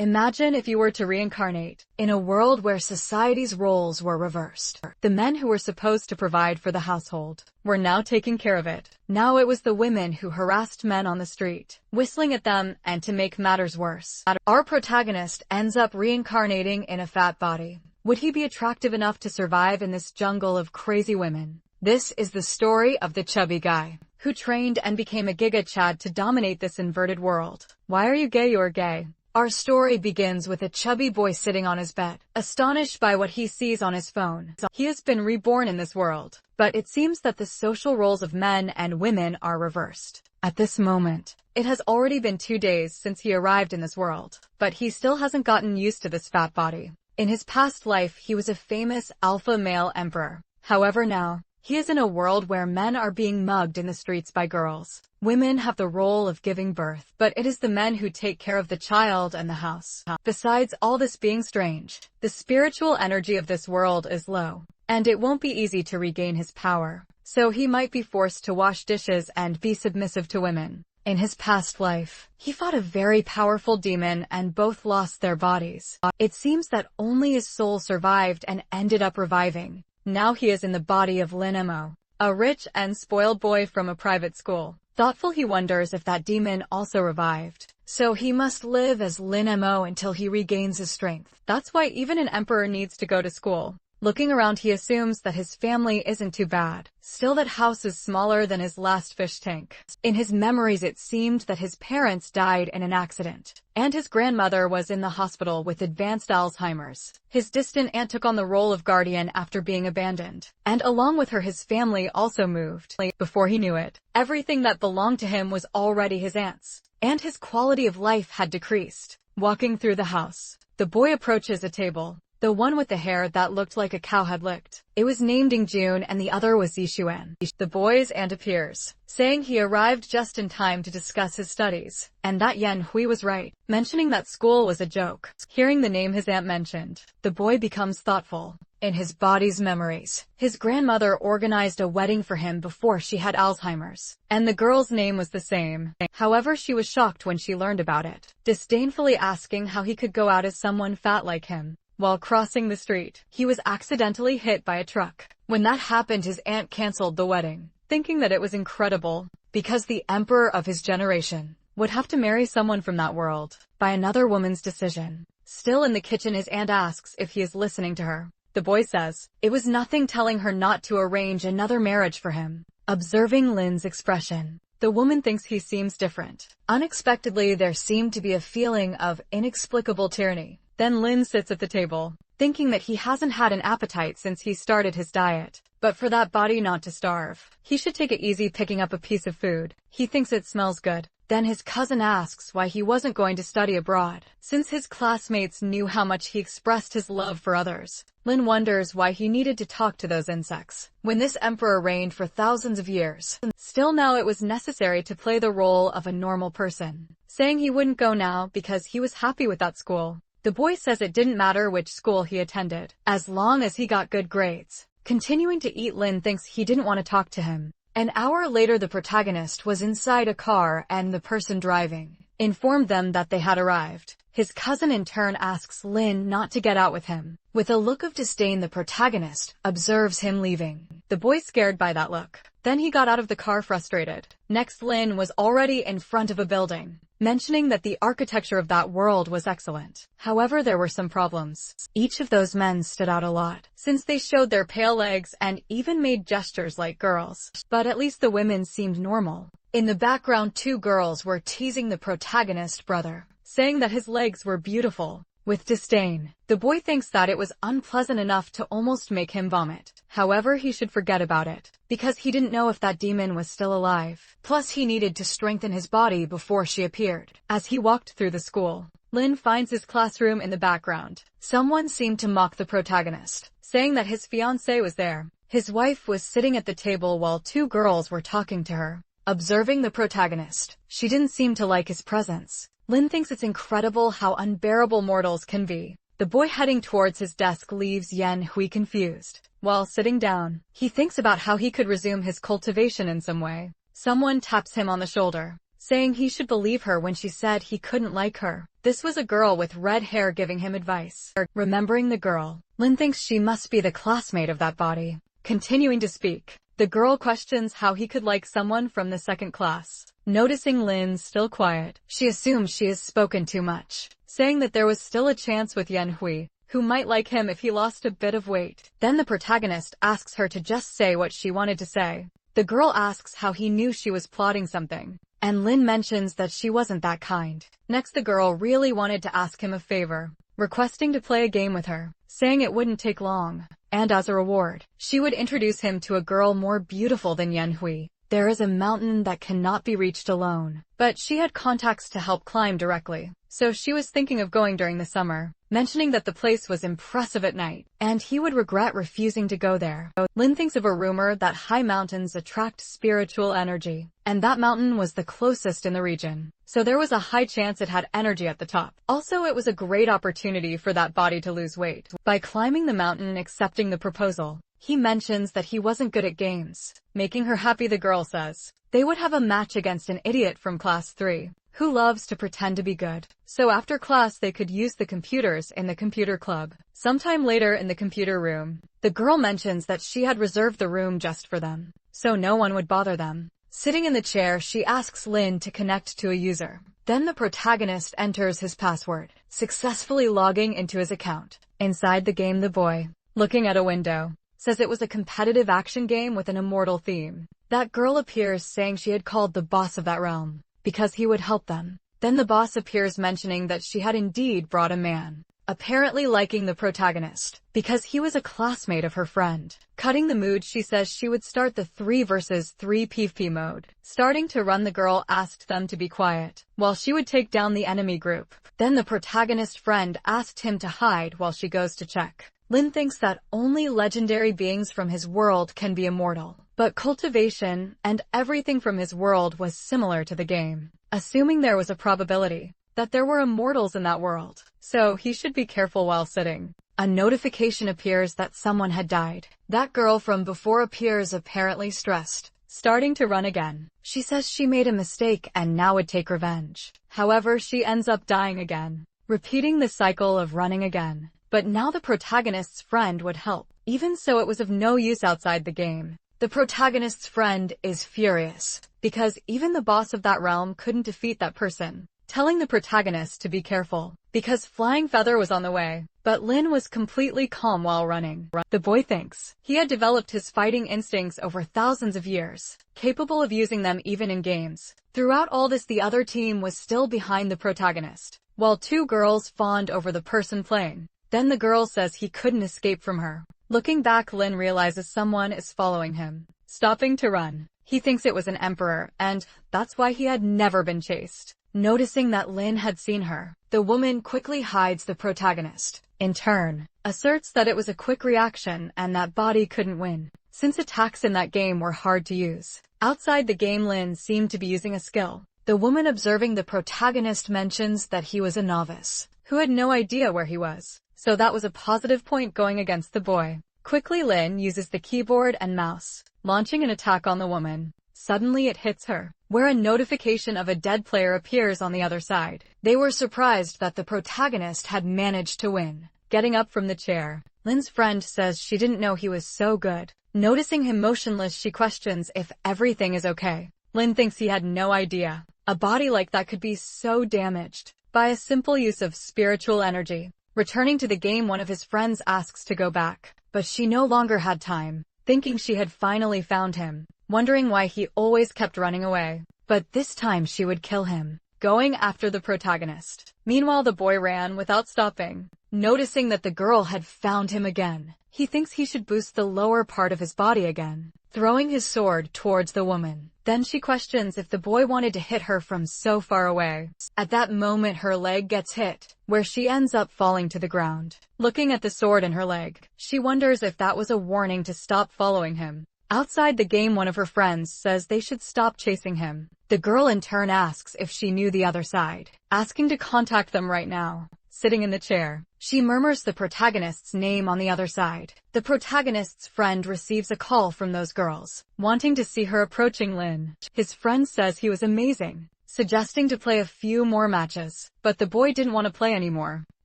Imagine if you were to reincarnate in a world where society's roles were reversed. The men who were supposed to provide for the household were now taking care of it. Now it was the women who harassed men on the street, whistling at them, and to make matters worse, our protagonist ends up reincarnating in a fat body. Would he be attractive enough to survive in this jungle of crazy women? This is the story of the chubby guy who trained and became a Giga Chad to dominate this inverted world. Why are you gay? You're gay. Our story begins with a chubby boy sitting on his bed, astonished by what he sees on his phone. He has been reborn in this world, but it seems that the social roles of men and women are reversed. At this moment, it has already been 2 days since he arrived in this world, but he still hasn't gotten used to this fat body. In his past life, he was a famous alpha male emperor. However, now, he is in a world where men are being mugged in the streets by girls. Women have the role of giving birth, but it is the men who take care of the child and the house. Besides all this being strange, the spiritual energy of this world is low, and it won't be easy to regain his power. So he might be forced to wash dishes and be submissive to women. In his past life, he fought a very powerful demon and both lost their bodies. It seems that only his soul survived and ended up reviving. Now he is in the body of Lin Mo, a rich and spoiled boy from a private school. Thoughtful, he wonders if that demon also revived. So he must live as Lin Mo until he regains his strength. That's why even an emperor needs to go to school. Looking around, he assumes that his family isn't too bad. Still, that house is smaller than his last fish tank. In his memories, it seemed that his parents died in an accident, and his grandmother was in the hospital with advanced Alzheimer's. His distant aunt took on the role of guardian after being abandoned, and along with her his family also moved. Before he knew it, everything that belonged to him was already his aunt's, and his quality of life had decreased. Walking through the house, the boy approaches a table. The one with the hair that looked like a cow had licked. It was named June and the other was Yishuan. The boy's aunt appears, saying he arrived just in time to discuss his studies, and that Yan Hui was right, mentioning that school was a joke. Hearing the name his aunt mentioned, the boy becomes thoughtful. In his body's memories, his grandmother organized a wedding for him before she had Alzheimer's, and the girl's name was the same. However, she was shocked when she learned about it, disdainfully asking how he could go out as someone fat like him. While crossing the street, he was accidentally hit by a truck. When that happened, his aunt canceled the wedding, thinking that it was incredible, because the emperor of his generation would have to marry someone from that world by another woman's decision. Still in the kitchen, his aunt asks if he is listening to her. The boy says it was nothing, telling her not to arrange another marriage for him. Observing Lin's expression, the woman thinks he seems different. Unexpectedly, there seemed to be a feeling of inexplicable tyranny. Then Lin sits at the table, thinking that he hasn't had an appetite since he started his diet. But for that body not to starve, he should take it easy picking up a piece of food. He thinks it smells good. Then his cousin asks why he wasn't going to study abroad, since his classmates knew how much he expressed his love for others. Lin wonders why he needed to talk to those insects, when this emperor reigned for thousands of years. Still, now it was necessary to play the role of a normal person, saying he wouldn't go now because he was happy with that school. The boy says it didn't matter which school he attended, as long as he got good grades. Continuing to eat, Lin thinks he didn't want to talk to him. An hour later, the protagonist was inside a car and the person driving informed them that they had arrived. His cousin in turn asks Lin not to get out with him. With a look of disdain, the protagonist observes him leaving. The boy scared by that look. Then he got out of the car frustrated. Next, Lin was already in front of a building, mentioning that the architecture of that world was excellent. However, there were some problems. Each of those men stood out a lot, since they showed their pale legs and even made gestures like girls. But at least the women seemed normal. In the background, 2 girls were teasing the protagonist brother, saying that his legs were beautiful. With disdain, the boy thinks that it was unpleasant enough to almost make him vomit. However, he should forget about it, because he didn't know if that demon was still alive. Plus, he needed to strengthen his body before she appeared. As he walked through the school, Lin finds his classroom in the background. Someone seemed to mock the protagonist, saying that his fiancée was there. His wife was sitting at the table while 2 girls were talking to her. Observing the protagonist, she didn't seem to like his presence. Lin thinks it's incredible how unbearable mortals can be. The boy heading towards his desk leaves Yan Hui confused. While sitting down, he thinks about how he could resume his cultivation in some way. Someone taps him on the shoulder. saying he should believe her when she said he couldn't like her. This was a girl with red hair giving him advice. Remembering the girl, Lin thinks she must be the classmate of that body. Continuing to speak, the girl questions how he could like someone from the second class. Noticing Lin still quiet, she assumes she has spoken too much, saying that there was still a chance with Yanhui, who might like him if he lost a bit of weight. Then the protagonist asks her to just say what she wanted to say. The girl asks how he knew she was plotting something, and Lin mentions that she wasn't that kind. Next, the girl really wanted to ask him a favor, requesting to play a game with her, saying it wouldn't take long, and as a reward, she would introduce him to a girl more beautiful than Yanhui. There is a mountain that cannot be reached alone, but she had contacts to help climb directly, so she was thinking of going during the summer, mentioning that the place was impressive at night, and he would regret refusing to go there. Lin thinks of a rumor that high mountains attract spiritual energy, and that mountain was the closest in the region, so there was a high chance it had energy at the top. Also, it was a great opportunity for that body to lose weight. By climbing the mountain accepting the proposal, he mentions that he wasn't good at games. Making her happy, the girl says they would have a match against an idiot from class 3, who loves to pretend to be good. So after class they could use the computers in the computer club. Sometime later in the computer room, the girl mentions that she had reserved the room just for them, so no one would bother them. Sitting in the chair, she asks Lin to connect to a user. Then the protagonist enters his password, successfully logging into his account. Inside the game, the boy, looking at a window, says it was a competitive action game with an immortal theme. That girl appears saying she had called the boss of that realm because he would help them. Then the boss appears mentioning that she had indeed brought a man, apparently liking the protagonist because he was a classmate of her friend. Cutting the mood, she says she would start the 3 versus 3 PvP mode. Starting to run, the girl asked them to be quiet while she would take down the enemy group. Then the protagonist friend asked him to hide while she goes to check. Lin thinks that only legendary beings from his world can be immortal, but cultivation and everything from his world was similar to the game, assuming there was a probability that there were immortals in that world, so he should be careful while sitting. A notification appears that someone had died. That girl from before appears apparently stressed, starting to run again. She says she made a mistake and now would take revenge. However, she ends up dying again, repeating the cycle of running again. But now the protagonist's friend would help. Even so, it was of no use outside the game. The protagonist's friend is furious because even the boss of that realm couldn't defeat that person, telling the protagonist to be careful because Flying Feather was on the way. But Lin was completely calm while running. The boy thinks he had developed his fighting instincts over thousands of years, capable of using them even in games. Throughout all this, the other team was still behind the protagonist, while 2 girls fawned over the person playing. Then the girl says he couldn't escape from her. Looking back, Lin realizes someone is following him. Stopping to run, he thinks it was an emperor, and that's why he had never been chased. Noticing that Lin had seen her, the woman quickly hides the protagonist. In turn, asserts that it was a quick reaction and that body couldn't win, since attacks in that game were hard to use. Outside the game, Lin seemed to be using a skill. The woman observing the protagonist mentions that he was a novice, who had no idea where he was. So that was a positive point going against the boy. Quickly, Lin uses the keyboard and mouse, launching an attack on the woman. Suddenly it hits her, where a notification of a dead player appears on the other side. They were surprised that the protagonist had managed to win. Getting up from the chair, Lin's friend says she didn't know he was so good. Noticing him motionless, she questions if everything is okay. Lin thinks he had no idea a body like that could be so damaged by a simple use of spiritual energy. Returning to the game, one of his friends asks to go back, but she no longer had time, thinking she had finally found him, wondering why he always kept running away. But this time she would kill him, going after the protagonist. Meanwhile, the boy ran without stopping. Noticing that the girl had found him again, he thinks he should boost the lower part of his body again, throwing his sword towards the woman. Then she questions if the boy wanted to hit her from so far away. At that moment, her leg gets hit, where she ends up falling to the ground. Looking at the sword in her leg, she wonders if that was a warning to stop following him. Outside the game, one of her friends says they should stop chasing him. The girl in turn asks if she knew the other side, asking to contact them right now. Sitting in the chair, she murmurs the protagonist's name on the other side. The protagonist's friend receives a call from those girls, wanting to see her approaching Lin. His friend says he was amazing, suggesting to play a few more matches. But the boy didn't want to play anymore,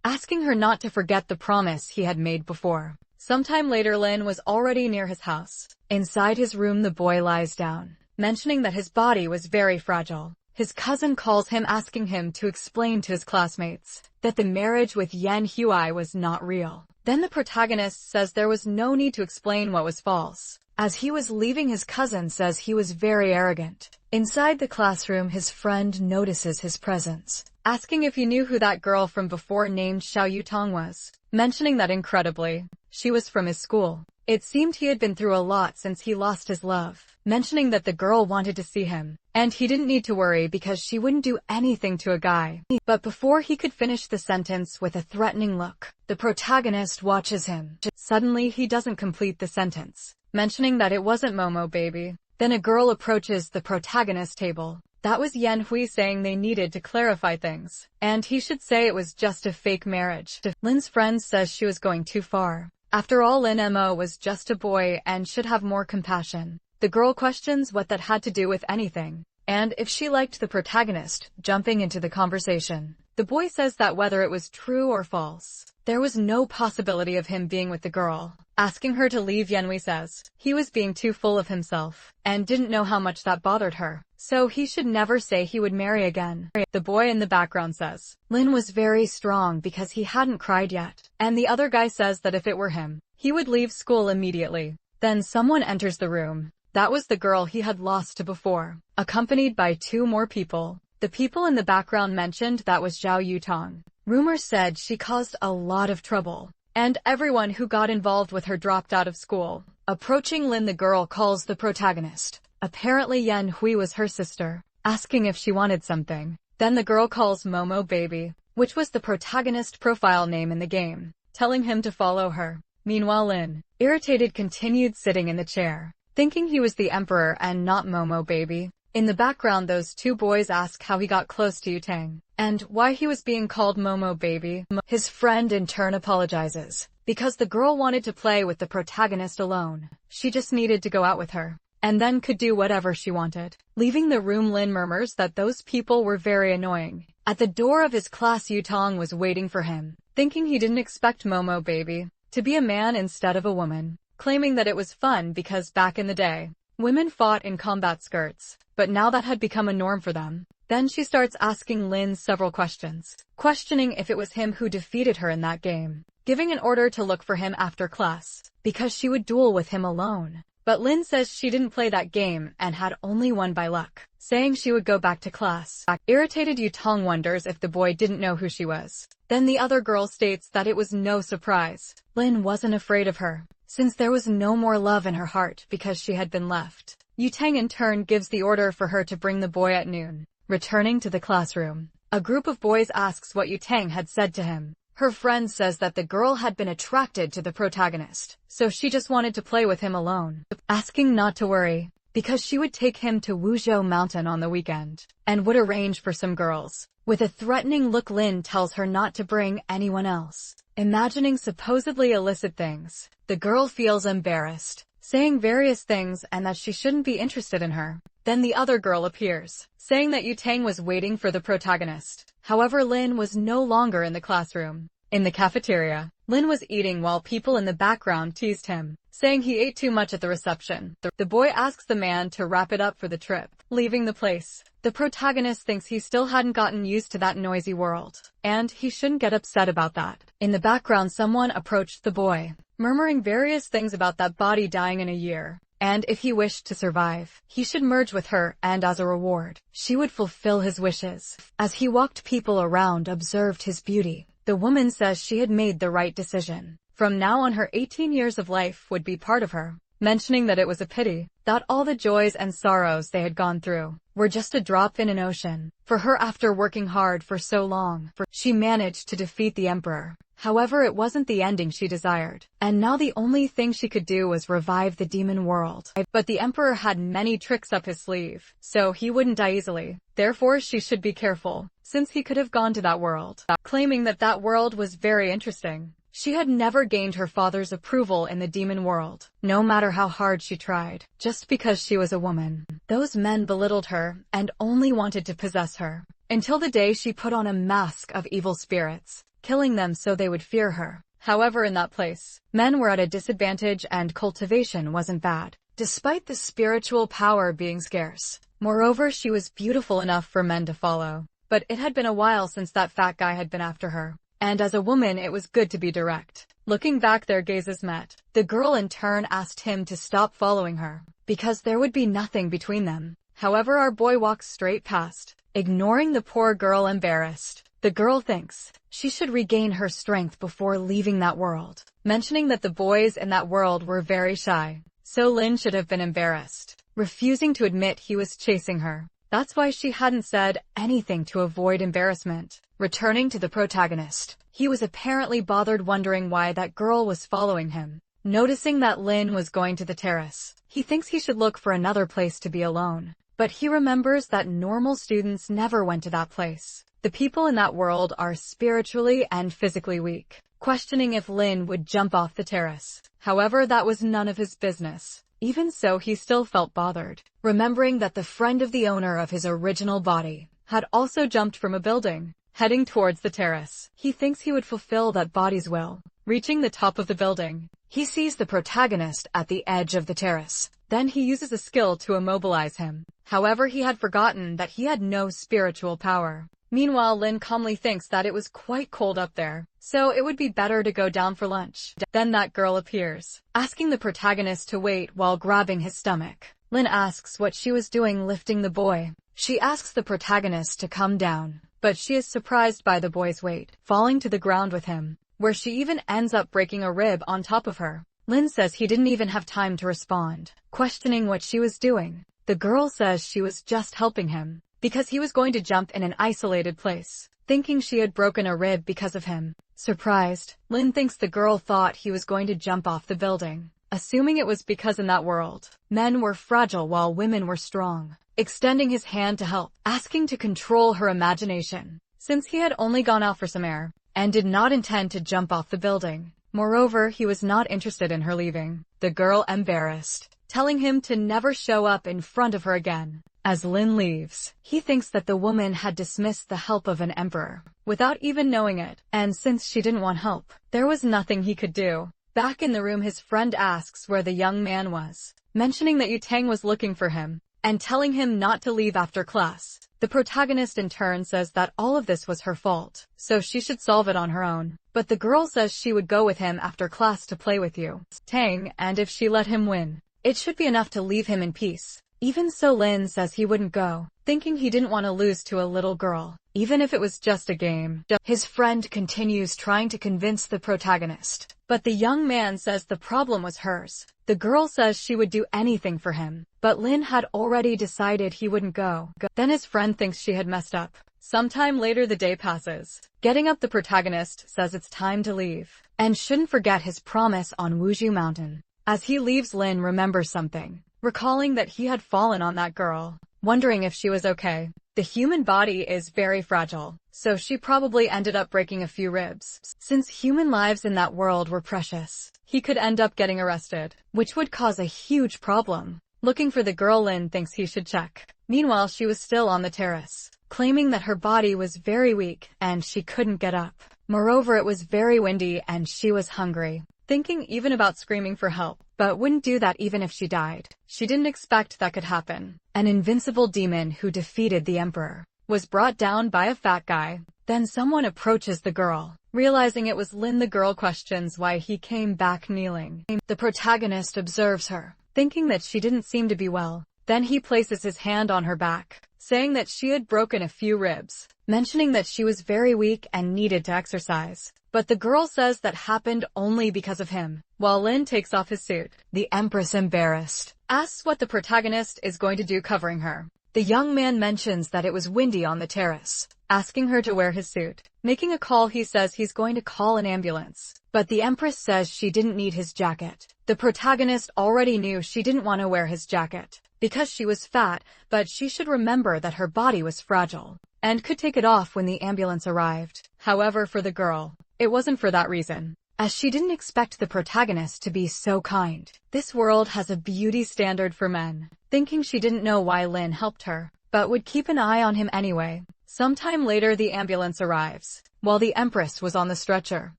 asking her not to forget the promise he had made before. Sometime later, Lin was already near his house. Inside his room, the boy lies down, mentioning that his body was very fragile. His cousin calls him, asking him to explain to his classmates that the marriage with Yen Hui was not real. Then the protagonist says there was no need to explain what was false. As he was leaving, his cousin says he was very arrogant. Inside the classroom, his friend notices his presence, asking if he knew who that girl from before named Xiao Yutong was, mentioning that incredibly, she was from his school. It seemed he had been through a lot since he lost his love, mentioning that the girl wanted to see him, and he didn't need to worry because she wouldn't do anything to a guy. But before he could finish the sentence with a threatening look, the protagonist watches him. Suddenly he doesn't complete the sentence, mentioning that it wasn't Momo baby. Then a girl approaches the protagonist's table. That was Yen Hui, saying they needed to clarify things, and he should say it was just a fake marriage. Lin's friend says she was going too far. After all, Lin Mo was just a boy and should have more compassion. The girl questions what that had to do with anything, and if she liked the protagonist, jumping into the conversation. The boy says that whether it was true or false, there was no possibility of him being with the girl. Asking her to leave, Yenhui says he was being too full of himself and didn't know how much that bothered her, so he should never say he would marry again. The boy in the background says Lin was very strong because he hadn't cried yet, and the other guy says that if it were him, he would leave school immediately. Then someone enters the room. That was the girl he had lost to before, accompanied by 2 more people. The people in the background mentioned that was Xiao Yutong. Rumors said she caused a lot of trouble, and everyone who got involved with her dropped out of school. Approaching Lin, the girl calls the protagonist. Apparently Yen Hui was her sister, asking if she wanted something. Then the girl calls Momo baby, which was the protagonist profile name in the game, telling him to follow her. Meanwhile, Lin, irritated, continued sitting in the chair, thinking he was the emperor and not Momo baby. In the background, those 2 boys ask how he got close to Yutang, and why he was being called Momo baby. His friend in turn apologizes, because the girl wanted to play with the protagonist alone. She just needed to go out with her, and then could do whatever she wanted. Leaving the room, Lin murmurs that those people were very annoying. At the door of his class, Yutang was waiting for him, thinking he didn't expect Momo baby to be a man instead of a woman, claiming that it was fun because back in the day, women fought in combat skirts, but now that had become a norm for them. Then she starts asking Lin several questions, questioning if it was him who defeated her in that game, giving an order to look for him after class, because she would duel with him alone. But Lin says she didn't play that game and had only won by luck, saying she would go back to class. Irritated, Yutong wonders if the boy didn't know who she was. Then the other girl states that it was no surprise. Lin wasn't afraid of her, since there was no more love in her heart because she had been left. Yutang in turn gives the order for her to bring the boy at noon. Returning to the classroom, a group of boys asks what Yutang had said to him. Her friend says that the girl had been attracted to the protagonist, so she just wanted to play with him alone, asking not to worry, because she would take him to Wuzhou Mountain on the weekend, and would arrange for some girls. With a threatening look, Lin tells her not to bring anyone else. Imagining supposedly illicit things, the girl feels embarrassed, saying various things and that she shouldn't be interested in her. Then the other girl appears, saying that Yutang was waiting for the protagonist. However, Lin was no longer in the classroom. In the cafeteria, Lin was eating while people in the background teased him, saying he ate too much at the reception. The boy asks the man to wrap it up for the trip. Leaving the place, the protagonist thinks he still hadn't gotten used to that noisy world, and he shouldn't get upset about that. In the background, someone approached the boy, murmuring various things about that body dying in a year, and if he wished to survive, he should merge with her, and as a reward, she would fulfill his wishes. As he walked, people around observed his beauty. The woman says she had made the right decision. From now on, her 18 years of life would be part of her, mentioning that it was a pity that all the joys and sorrows they had gone through were just a drop in an ocean for her after working hard for so long. She managed to defeat the emperor. However, it wasn't the ending she desired, and now the only thing she could do was revive the demon world. But the emperor had many tricks up his sleeve, so he wouldn't die easily. Therefore, she should be careful, since he could have gone to that world, claiming that that world was very interesting. She had never gained her father's approval in the demon world, no matter how hard she tried, just because she was a woman. Those men belittled her and only wanted to possess her, until the day she put on a mask of evil spirits, killing them so they would fear her. However, in that place, men were at a disadvantage and cultivation wasn't bad, despite the spiritual power being scarce. Moreover, she was beautiful enough for men to follow. But it had been a while since that fat guy had been after her. And as a woman, it was good to be direct. Looking back, their gazes met. The girl in turn asked him to stop following her, because there would be nothing between them. However, our boy walks straight past, ignoring the poor girl, embarrassed. The girl thinks she should regain her strength before leaving that world, mentioning that the boys in that world were very shy. So Lin should have been embarrassed, refusing to admit he was chasing her. That's why she hadn't said anything to avoid embarrassment. Returning to the protagonist, he was apparently bothered, wondering why that girl was following him. Noticing that Lin was going to the terrace, he thinks he should look for another place to be alone. But he remembers that normal students never went to that place. The people in that world are spiritually and physically weak, questioning if Lin would jump off the terrace. However, that was none of his business. Even so, he still felt bothered, remembering that the friend of the owner of his original body had also jumped from a building, heading towards the terrace. He thinks he would fulfill that body's will. Reaching the top of the building, he sees the protagonist at the edge of the terrace. Then he uses a skill to immobilize him. However, he had forgotten that he had no spiritual power. Meanwhile, Lin calmly thinks that it was quite cold up there, so it would be better to go down for lunch. Then that girl appears, asking the protagonist to wait while grabbing his stomach. Lin asks what she was doing lifting the boy. She asks the protagonist to come down, but she is surprised by the boy's weight, falling to the ground with him, where she even ends up breaking a rib on top of her. Lin says he didn't even have time to respond, questioning what she was doing. The girl says she was just helping him, because he was going to jump in an isolated place, thinking she had broken a rib because of him. Surprised, Lin thinks the girl thought he was going to jump off the building, assuming it was because in that world, men were fragile while women were strong. Extending his hand to help, asking to control her imagination, since he had only gone out for some air, and did not intend to jump off the building. Moreover, he was not interested in her leaving. The girl embarrassed, telling him to never show up in front of her again. As Lin leaves, he thinks that the woman had dismissed the help of an emperor, without even knowing it, and since she didn't want help, there was nothing he could do. Back in the room, his friend asks where the young man was, mentioning that Yutang was looking for him, and telling him not to leave after class. The protagonist in turn says that all of this was her fault, so she should solve it on her own. But the girl says she would go with him after class to play with Yutang, and if she let him win, it should be enough to leave him in peace. Even so, Lin says he wouldn't go, thinking he didn't want to lose to a little girl, even if it was just a game. His friend continues trying to convince the protagonist, but the young man says the problem was hers. The girl says she would do anything for him, but Lin had already decided he wouldn't go. Then his friend thinks she had messed up. Sometime later, the day passes. Getting up, the protagonist says it's time to leave, and shouldn't forget his promise on Wuju Mountain. As he leaves, Lin remembers something, recalling that he had fallen on that girl, wondering if she was okay. The human body is very fragile, so she probably ended up breaking a few ribs. Since human lives in that world were precious, he could end up getting arrested, which would cause a huge problem. Looking for the girl, Lin thinks he should check. Meanwhile, she was still on the terrace, claiming that her body was very weak and she couldn't get up. Moreover, it was very windy and she was hungry, thinking even about screaming for help, but wouldn't do that even if she died. She didn't expect that could happen. An invincible demon who defeated the emperor was brought down by a fat guy. Then someone approaches the girl. Realizing it was Lin, the girl questions why he came back kneeling. The protagonist observes her, thinking that she didn't seem to be well. Then he places his hand on her back, saying that she had broken a few ribs, mentioning that she was very weak and needed to exercise. But the girl says that happened only because of him. While Lin takes off his suit, the empress, embarrassed, asks what the protagonist is going to do covering her. The young man mentions that it was windy on the terrace, asking her to wear his suit. Making a call, he says he's going to call an ambulance. But the empress says she didn't need his jacket. The protagonist already knew she didn't want to wear his jacket, because she was fat, but she should remember that her body was fragile, and could take it off when the ambulance arrived. However, for the girl, it wasn't for that reason. as she didn't expect the protagonist to be so kind. This world has a beauty standard for men. Thinking she didn't know why Lin helped her, but would keep an eye on him anyway. Sometime later the ambulance arrives. While the Empress was on the stretcher,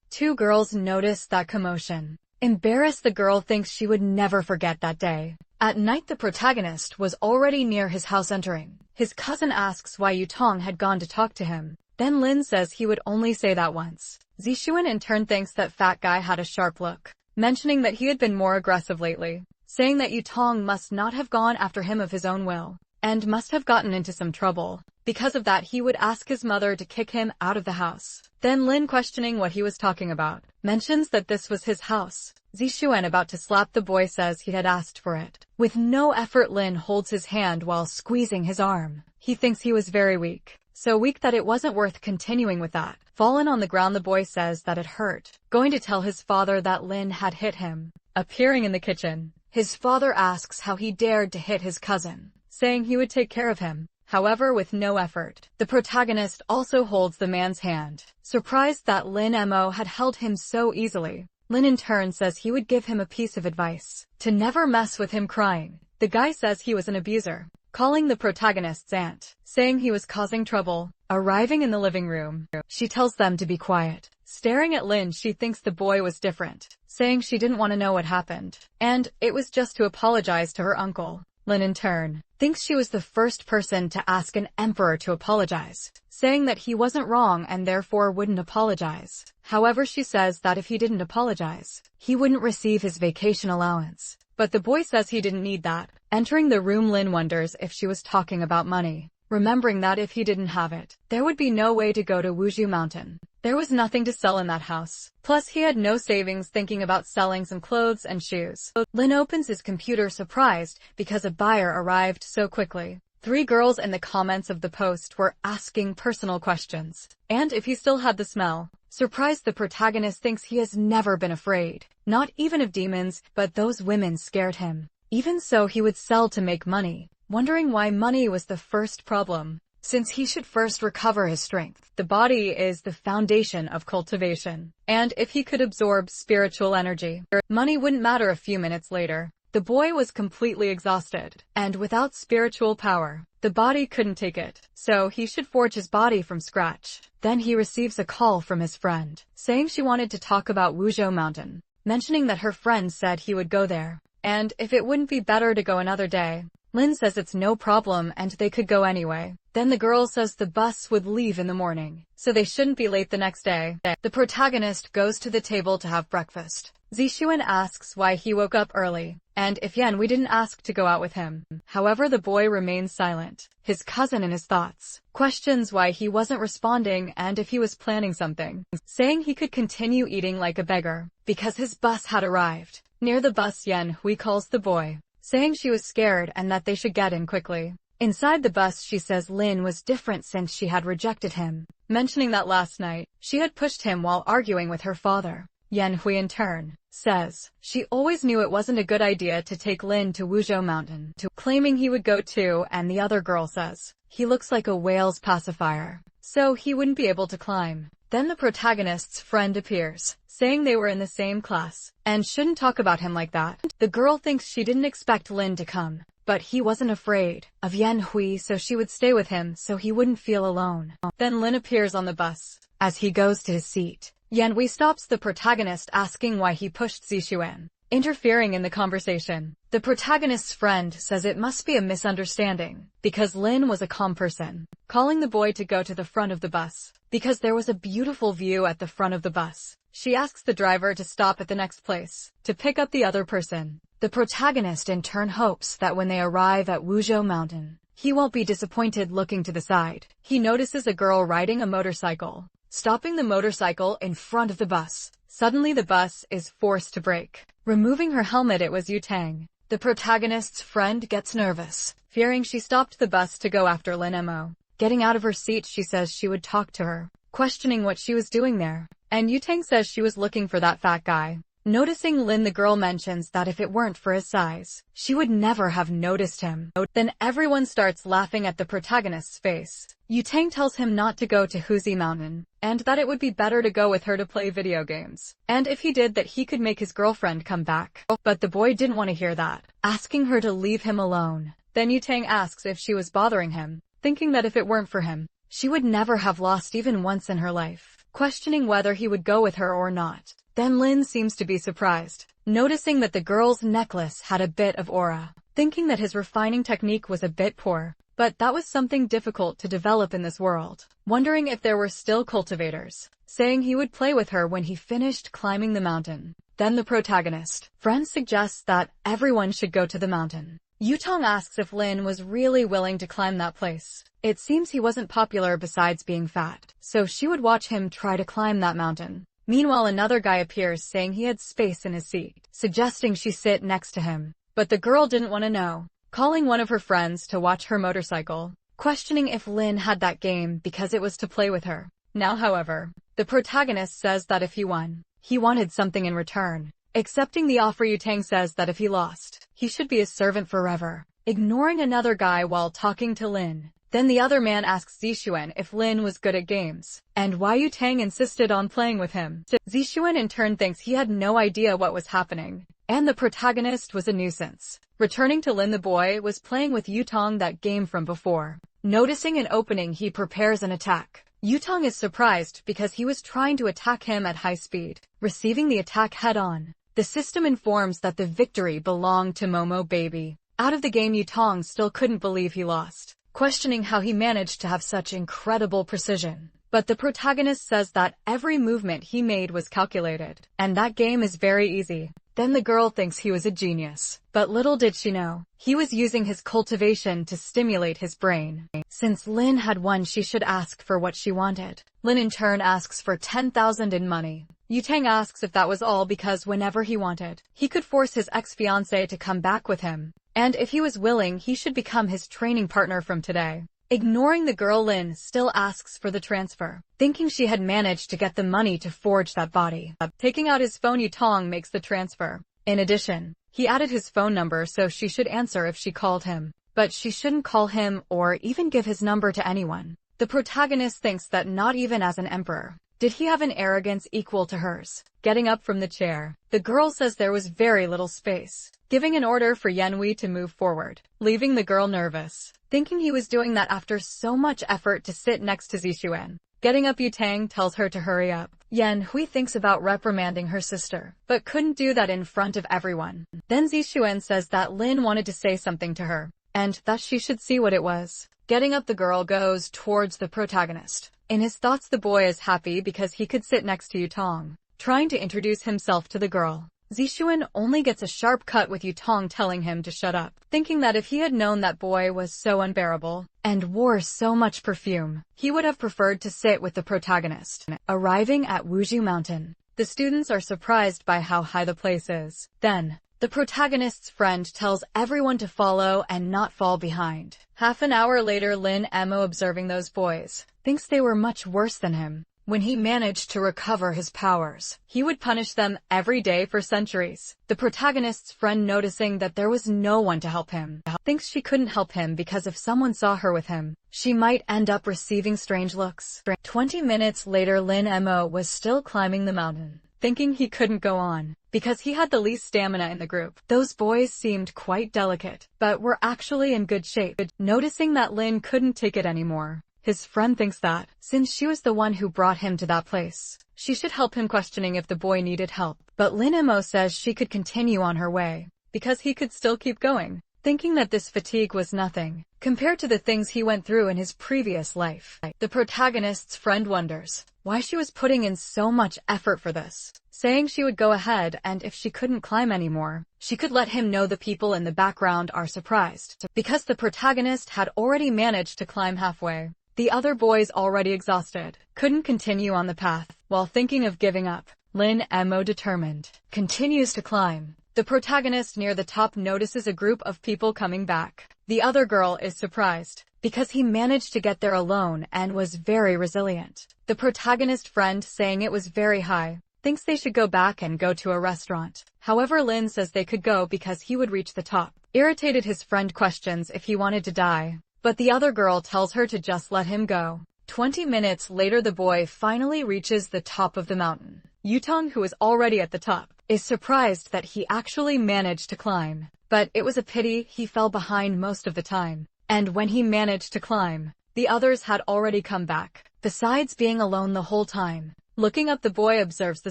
two girls notice that commotion. Embarrassed, the girl thinks she would never forget that day. At night the protagonist was already near his house entering. His cousin asks why Yutong had gone to talk to him. Then Lin says he would only say that once. Zixuan in turn thinks that fat guy had a sharp look, mentioning that he had been more aggressive lately, saying that Yutong must not have gone after him of his own will, and must have gotten into some trouble. Because of that he would ask his mother to kick him out of the house. Then Lin, questioning what he was talking about, mentions that this was his house. Zixuan, about to slap the boy, says he had asked for it. With no effort Lin holds his hand while squeezing his arm. He thinks he was very weak. So weak that it wasn't worth continuing with that. Fallen on the ground the boy says that it hurt, going to tell his father that Lin had hit him. Appearing in the kitchen, his father asks how he dared to hit his cousin, saying he would take care of him. However, with no effort, the protagonist also holds the man's hand, surprised that Lin Mo had held him so easily. Lin in turn says he would give him a piece of advice, to never mess with him crying. The guy says he was an abuser, calling the protagonist's aunt, saying he was causing trouble. Arriving in the living room, she tells them to be quiet. Staring at Lin, she thinks the boy was different, saying she didn't want to know what happened, and it was just to apologize to her uncle. Lin in turn thinks she was the first person to ask an emperor to apologize, saying that he wasn't wrong and therefore wouldn't apologize. However, she says that if he didn't apologize, he wouldn't receive his vacation allowance. But the boy says he didn't need that. Entering the room, Lin wonders if she was talking about money, remembering that if he didn't have it, there would be no way to go to Wuju Mountain. There was nothing to sell in that house. Plus he had no savings, thinking about selling some clothes and shoes. Lin opens his computer surprised because a buyer arrived so quickly. 3 girls in the comments of the post were asking personal questions, and if he still had the smell. Surprised, the protagonist thinks he has never been afraid, not even of demons, but those women scared him. Even so, he would sell to make money, wondering why money was the first problem, since he should first recover his strength. The body is the foundation of cultivation, and if he could absorb spiritual energy, money wouldn't matter. A few minutes later, the boy was completely exhausted, and without spiritual power, the body couldn't take it, so he should forge his body from scratch. Then he receives a call from his friend, saying she wanted to talk about Wuzhou Mountain, mentioning that her friend said he would go there, and if it wouldn't be better to go another day. Lin says it's no problem and they could go anyway. Then the girl says the bus would leave in the morning, so they shouldn't be late the next day. The protagonist goes to the table to have breakfast. Zixuan asks why he woke up early, and if we didn't ask to go out with him. However, the boy remains silent. His cousin, in his thoughts, questions why he wasn't responding and if he was planning something, saying he could continue eating like a beggar, because his bus had arrived. Near the bus, Hui calls the boy, saying she was scared and that they should get in quickly. Inside the bus, she says Lin was different since she had rejected him, mentioning that last night, she had pushed him while arguing with her father. Hui in turn says she always knew it wasn't a good idea to take Lin to Wuzhou Mountain, claiming he would go too, and the other girl says he looks like a whale's pacifier, so he wouldn't be able to climb. Then the protagonist's friend appears, saying they were in the same class, and shouldn't talk about him like that. The girl thinks she didn't expect Lin to come, but he wasn't afraid of Hui, so she would stay with him so he wouldn't feel alone. Then Lin appears on the bus. As he goes to his seat, Hui stops the protagonist, asking why he pushed Zixuan, interfering in the conversation. The protagonist's friend says it must be a misunderstanding, because Lin was a calm person, calling the boy to go to the front of the bus, because there was a beautiful view at the front of the bus. She asks the driver to stop at the next place, to pick up the other person. The protagonist in turn hopes that when they arrive at Wuzhou Mountain, he won't be disappointed. Looking to the side, he notices a girl riding a motorcycle, stopping the motorcycle in front of the bus. Suddenly the bus is forced to brake. Removing her helmet, it was Yutang. The protagonist's friend gets nervous, fearing she stopped the bus to go after Lin Mo. Getting out of her seat, she says she would talk to her, questioning what she was doing there, and Yutang says she was looking for that fat guy. Noticing Lin, the girl mentions that if it weren't for his size, she would never have noticed him. Then everyone starts laughing at the protagonist's face. Yutang tells him not to go to Huzi Mountain, and that it would be better to go with her to play video games. And if he did that, he could make his girlfriend come back. But the boy didn't want to hear that, asking her to leave him alone. Then Yutang asks if she was bothering him, thinking that if it weren't for him, she would never have lost even once in her life, questioning whether he would go with her or not. Then Lin seems to be surprised, noticing that the girl's necklace had a bit of aura, thinking that his refining technique was a bit poor. But that was something difficult to develop in this world, wondering if there were still cultivators, saying he would play with her when he finished climbing the mountain. Then the protagonist friend suggests that everyone should go to the mountain. Yutang asks if Lin was really willing to climb that place. It seems he wasn't popular besides being fat, so she would watch him try to climb that mountain. Meanwhile, another guy appears saying he had space in his seat, suggesting she sit next to him. But the girl didn't want to know, calling one of her friends to watch her motorcycle, questioning if Lin had that game because it was to play with her. Now, however, the protagonist says that if he won, he wanted something in return. Accepting the offer, Yutang says that if he lost, he should be his servant forever, ignoring another guy while talking to Lin. Then the other man asks Zixuan if Lin was good at games, and why Yutang insisted on playing with him. Zixuan in turn thinks he had no idea what was happening, and the protagonist was a nuisance. Returning to Lin, the boy was playing with Yutang that game from before. Noticing an opening, he prepares an attack. Yutang is surprised because he was trying to attack him at high speed, receiving the attack head-on. The system informs that the victory belonged to Momo Baby. Out of the game, Yutang still couldn't believe he lost, questioning how he managed to have such incredible precision. But the protagonist says that every movement he made was calculated, and that game is very easy. Then the girl thinks he was a genius, but little did she know, he was using his cultivation to stimulate his brain. Since Lin had won, she should ask for what she wanted. Lin in turn asks for 10,000 in money. Yutang asks if that was all because whenever he wanted, he could force his ex-fiancée to come back with him. And if he was willing, he should become his training partner from today. Ignoring the girl, Lin still asks for the transfer, thinking she had managed to get the money to forge that body. Taking out his phone, Yutang makes the transfer. In addition, he added his phone number so she should answer if she called him, but she shouldn't call him or even give his number to anyone. The protagonist thinks that not even as an emperor did he have an arrogance equal to hers. Getting up from the chair, the girl says there was very little space, giving an order for Yanhui to move forward, leaving the girl nervous, thinking he was doing that after so much effort to sit next to Zixuan. Getting up, Yutang tells her to hurry up. Yanhui thinks about reprimanding her sister, but couldn't do that in front of everyone. Then Zixuan says that Lin wanted to say something to her, and that she should see what it was. Getting up, the girl goes towards the protagonist. In his thoughts, the boy is happy because he could sit next to Yutang, trying to introduce himself to the girl. Zixuan only gets a sharp cut with Yutang telling him to shut up, thinking that if he had known that boy was so unbearable and wore so much perfume, he would have preferred to sit with the protagonist. Arriving at Wuju Mountain, the students are surprised by how high the place is. Then, the protagonist's friend tells everyone to follow and not fall behind. Half an hour later, Lin Emo, observing those boys, thinks they were much worse than him. When he managed to recover his powers, he would punish them every day for centuries. The protagonist's friend, noticing that there was no one to help him, thinks she couldn't help him because if someone saw her with him, she might end up receiving strange looks. 20 minutes later, Lin Emo was still climbing the mountain, thinking he couldn't go on because he had the least stamina in the group. Those boys seemed quite delicate, but were actually in good shape. Noticing that Lin couldn't take it anymore, his friend thinks that, since she was the one who brought him to that place, she should help him, questioning if the boy needed help. But Lin Emo says she could continue on her way, because he could still keep going, thinking that this fatigue was nothing compared to the things he went through in his previous life. The protagonist's friend wonders why she was putting in so much effort for this, saying she would go ahead and if she couldn't climb anymore, she could let him know. The people in the background are surprised, because the protagonist had already managed to climb halfway. The other boys, already exhausted, couldn't continue on the path. While thinking of giving up, Lin Emo, determined, continues to climb. The protagonist near the top notices a group of people coming back. The other girl is surprised, because he managed to get there alone and was very resilient. The protagonist friend saying it was very high, thinks they should go back and go to a restaurant. However, Lin says they could go because he would reach the top. Irritated, his friend questions if he wanted to die, but the other girl tells her to just let him go. 20 minutes later, the boy finally reaches the top of the mountain. Yutong, who is already at the top, is surprised that he actually managed to climb. But it was a pity he fell behind most of the time. And when he managed to climb, the others had already come back. Besides being alone the whole time, looking up, the boy observes the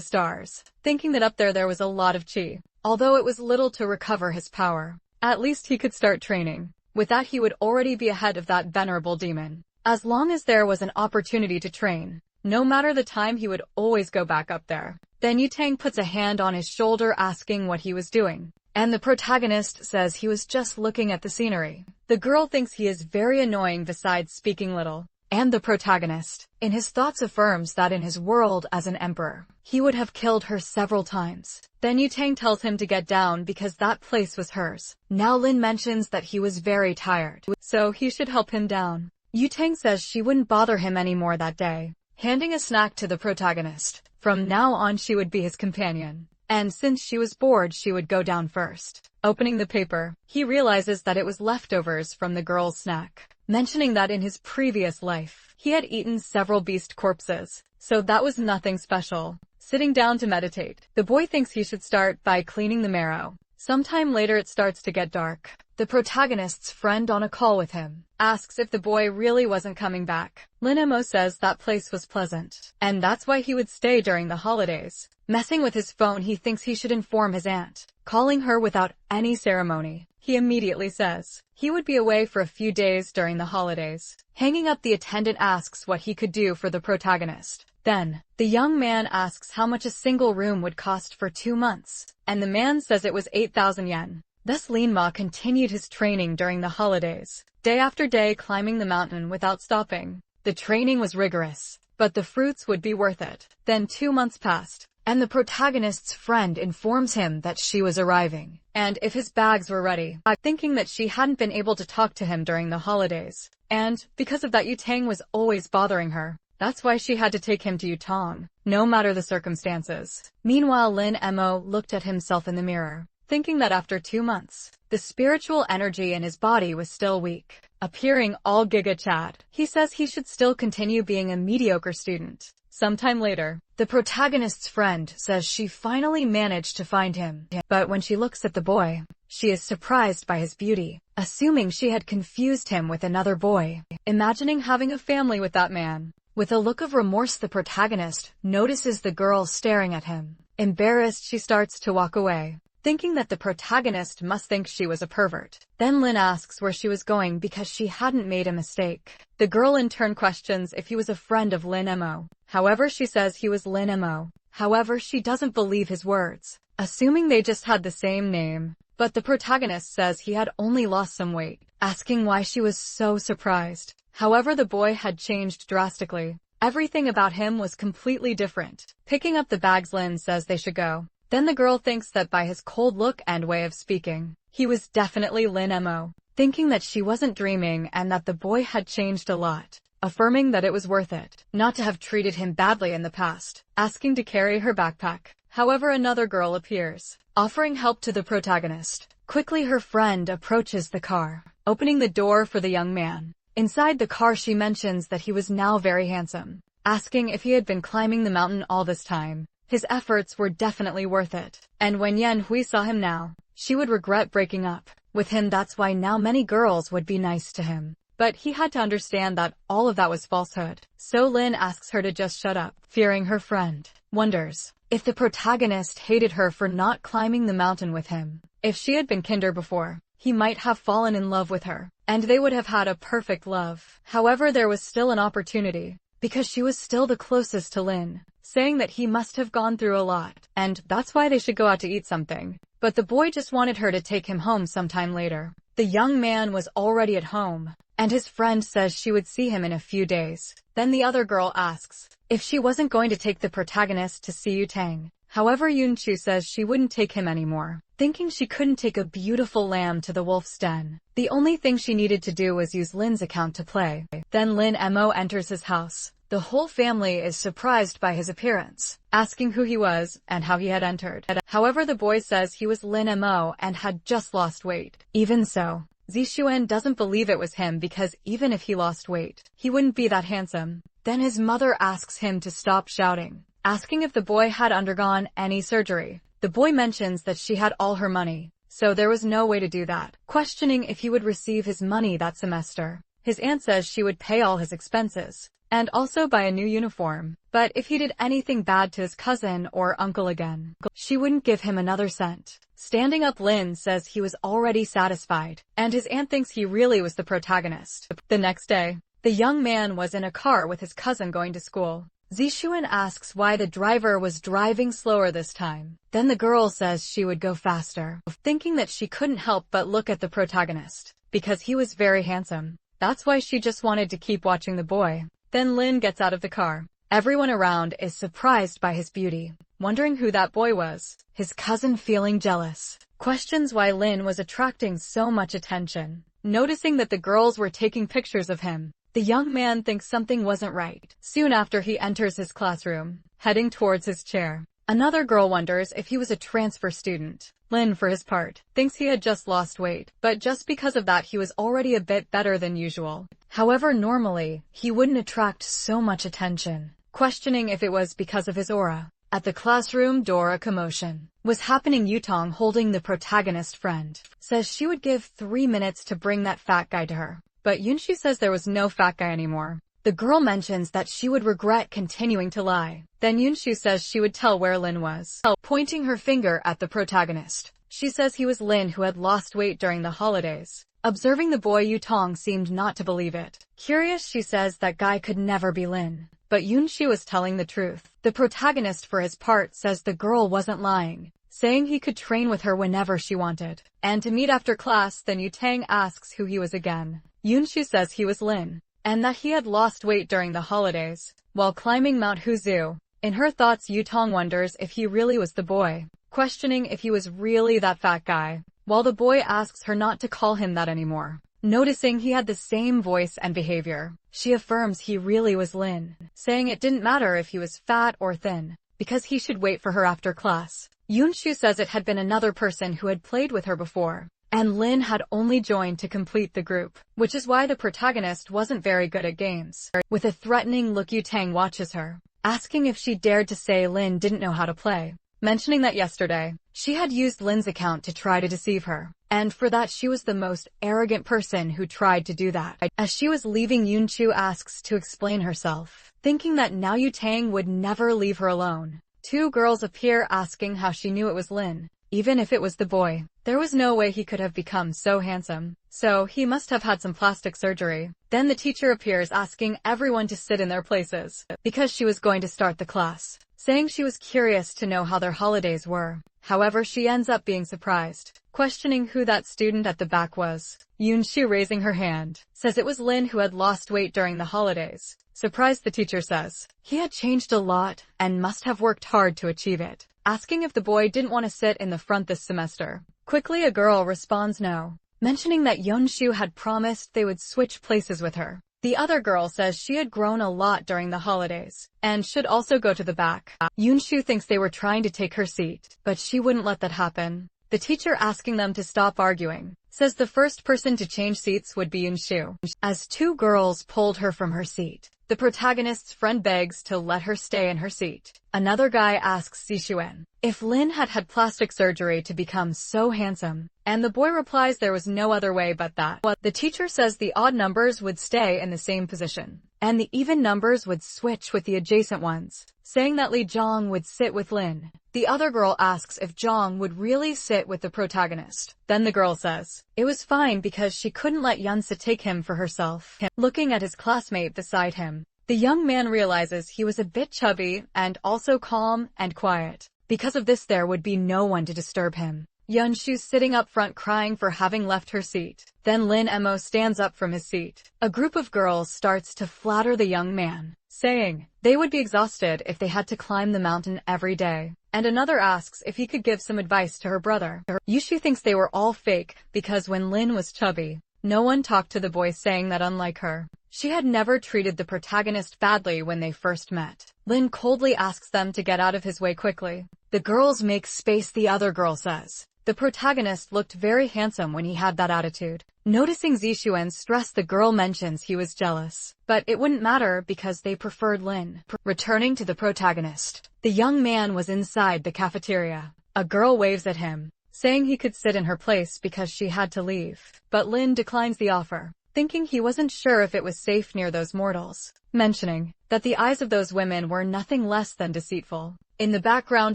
stars, thinking that up there was a lot of chi. Although it was little to recover his power, at least he could start training. With that, he would already be ahead of that venerable demon. As long as there was an opportunity to train, no matter the time, he would always go back up there. Then Yutang puts a hand on his shoulder, asking what he was doing. And the protagonist says he was just looking at the scenery. The girl thinks he is very annoying besides speaking little. And the protagonist, in his thoughts, affirms that in his world as an emperor, he would have killed her several times. Then Yutang tells him to get down because that place was hers. Now Lin mentions that he was very tired, so he should help him down. Yutang says she wouldn't bother him anymore that day, handing a snack to the protagonist. From now on, she would be his companion. And since she was bored, she would go down first. Opening the paper, he realizes that it was leftovers from the girl's snack, mentioning that in his previous life, he had eaten several beast corpses, so that was nothing special. Sitting down to meditate, the boy thinks he should start by cleaning the marrow. Sometime later, it starts to get dark. The protagonist's friend, on a call with him, asks if the boy really wasn't coming back. Lin Mo says that place was pleasant, and that's why he would stay during the holidays. Messing with his phone, he thinks he should inform his aunt. Calling her without any ceremony, he immediately says he would be away for a few days during the holidays. Hanging up, the attendant asks what he could do for the protagonist. Then, the young man asks how much a single room would cost for 2 months, and the man says it was 8,000 yen. Thus Lin Ma continued his training during the holidays, day after day, climbing the mountain without stopping. The training was rigorous, but the fruits would be worth it. Then 2 months passed, and the protagonist's friend informs him that she was arriving, and if his bags were ready, thinking that she hadn't been able to talk to him during the holidays. And, because of that, Yutang was always bothering her. That's why she had to take him to Yutong, no matter the circumstances. Meanwhile, Lin Mo looked at himself in the mirror, thinking that after 2 months, the spiritual energy in his body was still weak, appearing all giga chad. He says he should still continue being a mediocre student. Sometime later, the protagonist's friend says she finally managed to find him, but when she looks at the boy, she is surprised by his beauty, assuming she had confused him with another boy, imagining having a family with that man. With a look of remorse, the protagonist notices the girl staring at him. Embarrassed, she starts to walk away, thinking that the protagonist must think she was a pervert. Then Lin asks where she was going because she hadn't made a mistake. The girl in turn questions if he was a friend of Lin Mo. However, she says he was Lin Mo. However, she doesn't believe his words, assuming they just had the same name. But the protagonist says he had only lost some weight, asking why she was so surprised. However, the boy had changed drastically. Everything about him was completely different. Picking up the bags, Lin says they should go. Then the girl thinks that by his cold look and way of speaking, he was definitely Lin Mo, thinking that she wasn't dreaming and that the boy had changed a lot, affirming that it was worth it not to have treated him badly in the past, asking to carry her backpack. However, another girl appears, offering help to the protagonist. Quickly, her friend approaches the car, opening the door for the young man. Inside the car, she mentions that he was now very handsome, asking if he had been climbing the mountain all this time. His efforts were definitely worth it, and when Yan Hui saw him now, she would regret breaking up with him. That's why now many girls would be nice to him. But he had to understand that all of that was falsehood. So Lin asks her to just shut up, fearing her friend wonders if the protagonist hated her for not climbing the mountain with him. If she had been kinder before, he might have fallen in love with her, and they would have had a perfect love. However, there was still an opportunity, because she was still the closest to Lin, saying that he must have gone through a lot, and that's why they should go out to eat something. But the boy just wanted her to take him home sometime later. The young man was already at home, and his friend says she would see him in a few days. Then the other girl asks if she wasn't going to take the protagonist to see Yutang. However, Yunchu says she wouldn't take him anymore, thinking she couldn't take a beautiful lamb to the wolf's den. The only thing she needed to do was use Lin's account to play. Then Lin Mo enters his house. The The whole family is surprised by his appearance, asking who he was and how he had entered. However, the boy says he was Lin Mo and had just lost weight. Even so, Zixuan doesn't believe it was him because even if he lost weight, he wouldn't be that handsome. Then his mother asks him to stop shouting, asking if the boy had undergone any surgery. The boy mentions that she had all her money, so there was no way to do that. Questioning if he would receive his money that semester, his aunt says she would pay all his expenses, and also buy a new uniform. But if he did anything bad to his cousin or uncle again, she wouldn't give him another cent. Standing up, Lin says he was already satisfied, and his aunt thinks he really was the protagonist. The next day, the young man was in a car with his cousin going to school. Zixuan asks why the driver was driving slower this time. Then the girl says she would go faster, thinking that she couldn't help but look at the protagonist, because he was very handsome. That's why she just wanted to keep watching the boy. Then Lin gets out of the car. Everyone around is surprised by his beauty, wondering who that boy was. His cousin, feeling jealous, questions why Lin was attracting so much attention. Noticing that the girls were taking pictures of him, the young man thinks something wasn't right. Soon after, he enters his classroom, heading towards his chair. Another girl wonders if he was a transfer student. Lin, for his part, thinks he had just lost weight, but just because of that he was already a bit better than usual. However, normally, he wouldn't attract so much attention. Questioning if it was because of his aura. At the classroom door, a commotion was happening. Yutong, holding the protagonist friend, says she would give 3 minutes to bring that fat guy to her. But Yunshu says there was no fat guy anymore. The girl mentions that she would regret continuing to lie. Then Yunshu says she would tell where Lin was, pointing her finger at the protagonist. She says he was Lin who had lost weight during the holidays. Observing the boy, Yutong seemed not to believe it. Curious, she says that guy could never be Lin. But Yunshu was telling the truth. The protagonist, for his part, says the girl wasn't lying, saying he could train with her whenever she wanted, and to meet after class. Then Yutang asks who he was again. Yunshu says he was Lin, and that he had lost weight during the holidays, while climbing Mount Huzu. In her thoughts, Yutong wonders if he really was the boy, questioning if he was really that fat guy, while the boy asks her not to call him that anymore. Noticing he had the same voice and behavior, she affirms he really was Lin, saying it didn't matter if he was fat or thin, because he should wait for her after class. Yunshu says it had been another person who had played with her before, and Lin had only joined to complete the group, which is why the protagonist wasn't very good at games. With a threatening look, Yutang watches her, asking if she dared to say Lin didn't know how to play, mentioning that yesterday, she had used Lin's account to try to deceive her, and for that she was the most arrogant person who tried to do that. As she was leaving, Yunshu asks to explain herself, thinking that now Yutang would never leave her alone. Two girls appear, asking how she knew it was Lin. Even if it was the boy, there was no way he could have become so handsome, so he must have had some plastic surgery. Then the teacher appears, asking everyone to sit in their places, because she was going to start the class, saying she was curious to know how their holidays were. However, she ends up being surprised, questioning who that student at the back was. Yunshu, raising her hand, says it was Lin who had lost weight during the holidays. Surprised, the teacher says he had changed a lot and must have worked hard to achieve it, asking if the boy didn't want to sit in the front this semester. Quickly, a girl responds no, mentioning that Yunshu had promised they would switch places with her. The other girl says she had grown a lot during the holidays, and should also go to the back. Yunshu thinks they were trying to take her seat, but she wouldn't let that happen. The teacher, asking them to stop arguing, says the first person to change seats would be Yunshu. As two girls pulled her from her seat, the protagonist's friend begs to let her stay in her seat. Another guy asks Zixuan if Lin had had plastic surgery to become so handsome, and the boy replies there was no other way but that. The teacher says the odd numbers would stay in the same position, and the even numbers would switch with the adjacent ones, saying that Li Zhang would sit with Lin. The other girl asks if Zhang would really sit with the protagonist. Then the girl says it was fine because she couldn't let Yunsa take him for herself. Looking at his classmate beside him, the young man realizes he was a bit chubby and also calm and quiet. Because of this, there would be no one to disturb him. Yunshu sitting up front, crying for having left her seat. Then Lin Mo stands up from his seat. A group of girls starts to flatter the young man, saying they would be exhausted if they had to climb the mountain every day. And another asks if he could give some advice to her brother. Yushu thinks they were all fake because when Lin was chubby, no one talked to the boy, saying that unlike her, She had never treated the protagonist badly when they first met. Lin coldly asks them to get out of his way quickly. The girls make space, the other girl says. The protagonist looked very handsome when he had that attitude. Noticing Zixuan's stress, the girl mentions he was jealous. But it wouldn't matter because they preferred Lin. Returning to the protagonist, the young man was inside the cafeteria. A girl waves at him, saying he could sit in her place because she had to leave. But Lin declines the offer, thinking he wasn't sure if it was safe near those mortals, mentioning that the eyes of those women were nothing less than deceitful. In the background,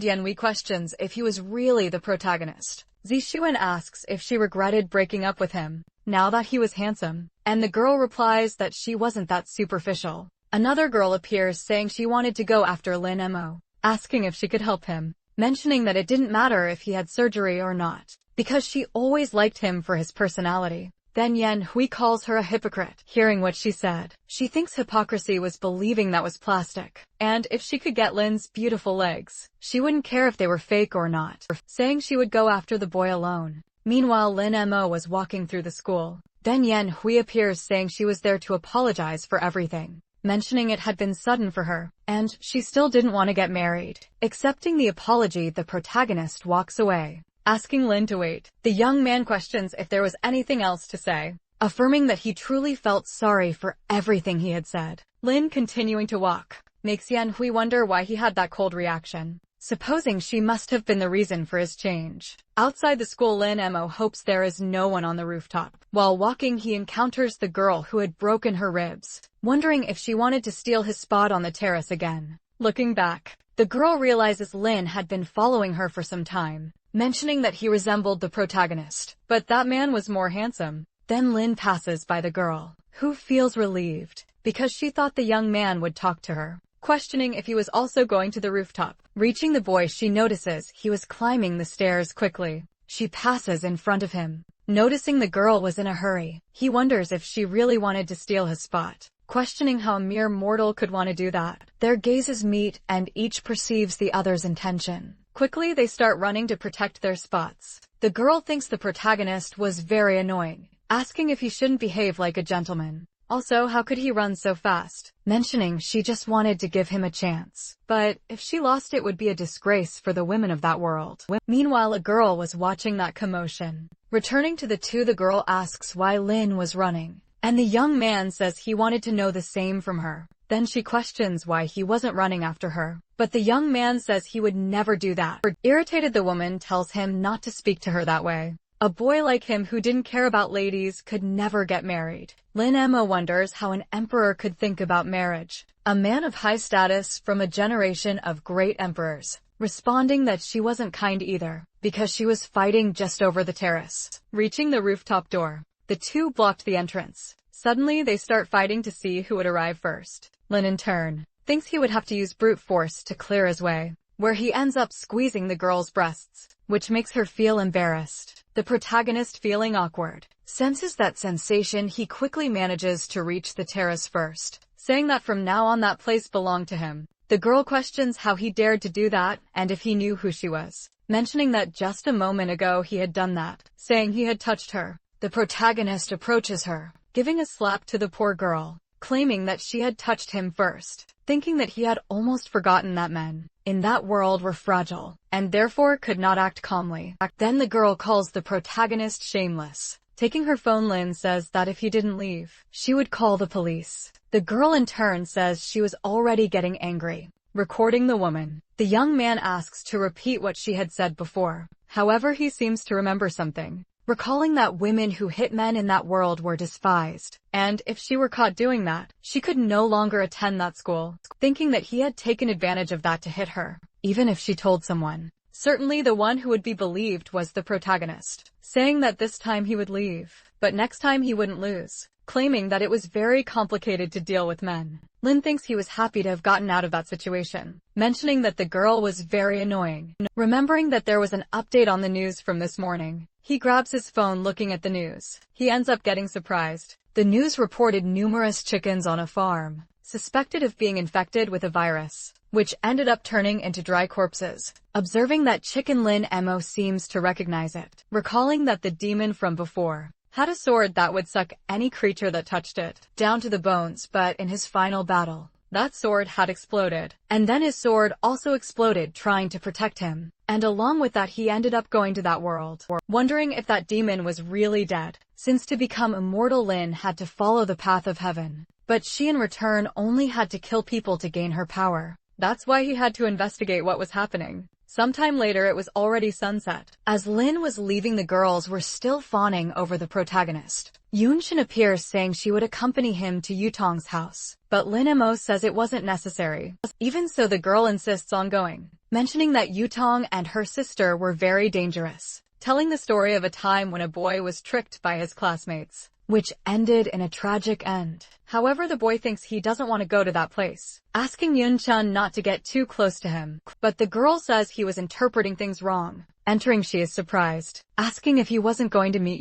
Yanhui questions if he was really the protagonist. Zixuan asks if she regretted breaking up with him, now that he was handsome, and the girl replies that she wasn't that superficial. Another girl appears saying she wanted to go after Lin Mo, asking if she could help him, mentioning that it didn't matter if he had surgery or not, because she always liked him for his personality. Then Yanhui calls her a hypocrite. Hearing what she said, she thinks hypocrisy was believing that was plastic, and if she could get Lin's beautiful legs, she wouldn't care if they were fake or not, saying she would go after the boy alone. Meanwhile, Lin Mo was walking through the school. Then Yanhui appears saying she was there to apologize for everything, mentioning it had been sudden for her, and she still didn't want to get married. Accepting the apology, the protagonist walks away, asking Lin to wait. The young man questions if there was anything else to say, affirming that he truly felt sorry for everything he had said. Lin, continuing to walk, makes Yanhui wonder why he had that cold reaction, supposing she must have been the reason for his change. Outside the school, Lin Mo hopes there is no one on the rooftop. While walking, he encounters the girl who had broken her ribs, wondering if she wanted to steal his spot on the terrace again. Looking back, the girl realizes Lin had been following her for some time, mentioning that he resembled the protagonist, but that man was more handsome. Then Lin passes by the girl, who feels relieved, because she thought the young man would talk to her, questioning if he was also going to the rooftop. Reaching the boy, she notices he was climbing the stairs quickly. She passes in front of him. Noticing the girl was in a hurry, he wonders if she really wanted to steal his spot, questioning how a mere mortal could want to do that. Their gazes meet, and each perceives the other's intention. Quickly, they start running to protect their spots. The girl thinks the protagonist was very annoying, asking if he shouldn't behave like a gentleman. Also, how could he run so fast? Mentioning she just wanted to give him a chance. But if she lost, it would be a disgrace for the women of that world. Meanwhile, a girl was watching that commotion. Returning to the two, the girl asks why Lin was running, and the young man says he wanted to know the same from her. Then she questions why he wasn't running after her, but the young man says he would never do that. Irritated, the woman tells him not to speak to her that way. A boy like him who didn't care about ladies could never get married. Lin Mo wonders how an emperor could think about marriage. A man of high status from a generation of great emperors, responding that she wasn't kind either, because she was fighting just over the terrace. Reaching the rooftop door, the two blocked the entrance. Suddenly, they start fighting to see who would arrive first. Lin, in turn, thinks he would have to use brute force to clear his way, where he ends up squeezing the girl's breasts, which makes her feel embarrassed. The protagonist, feeling awkward, senses that sensation. He quickly manages to reach the terrace first, saying that from now on that place belonged to him. The girl questions how he dared to do that and if he knew who she was, mentioning that just a moment ago he had done that, saying he had touched her. The protagonist approaches her, giving a slap to the poor girl, claiming that she had touched him first, thinking that he had almost forgotten that men in that world were fragile, and therefore could not act calmly. Then the girl calls the protagonist shameless. Taking her phone, Lin says that if he didn't leave, she would call the police. The girl in turn says she was already getting angry, recording the woman. The young man asks to repeat what she had said before. However, he seems to remember something, recalling that women who hit men in that world were despised, and if she were caught doing that, she could no longer attend that school, thinking that he had taken advantage of that to hit her, even if she told someone. Certainly the one who would be believed was the protagonist, saying that this time he would leave, but next time he wouldn't lose, claiming that it was very complicated to deal with men. Lin thinks he was happy to have gotten out of that situation, mentioning that the girl was very annoying. Remembering that there was an update on the news from this morning, he grabs his phone. Looking at the news, he ends up getting surprised. The news reported numerous chickens on a farm, suspected of being infected with a virus, which ended up turning into dry corpses. Observing that chicken, Lin Mo seems to recognize it, recalling that the demon from before had a sword that would suck any creature that touched it down to the bones, but in his final battle, that sword had exploded. And then his sword also exploded trying to protect him. And along with that he ended up going to that world, wondering if that demon was really dead, since to become immortal Lin had to follow the path of heaven. But she in return only had to kill people to gain her power. That's why he had to investigate what was happening. Sometime later it was already sunset. As Lin was leaving, the girls were still fawning over the protagonist. Yunshin appears saying she would accompany him to Yutong's house, but Lin Mo says it wasn't necessary. Even so, the girl insists on going, mentioning that Yutong and her sister were very dangerous, telling the story of a time when a boy was tricked by his classmates, which ended in a tragic end. However, the boy thinks he doesn't want to go to that place, asking Yunchun not to get too close to him. But the girl says he was interpreting things wrong. Entering, she is surprised, asking if he wasn't going to meet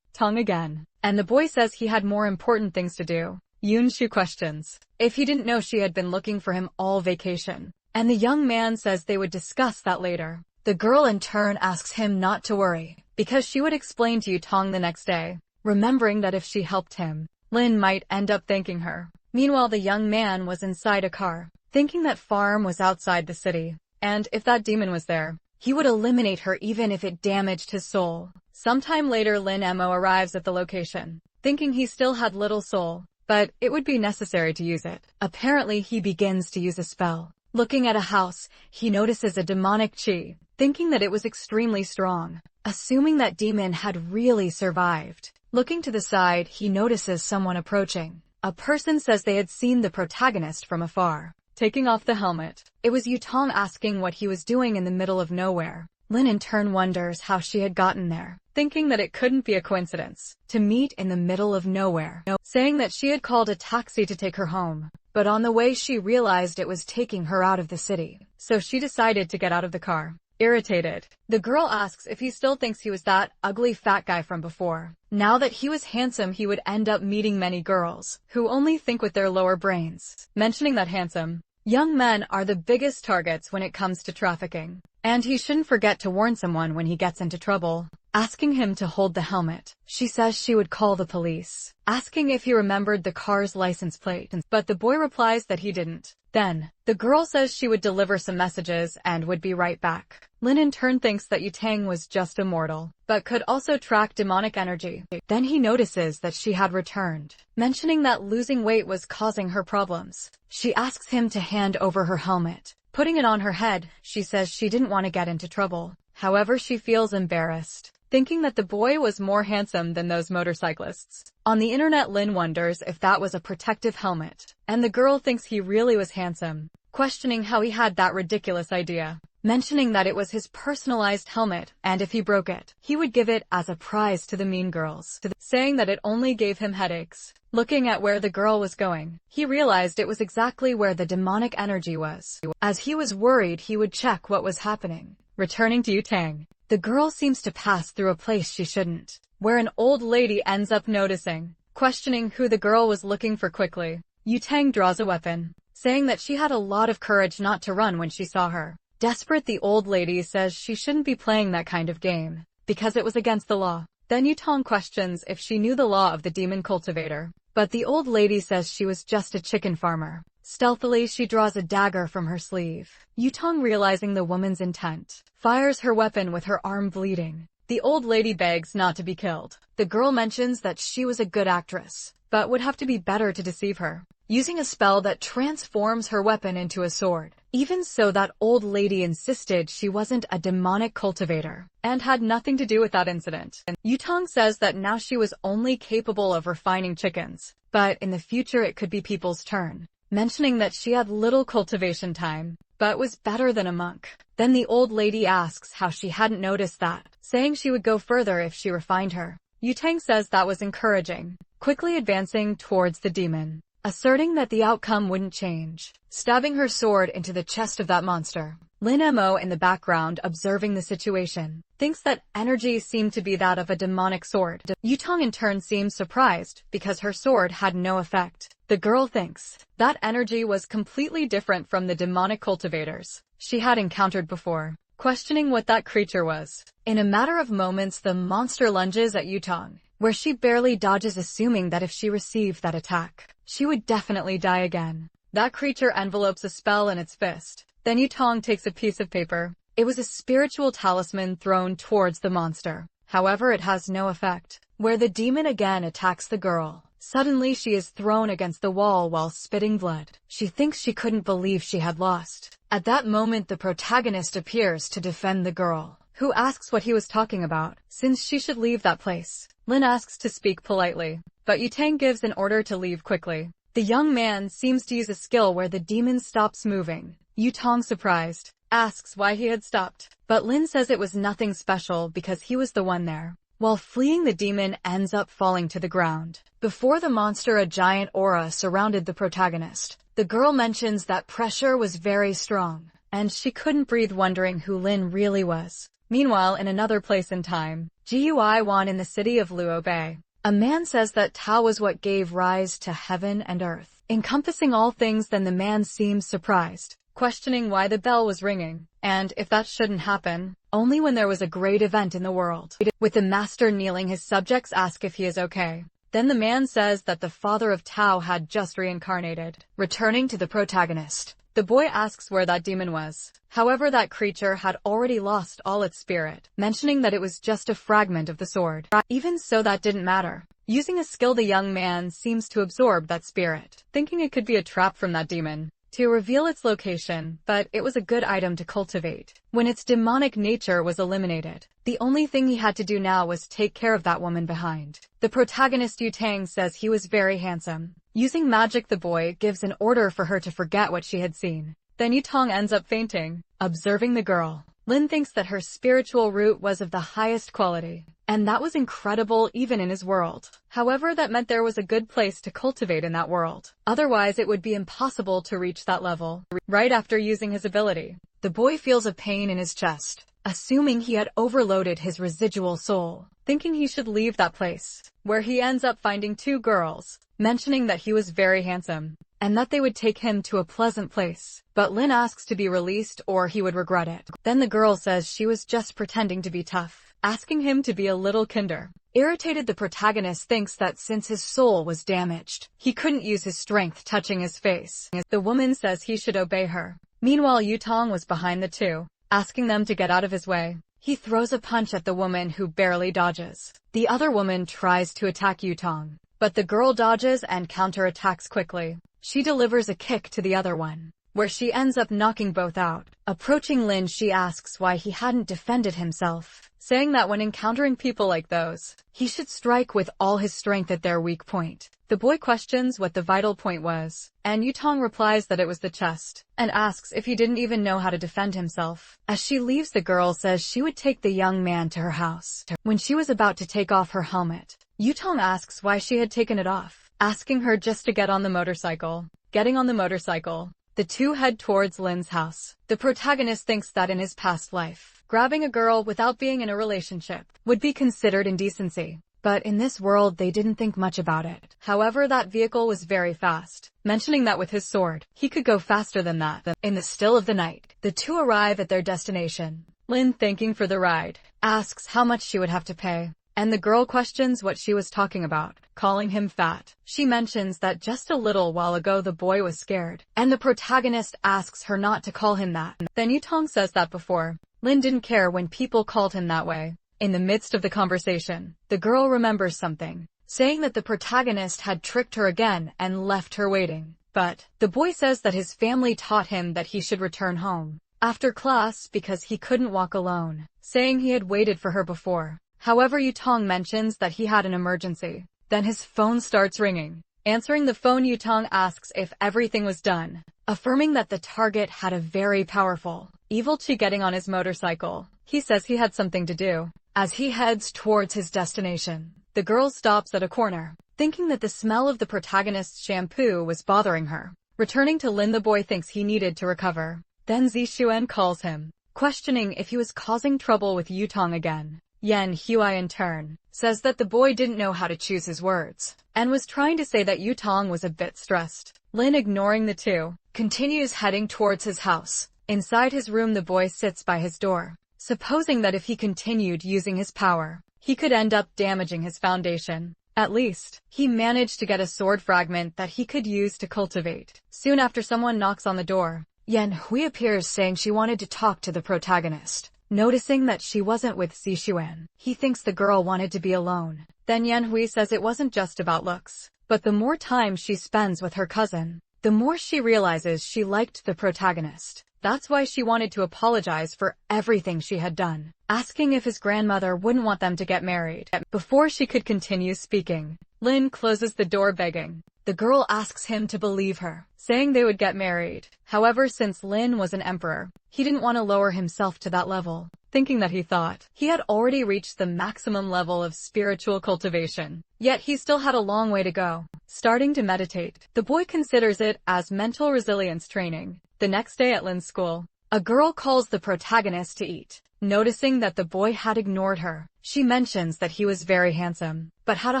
Tong again. And the boy says he had more important things to do. Yunshu questions if he didn't know she had been looking for him all vacation. And the young man says they would discuss that later. The girl in turn asks him not to worry, because she would explain to Yutong the next day, remembering that if she helped him, Lin might end up thanking her. Meanwhile, the young man was inside a car, thinking that farm was outside the city, and if that demon was there, he would eliminate her even if it damaged his soul. Sometime later, Lin Mo arrives at the location, thinking he still had little soul, but it would be necessary to use it. Apparently, he begins to use a spell. Looking at a house, he notices a demonic chi, thinking that it was extremely strong, assuming that demon had really survived. Looking to the side, he notices someone approaching. A person says they had seen the protagonist from afar, taking off the helmet. It was Yutong asking what he was doing in the middle of nowhere. Lin in turn wonders how she had gotten there, thinking that it couldn't be a coincidence to meet in the middle of nowhere, saying that she had called a taxi to take her home, but on the way she realized it was taking her out of the city, so she decided to get out of the car. Irritated, the girl asks if he still thinks he was that ugly fat guy from before. Now that he was handsome, he would end up meeting many girls who only think with their lower brains, mentioning that handsome young men are the biggest targets when it comes to trafficking, and he shouldn't forget to warn someone when he gets into trouble. Asking him to hold the helmet, she says she would call the police, asking if he remembered the car's license plate, but the boy replies that he didn't. Then, the girl says she would deliver some messages and would be right back. Lin in turn thinks that Yutang was just immortal, but could also track demonic energy. Then he notices that she had returned, mentioning that losing weight was causing her problems. She asks him to hand over her helmet. Putting it on her head, she says she didn't want to get into trouble. However, she feels embarrassed, thinking that the boy was more handsome than those motorcyclists. On the internet, Lin wonders if that was a protective helmet, and the girl thinks he really was handsome, questioning how he had that ridiculous idea, mentioning that it was his personalized helmet, and if he broke it, he would give it as a prize to the mean girls, saying that it only gave him headaches. Looking at where the girl was going, he realized it was exactly where the demonic energy was. As he was worried, he would check what was happening. Returning to Yutang, the girl seems to pass through a place she shouldn't, where an old lady ends up noticing, questioning who the girl was looking for quickly. Yutang draws a weapon, saying that she had a lot of courage not to run when she saw her. Desperate, the old lady says she shouldn't be playing that kind of game, because it was against the law. Then Yutong questions if she knew the law of the demon cultivator, but the old lady says she was just a chicken farmer. Stealthily, she draws a dagger from her sleeve. Yutong, realizing the woman's intent, fires her weapon with her arm bleeding. The old lady begs not to be killed. The girl mentions that she was a good actress, but would have to be better to deceive her, using a spell that transforms her weapon into a sword. Even so, that old lady insisted she wasn't a demonic cultivator, and had nothing to do with that incident. Yutong says that now she was only capable of refining chickens, but in the future it could be people's turn, mentioning that she had little cultivation time, but was better than a monk. Then the old lady asks how she hadn't noticed that, saying she would go further if she refined her. Yutang says that was encouraging, quickly advancing towards the demon, asserting that the outcome wouldn't change, stabbing her sword into the chest of that monster. Lin Mo, in the background observing the situation, thinks that energy seemed to be that of a demonic sword. Yutong in turn seems surprised because her sword had no effect. The girl thinks that energy was completely different from the demonic cultivators she had encountered before, questioning what that creature was. In a matter of moments, the monster lunges at Yutong, where she barely dodges, assuming that if she received that attack, she would definitely die again. That creature envelopes a spell in its fist. Then Yutong takes a piece of paper. It was a spiritual talisman thrown towards the monster. However, it has no effect. Where the demon again attacks the girl. Suddenly she is thrown against the wall while spitting blood. She thinks she couldn't believe she had lost. At that moment the protagonist appears to defend the girl, who asks what he was talking about, since she should leave that place. Lin asks to speak politely, but Yutang gives an order to leave quickly. The young man seems to use a skill where the demon stops moving. Yutang, surprised, asks why he had stopped, but Lin says it was nothing special because he was the one there. While fleeing, the demon ends up falling to the ground. Before the monster, a giant aura surrounded the protagonist. The girl mentions that pressure was very strong, and she couldn't breathe, wondering who Lin really was. Meanwhile, in another place in time, Guiwan in the city of Luo Bay, a man says that Tao was what gave rise to heaven and earth, encompassing all things. Then the man seems surprised, questioning why the bell was ringing, and if that shouldn't happen only when there was a great event in the world. With the master kneeling, his subjects ask if he is okay. Then the man says that the father of Tao had just reincarnated. Returning to the protagonist, the boy asks where that demon was. However, that creature had already lost all its spirit, mentioning that it was just a fragment of the sword. Even so, that didn't matter. Using a skill, the young man seems to absorb that spirit, thinking it could be a trap from that demon to reveal its location, but it was a good item to cultivate. When its demonic nature was eliminated, the only thing he had to do now was take care of that woman behind. The protagonist Yutang says he was very handsome. Using magic, the boy gives an order for her to forget what she had seen. Then Yutang ends up fainting. Observing the girl, Lin thinks that her spiritual root was of the highest quality, and that was incredible even in his world. However, that meant there was a good place to cultivate in that world. Otherwise, it would be impossible to reach that level. Right after using his ability, the boy feels a pain in his chest, assuming he had overloaded his residual soul, thinking he should leave that place, where he ends up finding two girls, mentioning that he was very handsome, and that they would take him to a pleasant place. But Lin asks to be released or he would regret it. Then the girl says she was just pretending to be tough, asking him to be a little kinder. Irritated, the protagonist thinks that since his soul was damaged, he couldn't use his strength touching his face. The woman says he should obey her. Meanwhile, Yutang was behind the two, asking them to get out of his way. He throws a punch at the woman, who barely dodges. The other woman tries to attack Yutang, but the girl dodges and counterattacks quickly. She delivers a kick to the other one, where she ends up knocking both out. Approaching Lin, she asks why he hadn't defended himself, saying that when encountering people like those, he should strike with all his strength at their weak point. The boy questions what the vital point was, and Yutang replies that it was the chest, and asks if he didn't even know how to defend himself. As she leaves, the girl says she would take the young man to her house. When she was about to take off her helmet, Yutang asks why she had taken it off, asking her just to get on the motorcycle. Getting on the motorcycle, the two head towards Lin's house. The protagonist thinks that in his past life, grabbing a girl without being in a relationship would be considered indecency. But in this world, they didn't think much about it. However, that vehicle was very fast, mentioning that with his sword, he could go faster than that. In the still of the night, the two arrive at their destination. Lin, thanking for the ride, asks how much she would have to pay, and the girl questions what she was talking about, calling him fat. She mentions that just a little while ago the boy was scared, and the protagonist asks her not to call him that. Then Yutang says that before, Lin didn't care when people called him that way. In the midst of the conversation, the girl remembers something, saying that the protagonist had tricked her again and left her waiting. But the boy says that his family taught him that he should return home after class because he couldn't walk alone, saying he had waited for her before. However, Yutang mentions that he had an emergency. Then his phone starts ringing. Answering the phone, Yutang asks if everything was done, affirming that the target had a very powerful, evil chi. Getting on his motorcycle, he says he had something to do. As he heads towards his destination, the girl stops at a corner, thinking that the smell of the protagonist's shampoo was bothering her. Returning to Lin, the boy thinks he needed to recover. Then Zixuan calls him, questioning if he was causing trouble with Yutang again. Yan Huai in turn says that the boy didn't know how to choose his words, and was trying to say that Yutang was a bit stressed. Lin, ignoring the two, continues heading towards his house. Inside his room, the boy sits by his door, supposing that if he continued using his power, he could end up damaging his foundation. At least, he managed to get a sword fragment that he could use to cultivate. Soon after, someone knocks on the door. Yanhui appears saying she wanted to talk to the protagonist. Noticing that she wasn't with Zixuan, he thinks the girl wanted to be alone. Then Yanhui says it wasn't just about looks, but the more time she spends with her cousin, the more she realizes she liked the protagonist. That's why she wanted to apologize for everything she had done, asking if his grandmother wouldn't want them to get married. Before she could continue speaking, Lin closes the door begging. The girl asks him to believe her, saying they would get married. However, since Lin was an emperor, he didn't want to lower himself to that level, thinking that he thought he had already reached the maximum level of spiritual cultivation. Yet he still had a long way to go. Starting to meditate, the boy considers it as mental resilience training. The next day at Lin's school, a girl calls the protagonist to eat. Noticing that the boy had ignored her, she mentions that he was very handsome, but had a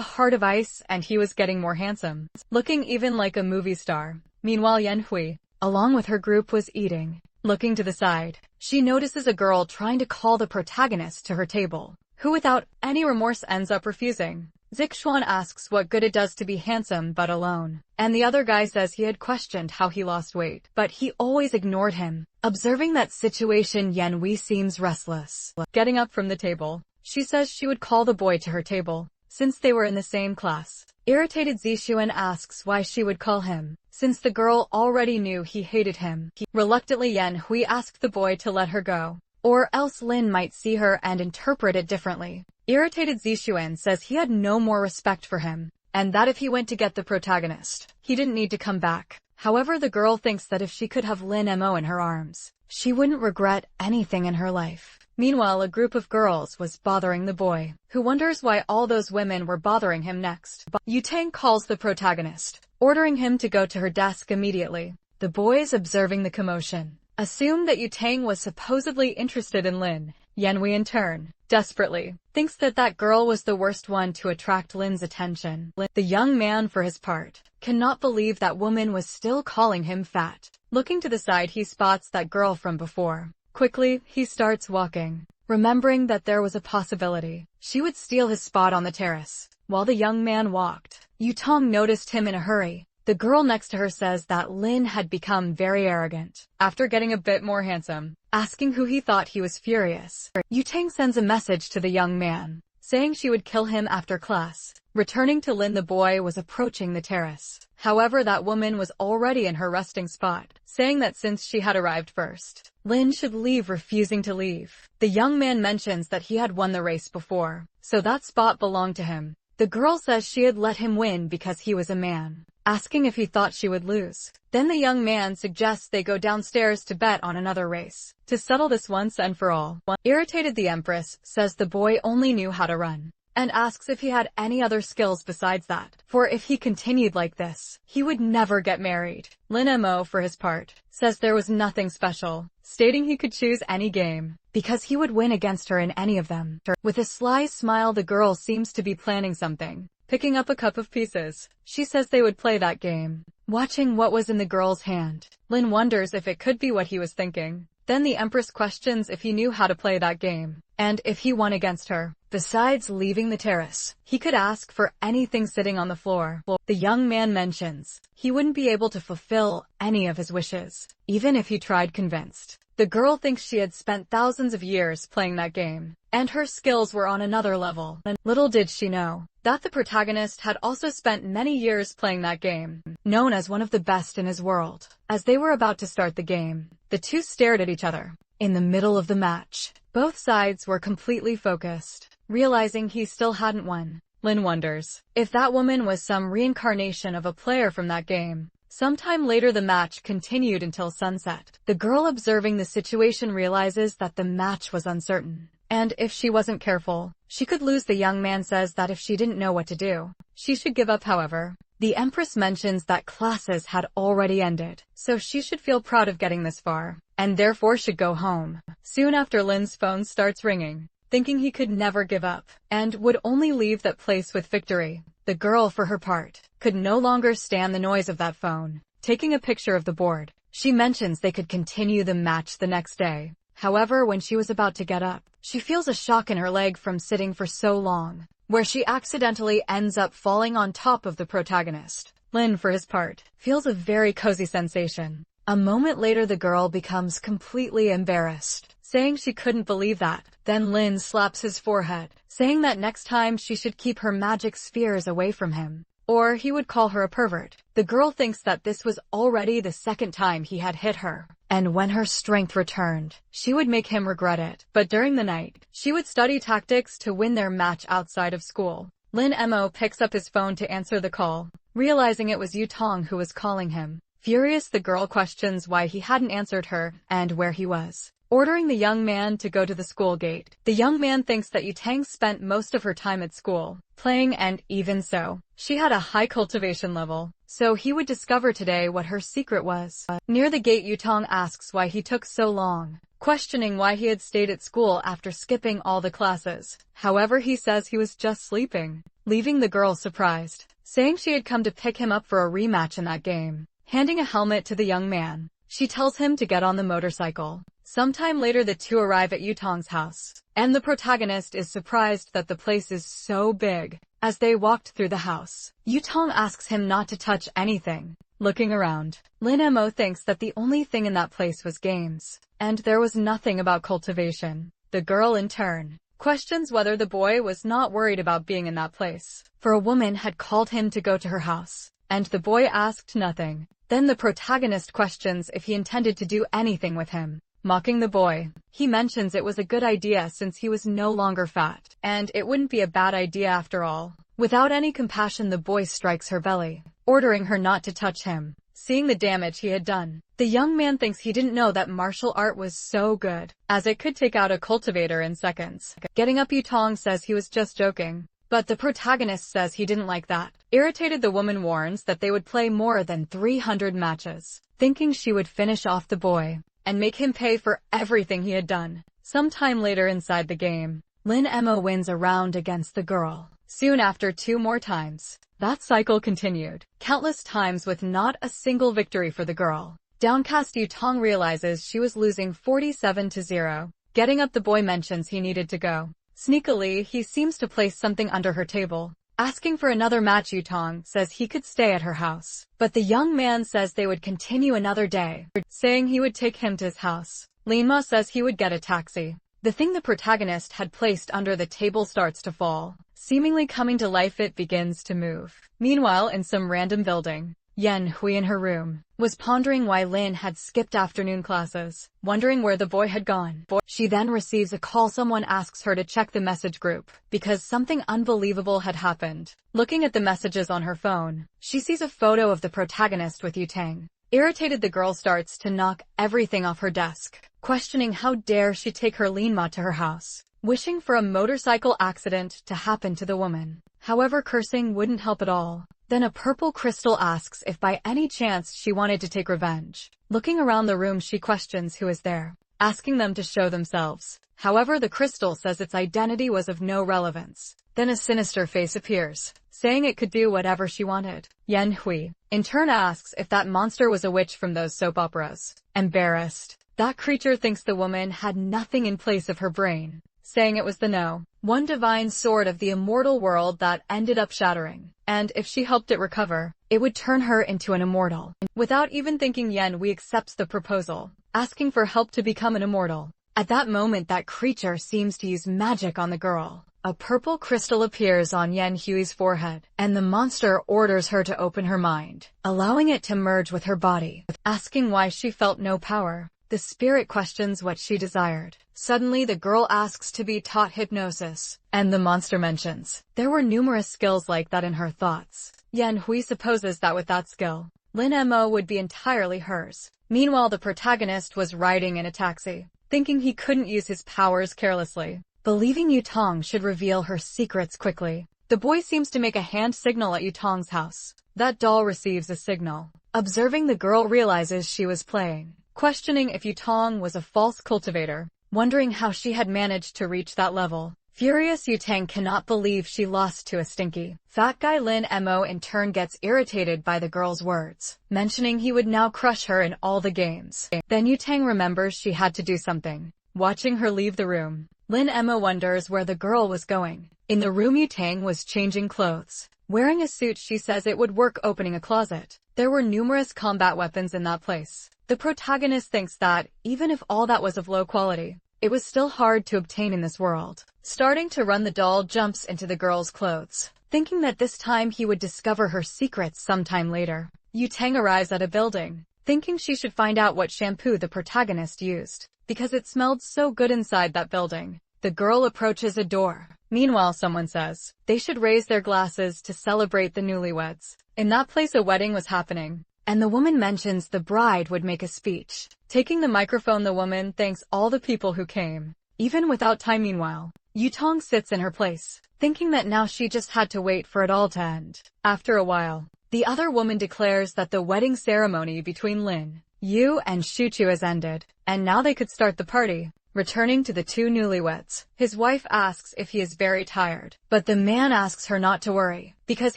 heart of ice and he was getting more handsome, looking even like a movie star. Meanwhile, Yanhui, along with her group, was eating. Looking to the side, she notices a girl trying to call the protagonist to her table, who without any remorse ends up refusing. Zixuan asks what good it does to be handsome but alone, and the other guy says he had questioned how he lost weight, but he always ignored him. Observing that situation, Yanhui seems restless. Getting up from the table, she says she would call the boy to her table, since they were in the same class. Irritated, Zixuan asks why she would call him, since the girl already knew he hated him. Reluctantly, Yanhui asked the boy to let her go, or else Lin might see her and interpret it differently. Irritated, Zixuan says he had no more respect for him, and that if he went to get the protagonist, he didn't need to come back. However, the girl thinks that if she could have Lin Mo in her arms, she wouldn't regret anything in her life. Meanwhile, a group of girls was bothering the boy, who wonders why all those women were bothering him next. Yutang calls the protagonist, ordering him to go to her desk immediately. The boys, observing the commotion, assume that Yutang was supposedly interested in Lin. Yanhui, in turn, desperately thinks that that girl was the worst one to attract Lin's attention. The young man, for his part, cannot believe that woman was still calling him fat. Looking to the side, he spots that girl from before. Quickly, he starts walking, remembering that there was a possibility she would steal his spot on the terrace. While the young man walked, Yutang noticed him in a hurry. The girl next to her says that Lin had become very arrogant. After getting a bit more handsome, asking who he thought, he was furious. Yutang sends a message to the young man, saying she would kill him after class. Returning to Lin, the boy was approaching the terrace. However, that woman was already in her resting spot, saying that since she had arrived first, Lin should leave, refusing to leave. The young man mentions that he had won the race before, so that spot belonged to him. The girl says she had let him win because he was a man, asking if he thought she would lose. Then the young man suggests they go downstairs to bet on another race, to settle this once and for all. Irritated, the Empress says the boy only knew how to run, and asks if he had any other skills besides that, for if he continued like this, he would never get married. Lin Mo, for his part, says there was nothing special, stating he could choose any game, because he would win against her in any of them. With a sly smile, the girl seems to be planning something. Picking up a cup of pieces, she says they would play that game. Watching what was in the girl's hand, Lin wonders if it could be what he was thinking. Then the Empress questions if he knew how to play that game, and if he won against her. Besides leaving the terrace, he could ask for anything sitting on the floor. The young man mentions he wouldn't be able to fulfill any of his wishes, even if he tried, convinced. The girl thinks she had spent thousands of years playing that game, and her skills were on another level. Little did she know that the protagonist had also spent many years playing that game, known as one of the best in his world. As they were about to start the game, the two stared at each other. In the middle of the match, both sides were completely focused. Realizing he still hadn't won, Lin wonders if that woman was some reincarnation of a player from that game. Sometime later, the match continued until sunset. The girl, observing the situation, realizes that the match was uncertain, and if she wasn't careful, she could lose. The young man says that if she didn't know what to do, she should give up. However, the Empress mentions that classes had already ended, so she should feel proud of getting this far, and therefore should go home. Soon after, Lin's phone starts ringing. Thinking he could never give up, and would only leave that place with victory, the girl, for her part, could no longer stand the noise of that phone. Taking a picture of the board, she mentions they could continue the match the next day. However, when she was about to get up, she feels a shock in her leg from sitting for so long, where she accidentally ends up falling on top of the protagonist. Lin, for his part, feels a very cozy sensation. A moment later, the girl becomes completely embarrassed, saying she couldn't believe that. Then Lin slaps his forehead, saying that next time she should keep her magic spheres away from him, or he would call her a pervert. The girl thinks that this was already the second time he had hit her, and when her strength returned, she would make him regret it. But during the night, she would study tactics to win their match outside of school. Lin Mo picks up his phone to answer the call, realizing it was Yutong who was calling him. Furious, the girl questions why he hadn't answered her and where he was, ordering the young man to go to the school gate. The young man thinks that Yutang spent most of her time at school, playing, and even so, she had a high cultivation level, so he would discover today what her secret was. Near the gate, Yutong asks why he took so long, questioning why he had stayed at school after skipping all the classes. However, he says he was just sleeping, leaving the girl surprised, saying she had come to pick him up for a rematch in that game. Handing a helmet to the young man, she tells him to get on the motorcycle. Sometime later, the two arrive at Yutong's house, and the protagonist is surprised that the place is so big. As they walked through the house, Yutong asks him not to touch anything. Looking around, Lin Mo thinks that the only thing in that place was games, and there was nothing about cultivation. The girl, in turn, questions whether the boy was not worried about being in that place, for a woman had called him to go to her house, and the boy asked nothing. Then the protagonist questions if he intended to do anything with him. Mocking the boy, he mentions it was a good idea since he was no longer fat, and it wouldn't be a bad idea after all. Without any compassion, the boy strikes her belly, ordering her not to touch him. Seeing the damage he had done, the young man thinks he didn't know that martial art was so good, as it could take out a cultivator in seconds. Getting up, Yutong says he was just joking, but the protagonist says he didn't like that. Irritated, the woman warns that they would play more than 300 matches, thinking she would finish off the boy and make him pay for everything he had done. Sometime later, inside the game, Lin Mo wins a round against the girl. Soon after, 2 more times. That cycle continued, countless times with not a single victory for the girl. Downcast, Yutong realizes she was losing 47-0. Getting up, the boy mentions he needed to go. Sneakily, he seems to place something under her table. Asking for another match, Yutong says he could stay at her house, but the young man says they would continue another day, saying he would take him to his house. Linma says he would get a taxi. The thing the protagonist had placed under the table starts to fall. Seemingly coming to life, it begins to move. Meanwhile, in some random building, Yan Hui, in her room, was pondering why Lin had skipped afternoon classes, wondering where the boy had gone. She then receives a call. Someone asks her to check the message group, because something unbelievable had happened. Looking at the messages on her phone, she sees a photo of the protagonist with Yutang. Irritated, the girl starts to knock everything off her desk, questioning how dare she take her Linma to her house, wishing for a motorcycle accident to happen to the woman. However, cursing wouldn't help at all. Then a purple crystal asks if by any chance she wanted to take revenge. Looking around the room, she questions who is there, asking them to show themselves. However, the crystal says its identity was of no relevance. Then a sinister face appears, saying it could do whatever she wanted. Yan Hui, in turn, asks if that monster was a witch from those soap operas. Embarrassed, that creature thinks the woman had nothing in place of her brain, saying it was the one divine sword of the immortal world that ended up shattering, and if she helped it recover, it would turn her into an immortal. Without even thinking, Yan Hui accepts the proposal, asking for help to become an immortal. At that moment, that creature seems to use magic on the girl. A purple crystal appears on Yan Hui's forehead, and the monster orders her to open her mind, allowing it to merge with her body. Asking why she felt no power, the spirit questions what she desired. Suddenly, the girl asks to be taught hypnosis, and the monster mentions there were numerous skills like that in her thoughts. Yan Hui supposes that with that skill, Lin Mo would be entirely hers. Meanwhile, the protagonist was riding in a taxi, thinking he couldn't use his powers carelessly, believing Yutong should reveal her secrets quickly. The boy seems to make a hand signal at Yutong's house. That doll receives a signal. Observing, the girl realizes she was playing, questioning if Yutong was a false cultivator, wondering how she had managed to reach that level. Furious, Yutang cannot believe she lost to a stinky, fat guy. Lin Mo in turn gets irritated by the girl's words, mentioning he would now crush her in all the games. Then Yutang remembers she had to do something, Watching her leave the room, Lin Emma wonders where the girl was going. In the room, Yutang was changing clothes. Wearing a suit, she says it would work opening a closet. There were numerous combat weapons in that place. The protagonist thinks that, even if all that was of low quality, it was still hard to obtain in this world. Starting to run, the doll jumps into the girl's clothes, thinking that this time he would discover her secrets sometime later. Yutang arrives at a building, thinking she should find out what shampoo the protagonist used, because it smelled so good inside that building. The girl approaches a door. Meanwhile, someone says they should raise their glasses to celebrate the newlyweds. In that place, a wedding was happening, and the woman mentions the bride would make a speech. Taking the microphone, the woman thanks all the people who came, even without time. Meanwhile, Yutang sits in her place, thinking that now she just had to wait for it all to end. After a while, the other woman declares that the wedding ceremony between Lin Yu and Shuchu has ended, and now they could start the party. Returning to the two newlyweds, his wife asks if he is very tired, but the man asks her not to worry, because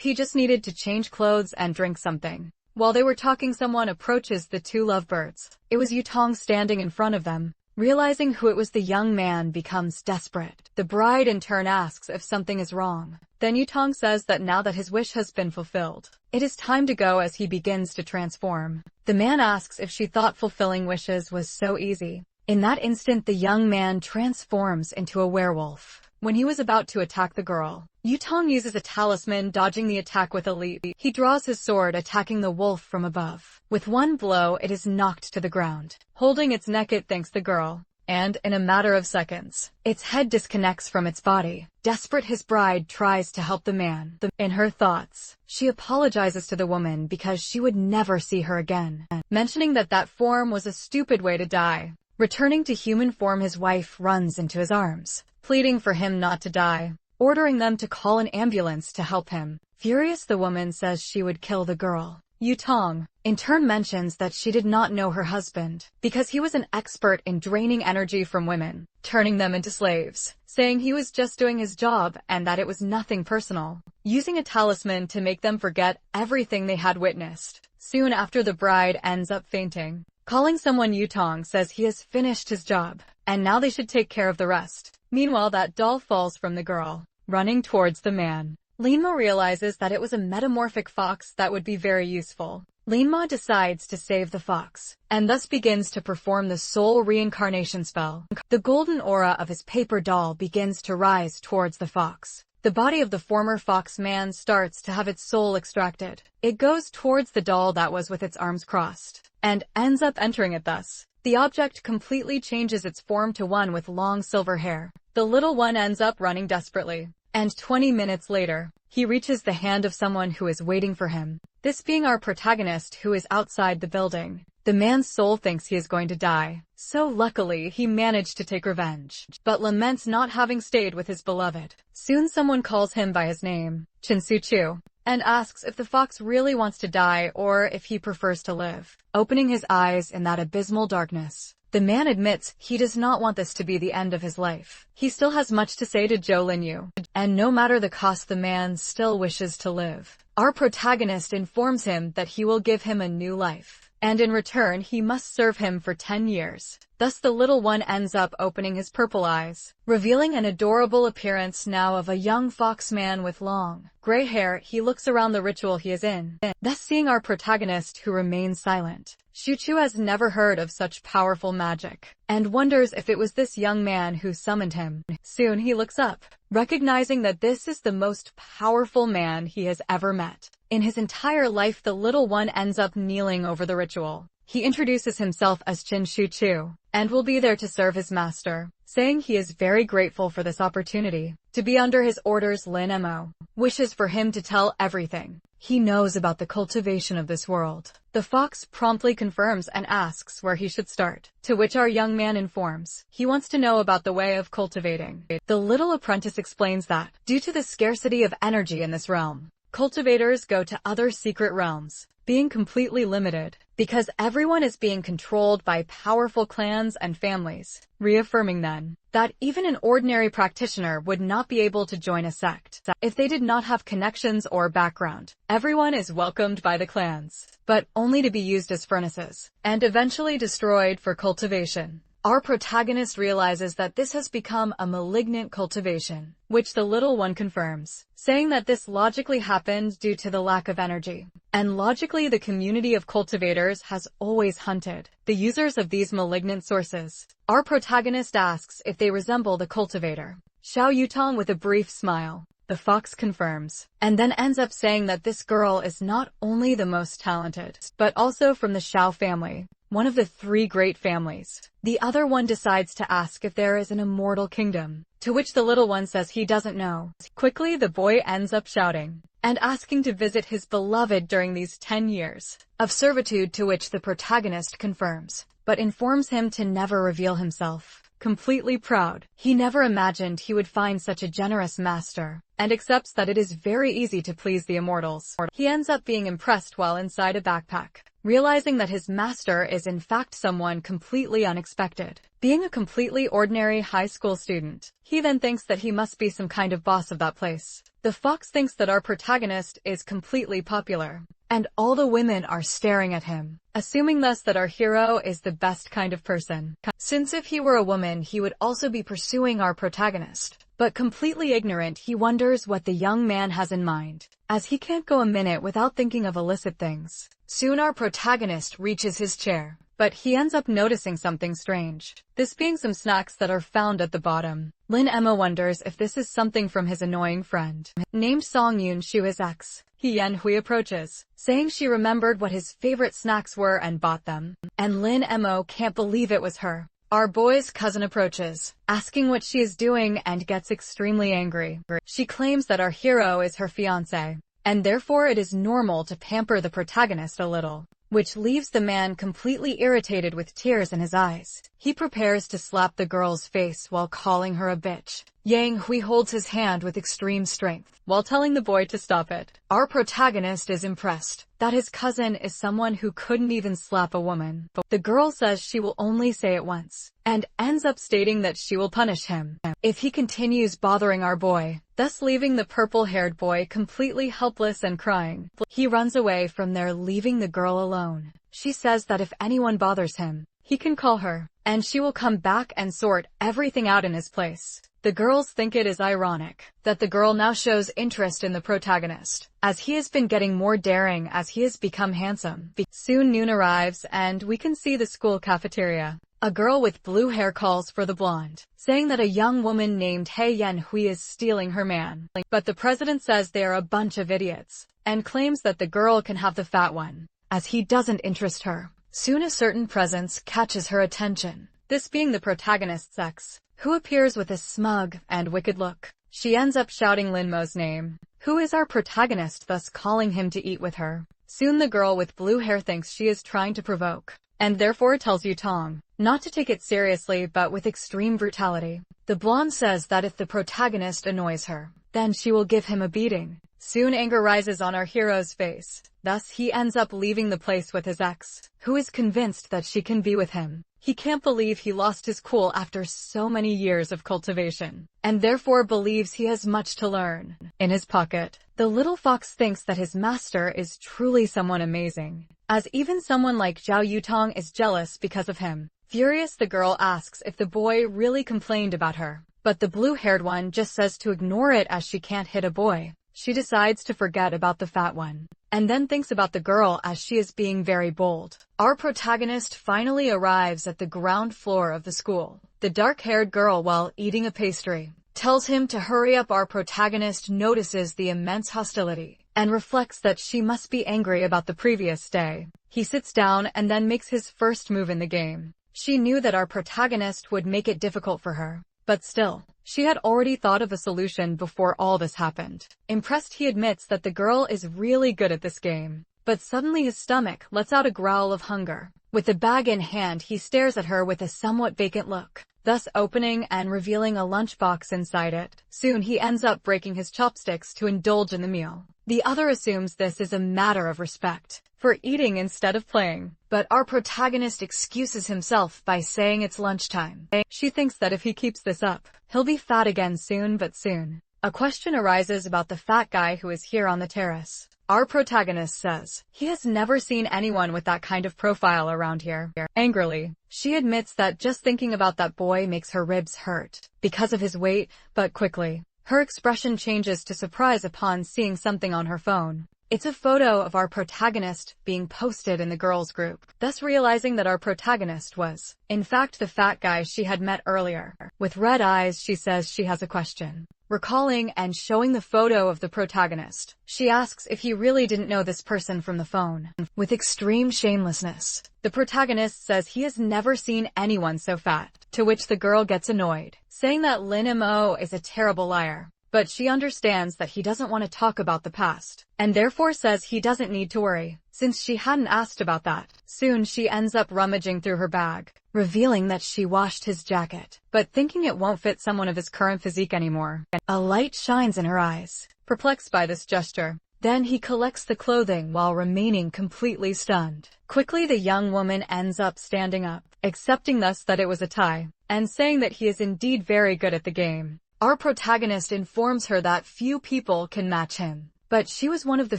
he just needed to change clothes and drink something. While they were talking, someone approaches the two lovebirds. It was Yutang standing in front of them. Realizing who it was, the young man becomes desperate. The bride in turn asks if something is wrong. Then Yutang says that now that his wish has been fulfilled, it is time to go, as he begins to transform. The man asks if she thought fulfilling wishes was so easy. In that instant, the young man transforms into a werewolf. When he was about to attack the girl, Yutang uses a talisman, dodging the attack with a leap. He draws his sword, attacking the wolf from above. With one blow, it is knocked to the ground. Holding its neck, it thanks the girl, and in a matter of seconds, its head disconnects from its body. Desperate, his bride tries to help the man. In her thoughts, she apologizes to the woman because she would never see her again, mentioning that that form was a stupid way to die. Returning to human form, his wife runs into his arms, pleading for him not to die, ordering them to call an ambulance to help him. Furious, the woman says she would kill the girl. Yutang, in turn, mentions that she did not know her husband, because he was an expert in draining energy from women, turning them into slaves, saying he was just doing his job and that it was nothing personal, using a talisman to make them forget everything they had witnessed. Soon after, the bride ends up fainting. Calling someone, Yutang says he has finished his job, and now they should take care of the rest. Meanwhile, that doll falls from the girl, running towards the man. Linma realizes that it was a metamorphic fox that would be very useful. Linma decides to save the fox, and thus begins to perform the soul reincarnation spell. The golden aura of his paper doll begins to rise towards the fox. The body of the former fox man starts to have its soul extracted. It goes towards the doll that was with its arms crossed, and ends up entering it. Thus, the object completely changes its form to one with long silver hair. The little one ends up running desperately, and 20 minutes later, he reaches the hand of someone who is waiting for him. This being our protagonist, who is outside the building. The man's soul thinks he is going to die, so luckily he managed to take revenge, but laments not having stayed with his beloved. Soon someone calls him by his name, Chinsuchu, and asks if the fox really wants to die or if he prefers to live. Opening his eyes in that abysmal darkness, the man admits he does not want this to be the end of his life. He still has much to say to Zhou Linyu, and no matter the cost, the man still wishes to live. Our protagonist informs him that he will give him a new life, and in return he must serve him for 10 years. Thus the little one ends up opening his purple eyes, revealing an adorable appearance now of a young fox man with long, gray hair. He looks around the ritual he is in, thus seeing our protagonist, who remains silent. Shuchu has never heard of such powerful magic, and wonders if it was this young man who summoned him. Soon he looks up, recognizing that this is the most powerful man he has ever met. In his entire life, the little one ends up kneeling over the ritual. He introduces himself as Chin Shuchu, and will be there to serve his master, saying he is very grateful for this opportunity to be under his orders. Lin Mo wishes for him to tell everything he knows about the cultivation of this world. The fox promptly confirms and asks where he should start, to which our young man informs he wants to know about the way of cultivating. The little apprentice explains that, due to the scarcity of energy in this realm, cultivators go to other secret realms, being completely limited, because everyone is being controlled by powerful clans and families, reaffirming then that even an ordinary practitioner would not be able to join a sect if they did not have connections or background. Everyone is welcomed by the clans, but only to be used as furnaces, and eventually destroyed for cultivation. Our protagonist realizes that this has become a malignant cultivation, which the little one confirms, saying that this logically happened due to the lack of energy. And logically, the community of cultivators has always hunted the users of these malignant sources. Our protagonist asks if they resemble the cultivator. Xiao Yutong with a brief smile. The fox confirms, and then ends up saying that this girl is not only the most talented, but also from the Xiao family, one of the 3 great families. The other one decides to ask if there is an immortal kingdom, to which the little one says he doesn't know. Quickly, the boy ends up shouting and asking to visit his beloved during these 10 years of servitude, to which the protagonist confirms, but informs him to never reveal himself. Completely proud, he never imagined he would find such a generous master, and accepts that it is very easy to please the immortals. He ends up being impressed while inside a backpack, realizing that his master is in fact someone completely unexpected. Being a completely ordinary high school student, he then thinks that he must be some kind of boss of that place. The fox thinks that our protagonist is completely popular, and all the women are staring at him, assuming thus that our hero is the best kind of person. Since if he were a woman, he would also be pursuing our protagonist. But completely ignorant, he wonders what the young man has in mind, as he can't go a minute without thinking of illicit things. Soon our protagonist reaches his chair, but he ends up noticing something strange, this being some snacks that are found at the bottom. Lin Emma wonders if this is something from his annoying friend, named Song Yoon Shu, his ex. Yan Hui approaches, saying she remembered what his favorite snacks were and bought them. And Lin Emma can't believe it was her. Our boy's cousin approaches, asking what she is doing, and gets extremely angry. She claims that our hero is her fiancé, and therefore it is normal to pamper the protagonist a little, which leaves the man completely irritated with tears in his eyes. He prepares to slap the girl's face while calling her a bitch. Yang Hui holds his hand with extreme strength, while telling the boy to stop it. Our protagonist is impressed that his cousin is someone who couldn't even slap a woman. But the girl says she will only say it once, and ends up stating that she will punish him if he continues bothering our boy, thus leaving the purple-haired boy completely helpless and crying. He runs away from there, leaving the girl alone. She says that if anyone bothers him, he can call her, and she will come back and sort everything out in his place. The girls think it is ironic that the girl now shows interest in the protagonist, as he has been getting more daring as he has become handsome. Soon noon arrives and we can see the school cafeteria. A girl with blue hair calls for the blonde, saying that a young woman named He Yan Hui is stealing her man. But the president says they are a bunch of idiots, and claims that the girl can have the fat one, as he doesn't interest her. Soon a certain presence catches her attention, this being the protagonist's ex, who appears with a smug and wicked look. She ends up shouting Lin Mo's name, who is our protagonist, thus calling him to eat with her. Soon the girl with blue hair thinks she is trying to provoke, and therefore tells Yutong not to take it seriously, but with extreme brutality. The blonde says that if the protagonist annoys her, then she will give him a beating. Soon anger rises on our hero's face, thus he ends up leaving the place with his ex, who is convinced that she can be with him. He can't believe he lost his cool after so many years of cultivation, and therefore believes he has much to learn. In his pocket, the little fox thinks that his master is truly someone amazing, as even someone like Zhao Yutong is jealous because of him. Furious, the girl asks if the boy really complained about her, but the blue-haired one just says to ignore it as she can't hit a boy. She decides to forget about the fat one, and then thinks about the girl as she is being very bold. Our protagonist finally arrives at the ground floor of the school. The dark-haired girl, while eating a pastry, tells him to hurry up. Our protagonist notices the immense hostility, and reflects that she must be angry about the previous day. He sits down and then makes his first move in the game. She knew that our protagonist would make it difficult for her, but still, she had already thought of a solution before all this happened. Impressed, he admits that the girl is really good at this game. But suddenly his stomach lets out a growl of hunger. With the bag in hand, he stares at her with a somewhat vacant look, thus opening and revealing a lunchbox inside it. Soon he ends up breaking his chopsticks to indulge in the meal. The other assumes this is a matter of respect for eating instead of playing, but our protagonist excuses himself by saying it's lunchtime. She thinks that if he keeps this up, he'll be fat again soon, but soon A question arises about the fat guy who is here on the terrace. Our protagonist says he has never seen anyone with that kind of profile around here. Angrily, she admits that just thinking about that boy makes her ribs hurt because of his weight, but quickly, her expression changes to surprise upon seeing something on her phone. It's a photo of our protagonist being posted in the girls' group, thus realizing that our protagonist was, in fact, the fat guy she had met earlier. With red eyes, she says she has a question. Recalling and showing the photo of the protagonist, she asks if he really didn't know this person from the phone. With extreme shamelessness, the protagonist says he has never seen anyone so fat, to which the girl gets annoyed, saying that Lin Mo is a terrible liar. But she understands that he doesn't want to talk about the past, and therefore says he doesn't need to worry, since she hadn't asked about that. Soon she ends up rummaging through her bag, revealing that she washed his jacket, but thinking it won't fit someone of his current physique anymore. A light shines in her eyes, perplexed by this gesture. Then he collects the clothing while remaining completely stunned. Quickly the young woman ends up standing up, accepting thus that it was a tie, and saying that he is indeed very good at the game. Our protagonist informs her that few people can match him, but she was one of the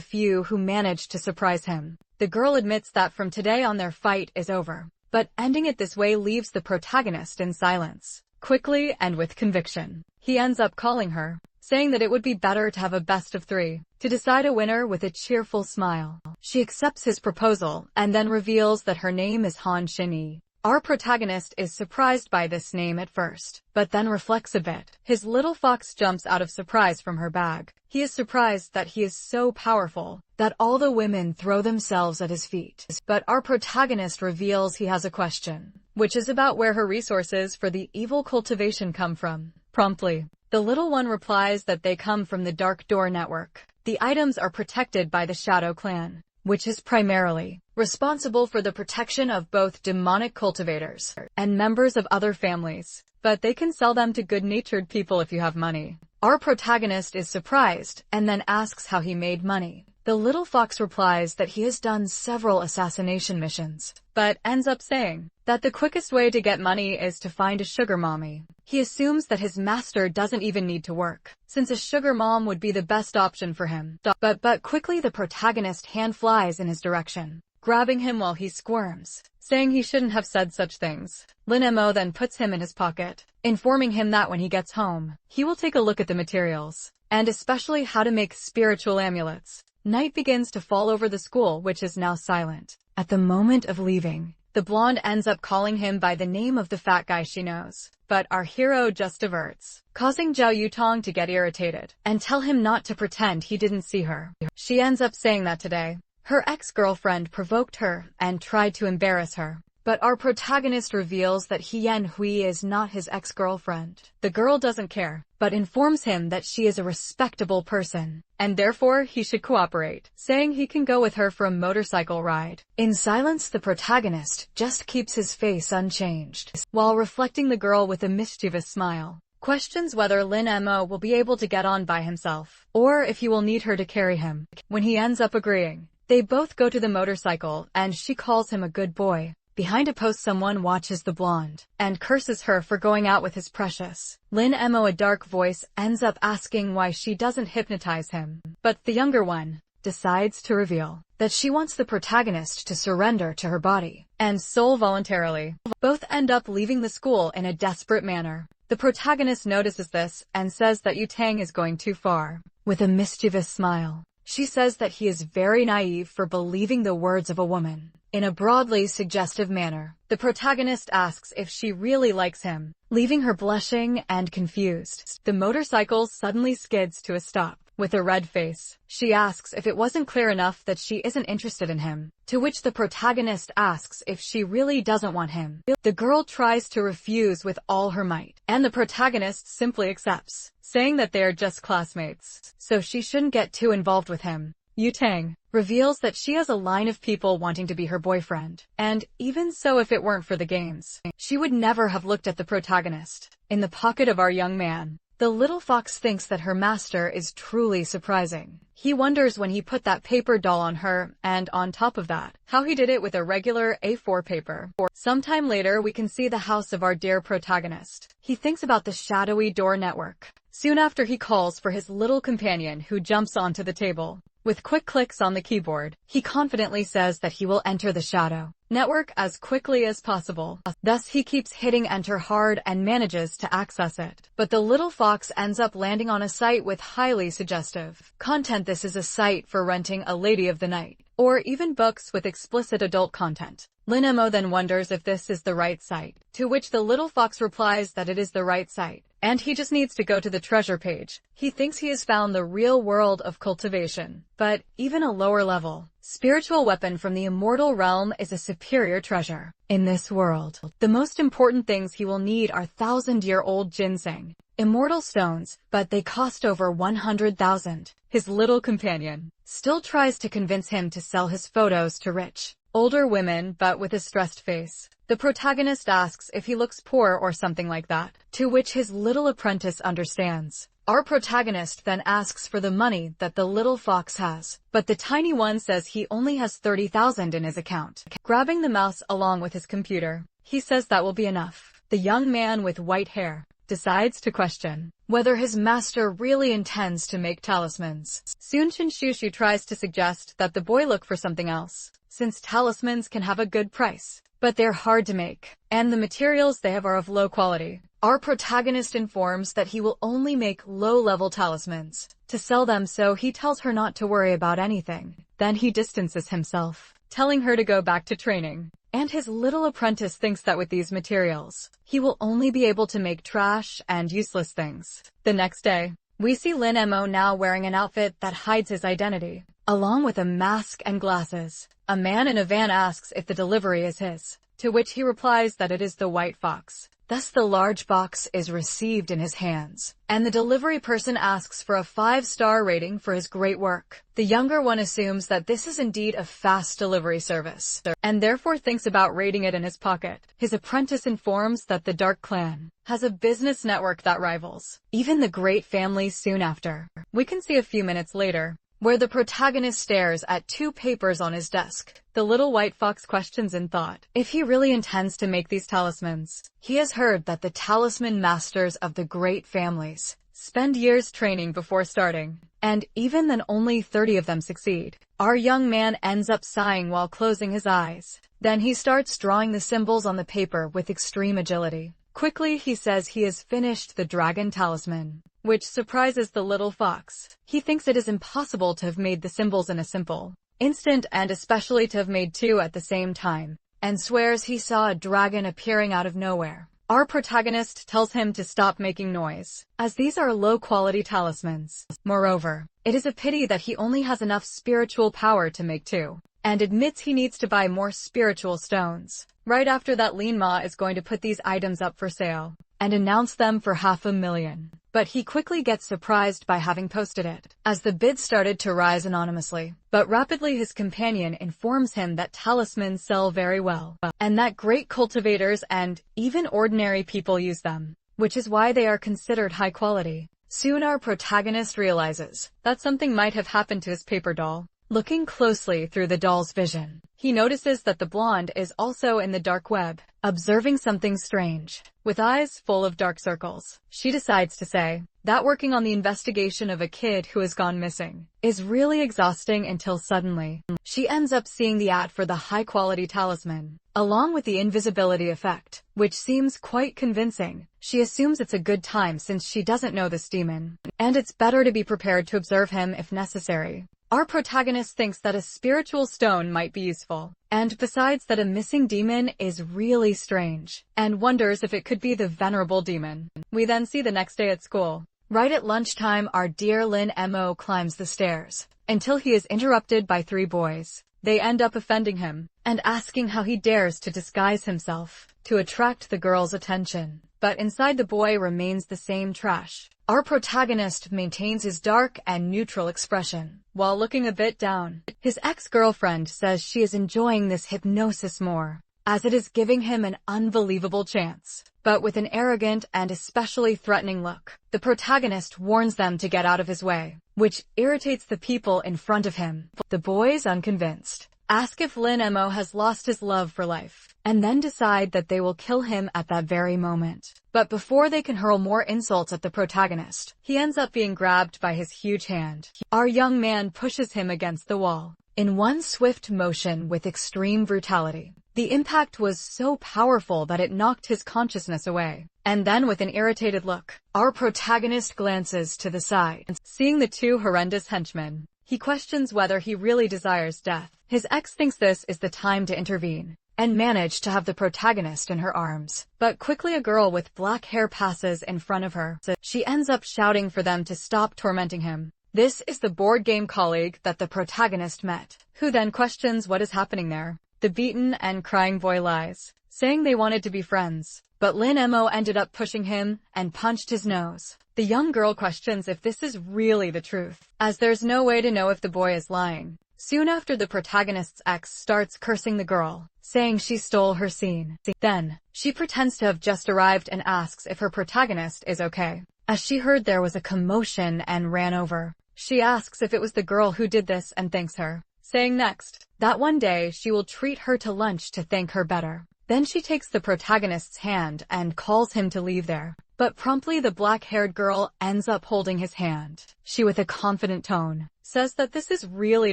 few who managed to surprise him. The girl admits that from today on their fight is over, but ending it this way leaves the protagonist in silence. Quickly and with conviction, he ends up calling her, saying that it would be better to have a best of 3, to decide a winner with a cheerful smile. She accepts his proposal and then reveals that her name is Han Shin-yi. Our protagonist is surprised by this name at first, but then reflects a bit. His little fox jumps out of surprise from her bag. He is surprised that he is so powerful that all the women throw themselves at his feet. But our protagonist reveals he has a question, which is about where her resources for the evil cultivation come from. Promptly, the little one replies that they come from the Dark Door Network. The items are protected by the Shadow Clan, which is primarily responsible for the protection of both demonic cultivators and members of other families, but they can sell them to good-natured people if you have money. Our protagonist is surprised and then asks how he made money. The little fox replies that he has done several assassination missions, but ends up saying that the quickest way to get money is to find a sugar mommy. He assumes that his master doesn't even need to work, since a sugar mom would be the best option for him. But quickly the protagonist hand flies in his direction, grabbing him while he squirms, saying he shouldn't have said such things. Lin Mo then puts him in his pocket, informing him that when he gets home, he will take a look at the materials, and especially how to make spiritual amulets. Night begins to fall over the school, which is now silent. At the moment of leaving, the blonde ends up calling him by the name of the fat guy she knows, but our hero just diverts, causing Zhao Yutong to get irritated and tell him not to pretend he didn't see her. She ends up saying that today, her ex-girlfriend provoked her and tried to embarrass her. But our protagonist reveals that Yan Hui is not his ex-girlfriend. The girl doesn't care, but informs him that she is a respectable person, and therefore he should cooperate, saying he can go with her for a motorcycle ride. In silence, the protagonist just keeps his face unchanged, while reflecting the girl with a mischievous smile. Questions whether Lin Mo will be able to get on by himself, or if he will need her to carry him. When he ends up agreeing, they both go to the motorcycle, and she calls him a good boy. Behind a post, someone watches the blonde and curses her for going out with his precious. Lin Mo, a dark voice, ends up asking why she doesn't hypnotize him. But the younger one decides to reveal that she wants the protagonist to surrender to her body and soul voluntarily. Both end up leaving the school in a desperate manner. The protagonist notices this and says that Yu Tang is going too far. With a mischievous smile, she says that he is very naive for believing the words of a woman. In a broadly suggestive manner, the protagonist asks if she really likes him, leaving her blushing and confused. The motorcycle suddenly skids to a stop. With a red face, she asks if it wasn't clear enough that she isn't interested in him, to which the protagonist asks if she really doesn't want him. The girl tries to refuse with all her might, and the protagonist simply accepts, saying that they are just classmates, so she shouldn't get too involved with him. Yu Tang reveals that she has a line of people wanting to be her boyfriend, and even so, if it weren't for the games, she would never have looked at the protagonist. In the pocket of our young man, the little fox thinks that her master is truly surprising. He wonders when he put that paper doll on her, and on top of that, how he did it with a regular A4 paper. Sometime later, we can see the house of our dear protagonist. He thinks about the shadowy door network, Soon after, he calls for his little companion, who jumps onto the table. With quick clicks on the keyboard, he confidently says that he will enter the shadow network as quickly as possible. Thus, he keeps hitting enter hard and manages to access it. But the little fox ends up landing on a site with highly suggestive content. This is a site for renting a lady of the night, or even books with explicit adult content. Lin-mo then wonders if this is the right site, to which the little fox replies that it is the right site, and he just needs to go to the treasure page. He thinks he has found the real world of cultivation, but even a lower level spiritual weapon from the immortal realm is a superior treasure. In this world, the most important things he will need are 1,000-year-old ginseng, immortal stones, but they cost over 100,000. His little companion still tries to convince him to sell his photos to rich, older women, but with a stressed face. The protagonist asks if he looks poor or something like that, to which his little apprentice understands. Our protagonist then asks for the money that the little fox has, but the tiny one says he only has 30,000 in his account. Grabbing the mouse along with his computer, he says that will be enough. The young man with white hair decides to question whether his master really intends to make talismans. Soon Shushu tries to suggest that the boy look for something else, since talismans can have a good price, but they're hard to make, and the materials they have are of low quality. Our protagonist informs that he will only make low-level talismans to sell them, so he tells her not to worry about anything. Then he distances himself, telling her to go back to training. And his little apprentice thinks that with these materials, he will only be able to make trash and useless things. The next day, we see Lin-mo now wearing an outfit that hides his identity, along with a mask and glasses. A man in a van asks if the delivery is his, to which he replies that it is the white fox. Thus the large box is received in his hands, and the delivery person asks for a 5-star rating for his great work. The younger one assumes that this is indeed a fast delivery service, and therefore thinks about rating it in his pocket. His apprentice informs that the Dark Clan has a business network that rivals even the Great Family. Soon after, we can see a few minutes later, where the protagonist stares at 2 papers on his desk. The little white fox questions in thought if he really intends to make these talismans. He has heard that the talisman masters of the great families spend years training before starting, and even then only 30 of them succeed. Our young man ends up sighing while closing his eyes. Then he starts drawing the symbols on the paper with extreme agility. Quickly he says he has finished the dragon talisman, which surprises the little fox. He thinks it is impossible to have made the symbols in a simple instant, and especially to have made 2 at the same time, and swears he saw a dragon appearing out of nowhere. Our protagonist tells him to stop making noise, as these are low-quality talismans. Moreover, it is a pity that he only has enough spiritual power to make 2, and admits he needs to buy more spiritual stones. Right after that, Lin-ma is going to put these items up for sale and announce them for 500,000. But he quickly gets surprised by having posted it, as the bid started to rise anonymously. But rapidly his companion informs him that talismans sell very well, and that great cultivators and even ordinary people use them, which is why they are considered high quality. Soon our protagonist realizes that something might have happened to his paper doll. Looking closely through the doll's vision, he notices that the blonde is also in the dark web, observing something strange. With eyes full of dark circles, she decides to say that working on the investigation of a kid who has gone missing is really exhausting, until suddenly, she ends up seeing the ad for the high-quality talisman, along with the invisibility effect, which seems quite convincing. She assumes it's a good time since she doesn't know this demon, and it's better to be prepared to observe him if necessary. Our protagonist thinks that a spiritual stone might be useful, and besides that a missing demon is really strange, and wonders if it could be the venerable demon. We then see the next day at school. Right at lunchtime, our dear Lin-mo climbs the stairs, until he is interrupted by 3 boys. They end up offending him, and asking how he dares to disguise himself to attract the girls' attention. But inside the boy remains the same trash. Our protagonist maintains his dark and neutral expression, while looking a bit down. His ex-girlfriend says she is enjoying this hypnosis more, as it is giving him an unbelievable chance. But with an arrogant and especially threatening look, the protagonist warns them to get out of his way, which irritates the people in front of him. The boys, unconvinced, ask if Lin-mo has lost his love for life, and then decide that they will kill him at that very moment. But before they can hurl more insults at the protagonist, he ends up being grabbed by his huge hand. Our young man pushes him against the wall in one swift motion with extreme brutality. The impact was so powerful that it knocked his consciousness away. And then with an irritated look, our protagonist glances to the side. Seeing the two horrendous henchmen, he questions whether he really desires death. His ex thinks this is the time to intervene and manage to have the protagonist in her arms. But quickly a girl with black hair passes in front of her. She ends up shouting for them to stop tormenting him. This is the board game colleague that the protagonist met, who then questions what is happening there. The beaten and crying boy lies, saying they wanted to be friends, but Lin Mo ended up pushing him and punched his nose. The young girl questions if this is really the truth, as there's no way to know if the boy is lying. Soon after, the protagonist's ex starts cursing the girl, saying she stole her scene. Then, she pretends to have just arrived and asks if her protagonist is okay. As she heard there was a commotion and ran over, she asks if it was the girl who did this and thanks her, saying next that one day she will treat her to lunch to thank her better. Then she takes the protagonist's hand and calls him to leave there. But promptly the black-haired girl ends up holding his hand. She, with a confident tone, says that this is really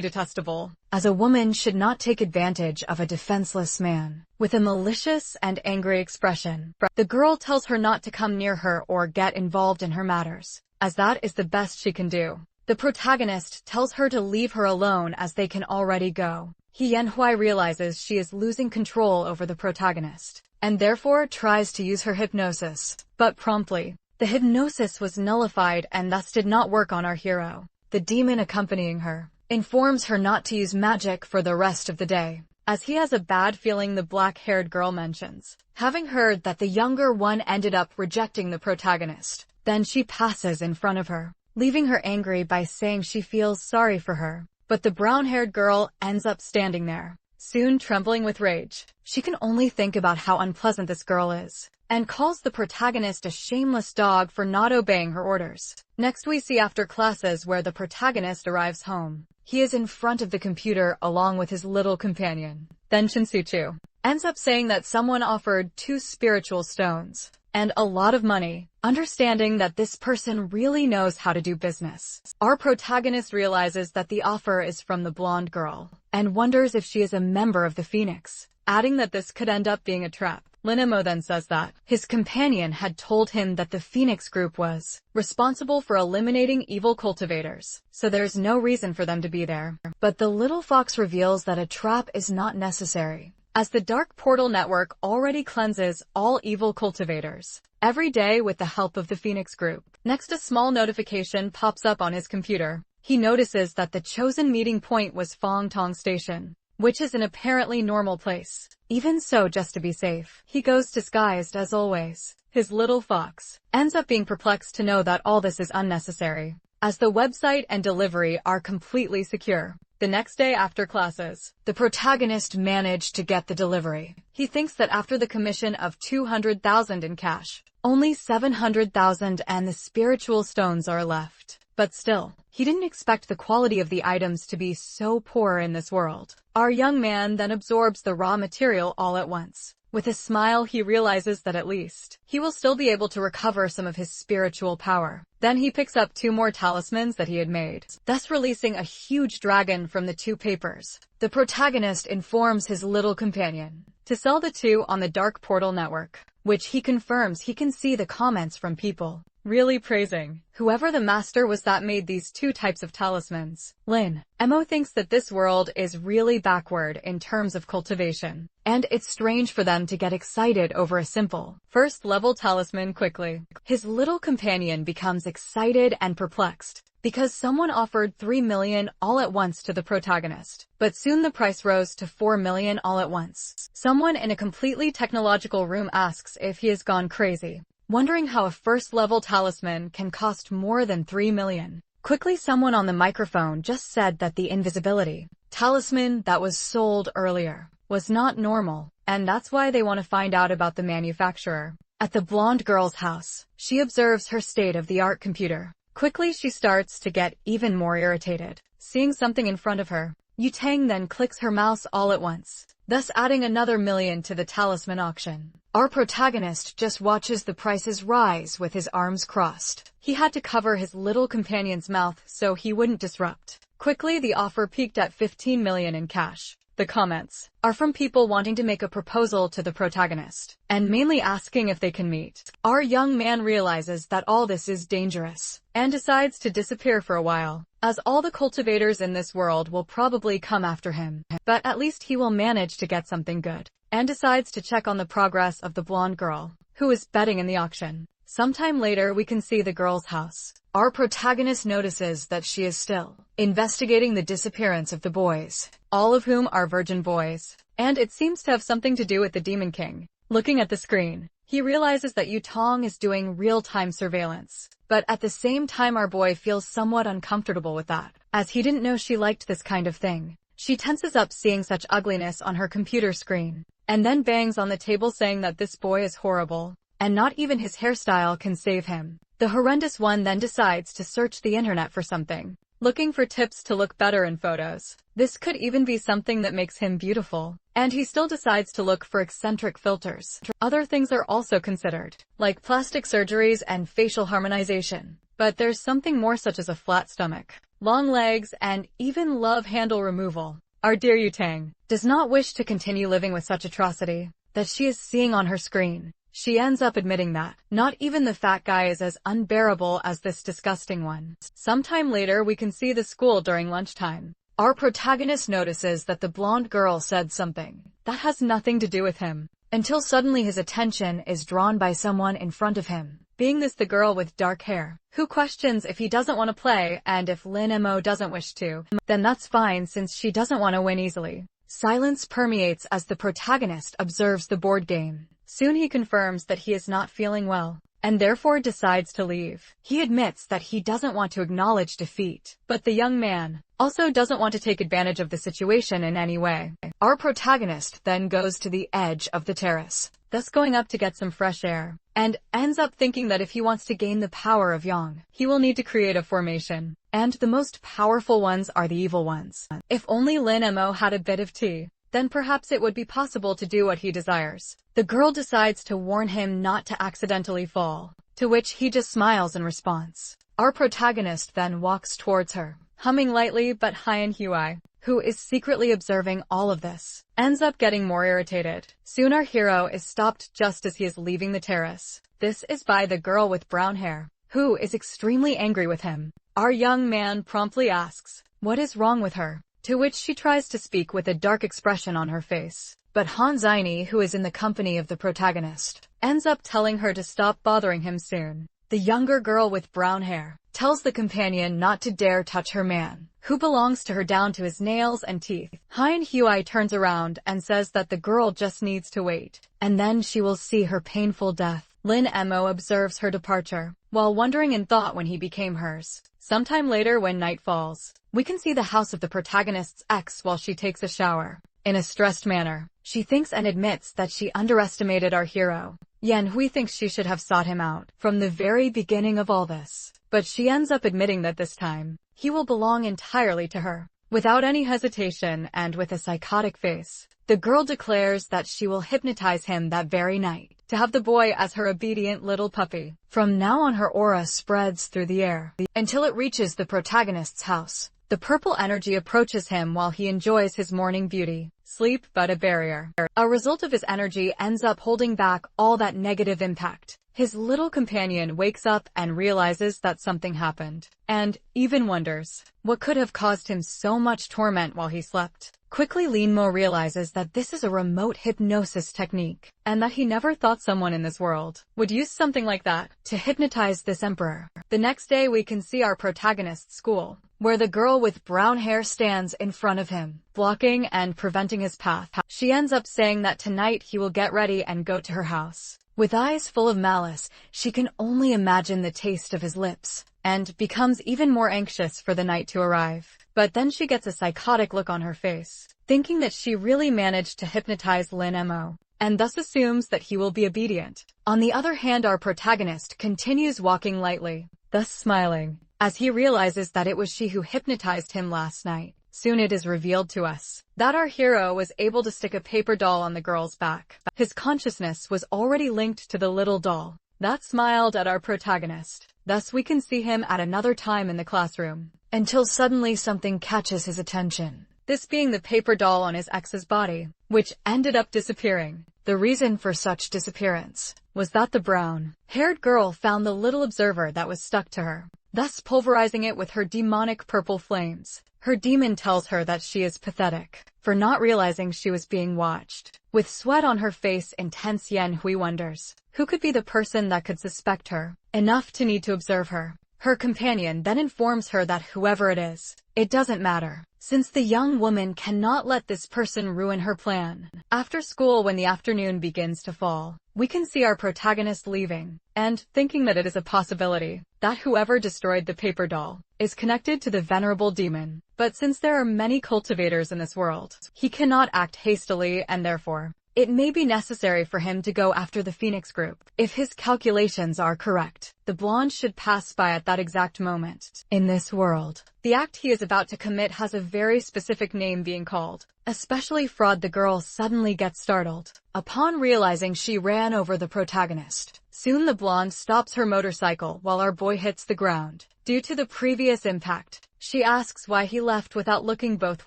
detestable, as a woman should not take advantage of a defenseless man. With a malicious and angry expression, the girl tells her not to come near her or get involved in her matters, as that is the best she can do. The protagonist tells her to leave her alone as they can already go. Yanhui realizes she is losing control over the protagonist, and therefore tries to use her hypnosis. But promptly, the hypnosis was nullified and thus did not work on our hero. The demon accompanying her informs her not to use magic for the rest of the day, as he has a bad feeling. The black-haired girl mentions having heard that the younger one ended up rejecting the protagonist. Then she passes in front of her, leaving her angry by saying she feels sorry for her. But the brown-haired girl ends up standing there, soon trembling with rage. She can only think about how unpleasant this girl is, and calls the protagonist a shameless dog for not obeying her orders. Next we see after classes where the protagonist arrives home. He is in front of the computer along with his little companion. Then Shinsuchu ends up saying that someone offered 2 spiritual stones and a lot of money, understanding that this person really knows how to do business. Our protagonist realizes that the offer is from the blonde girl, and wonders if she is a member of the Phoenix, adding that this could end up being a trap. Linamo then says that his companion had told him that the Phoenix group was responsible for eliminating evil cultivators, so there's no reason for them to be there. But the little fox reveals that a trap is not necessary, as the Dark Portal Network already cleanses all evil cultivators every day with the help of the Phoenix Group. Next, a small notification pops up on his computer. He notices that the chosen meeting point was Fong Tong Station, which is an apparently normal place. Even so, just to be safe, he goes disguised as always. His little fox ends up being perplexed to know that all this is unnecessary, as the website and delivery are completely secure. The next day after classes, the protagonist managed to get the delivery. He thinks that after the commission of 200,000 in cash, only 700,000 and the spiritual stones are left. But still, he didn't expect the quality of the items to be so poor in this world. Our young man then absorbs the raw material all at once. With a smile, he realizes that at least he will still be able to recover some of his spiritual power. Then he picks up 2 more talismans that he had made, thus releasing a huge dragon from the 2 papers. The protagonist informs his little companion to sell the 2 on the Dark Portal Network, which he confirms he can see the comments from people really praising whoever the master was that made these 2 types of talismans. Lin Mo thinks that this world is really backward in terms of cultivation, and it's strange for them to get excited over a simple first-level talisman quickly. His little companion becomes excited and perplexed, because someone offered 3 million all at once to the protagonist. But soon the price rose to 4 million all at once. Someone in a completely technological room asks if he has gone crazy, wondering how a first-level talisman can cost more than 3 million. Quickly, someone on the microphone just said that the invisibility talisman that was sold earlier was not normal, and that's why they want to find out about the manufacturer. At the blonde girl's house, she observes her state-of-the-art computer. Quickly, she starts to get even more irritated, seeing something in front of her. Yutang then clicks her mouse all at once, thus adding another million to the talisman auction. Our protagonist just watches the prices rise with his arms crossed. He had to cover his little companion's mouth so he wouldn't disrupt. Quickly, the offer peaked at 15 million in cash. The comments are from people wanting to make a proposal to the protagonist, and mainly asking if they can meet. Our young man realizes that all this is dangerous, and decides to disappear for a while, as all the cultivators in this world will probably come after him. But at least he will manage to get something good, and decides to check on the progress of the blonde girl, who is betting in the auction. Sometime later, we can see the girl's house. Our protagonist notices that she is still investigating the disappearance of the boys, all of whom are virgin boys, and it seems to have something to do with the Demon King. Looking at the screen, he realizes that Yutang is doing real-time surveillance, but at the same time our boy feels somewhat uncomfortable with that, as he didn't know she liked this kind of thing. She tenses up seeing such ugliness on her computer screen, and then bangs on the table saying that this boy is horrible, and not even his hairstyle can save him. The horrendous one then decides to search the internet for something, looking for tips to look better in photos. This could even be something that makes him beautiful, and he still decides to look for eccentric filters. Other things are also considered, like plastic surgeries and facial harmonization. But there's something more, such as a flat stomach, long legs, and even love handle removal. Our dear Yutang does not wish to continue living with such atrocity that she is seeing on her screen. She ends up admitting that not even the fat guy is as unbearable as this disgusting one. Sometime later, we can see the school during lunchtime. Our protagonist notices that the blonde girl said something that has nothing to do with him, until suddenly his attention is drawn by someone in front of him, being this the girl with dark hair, who questions if he doesn't want to play, and if Lin Mo doesn't wish to, then that's fine since she doesn't want to win easily. Silence permeates as the protagonist observes the board game. Soon he confirms that he is not feeling well, and therefore decides to leave. He admits that he doesn't want to acknowledge defeat, but the young man also doesn't want to take advantage of the situation in any way. Our protagonist then goes to the edge of the terrace, thus going up to get some fresh air, and ends up thinking that if he wants to gain the power of Yang, he will need to create a formation, and the most powerful ones are the evil ones. If only Lin Mo had a bit of tea, then perhaps it would be possible to do what he desires. The girl decides to warn him not to accidentally fall, to which he just smiles in response. Our protagonist then walks towards her, humming lightly, but Hui, who is secretly observing all of this, ends up getting more irritated. Soon our hero is stopped just as he is leaving the terrace. This is by the girl with brown hair, who is extremely angry with him. Our young man promptly asks, what is wrong with her? To which she tries to speak with a dark expression on her face. But Hanzini, who is in the company of the protagonist, ends up telling her to stop bothering him soon. The younger girl with brown hair tells the companion not to dare touch her man, who belongs to her down to his nails and teeth. Hui turns around and says that the girl just needs to wait, and then she will see her painful death. Lin Mo observes her departure, while wondering in thought when he became hers. Sometime later, when night falls, we can see the house of the protagonist's ex while she takes a shower. In a stressed manner, she thinks and admits that she underestimated our hero. Hui thinks she should have sought him out from the very beginning of all this, but she ends up admitting that this time, he will belong entirely to her. Without any hesitation and with a psychotic face, the girl declares that she will hypnotize him that very night, to have the boy as her obedient little puppy. From now on, her aura spreads through the air, until it reaches the protagonist's house. The purple energy approaches him while he enjoys his morning beauty, sleep but a barrier. A result of his energy ends up holding back all that negative impact. His little companion wakes up and realizes that something happened, and even wonders what could have caused him so much torment while he slept. Quickly, Lin Mo realizes that this is a remote hypnosis technique, and that he never thought someone in this world would use something like that to hypnotize this emperor. The next day, we can see our protagonist's school, where the girl with brown hair stands in front of him, blocking and preventing his path. She ends up saying that tonight he will get ready and go to her house. With eyes full of malice, she can only imagine the taste of his lips, and becomes even more anxious for the night to arrive. But then she gets a psychotic look on her face, thinking that she really managed to hypnotize Lin Mo, and thus assumes that he will be obedient. On the other hand, our protagonist continues walking lightly, thus smiling, as he realizes that it was she who hypnotized him last night. Soon it is revealed to us that our hero was able to stick a paper doll on the girl's back. His consciousness was already linked to the little doll that smiled at our protagonist. Thus we can see him at another time in the classroom, until suddenly something catches his attention. This being the paper doll on his ex's body, which ended up disappearing. The reason for such disappearance was that the brown-haired girl found the little observer that was stuck to her, thus pulverizing it with her demonic purple flames. Her demon tells her that she is pathetic for not realizing she was being watched. With sweat on her face, intense Yanhui wonders who could be the person that could suspect her enough to need to observe her. Her companion then informs her that whoever it is, it doesn't matter, since the young woman cannot let this person ruin her plan. After school, when the afternoon begins to fall, we can see our protagonist leaving, and thinking that it is a possibility that whoever destroyed the paper doll is connected to the venerable demon. But since there are many cultivators in this world, he cannot act hastily, and therefore it may be necessary for him to go after the Phoenix group. If his calculations are correct, the blonde should pass by at that exact moment. In this world, the act he is about to commit has a very specific name being called. Especially fraud. The girl suddenly gets startled upon realizing she ran over the protagonist. Soon the blonde stops her motorcycle while our boy hits the ground. Due to the previous impact, she asks why he left without looking both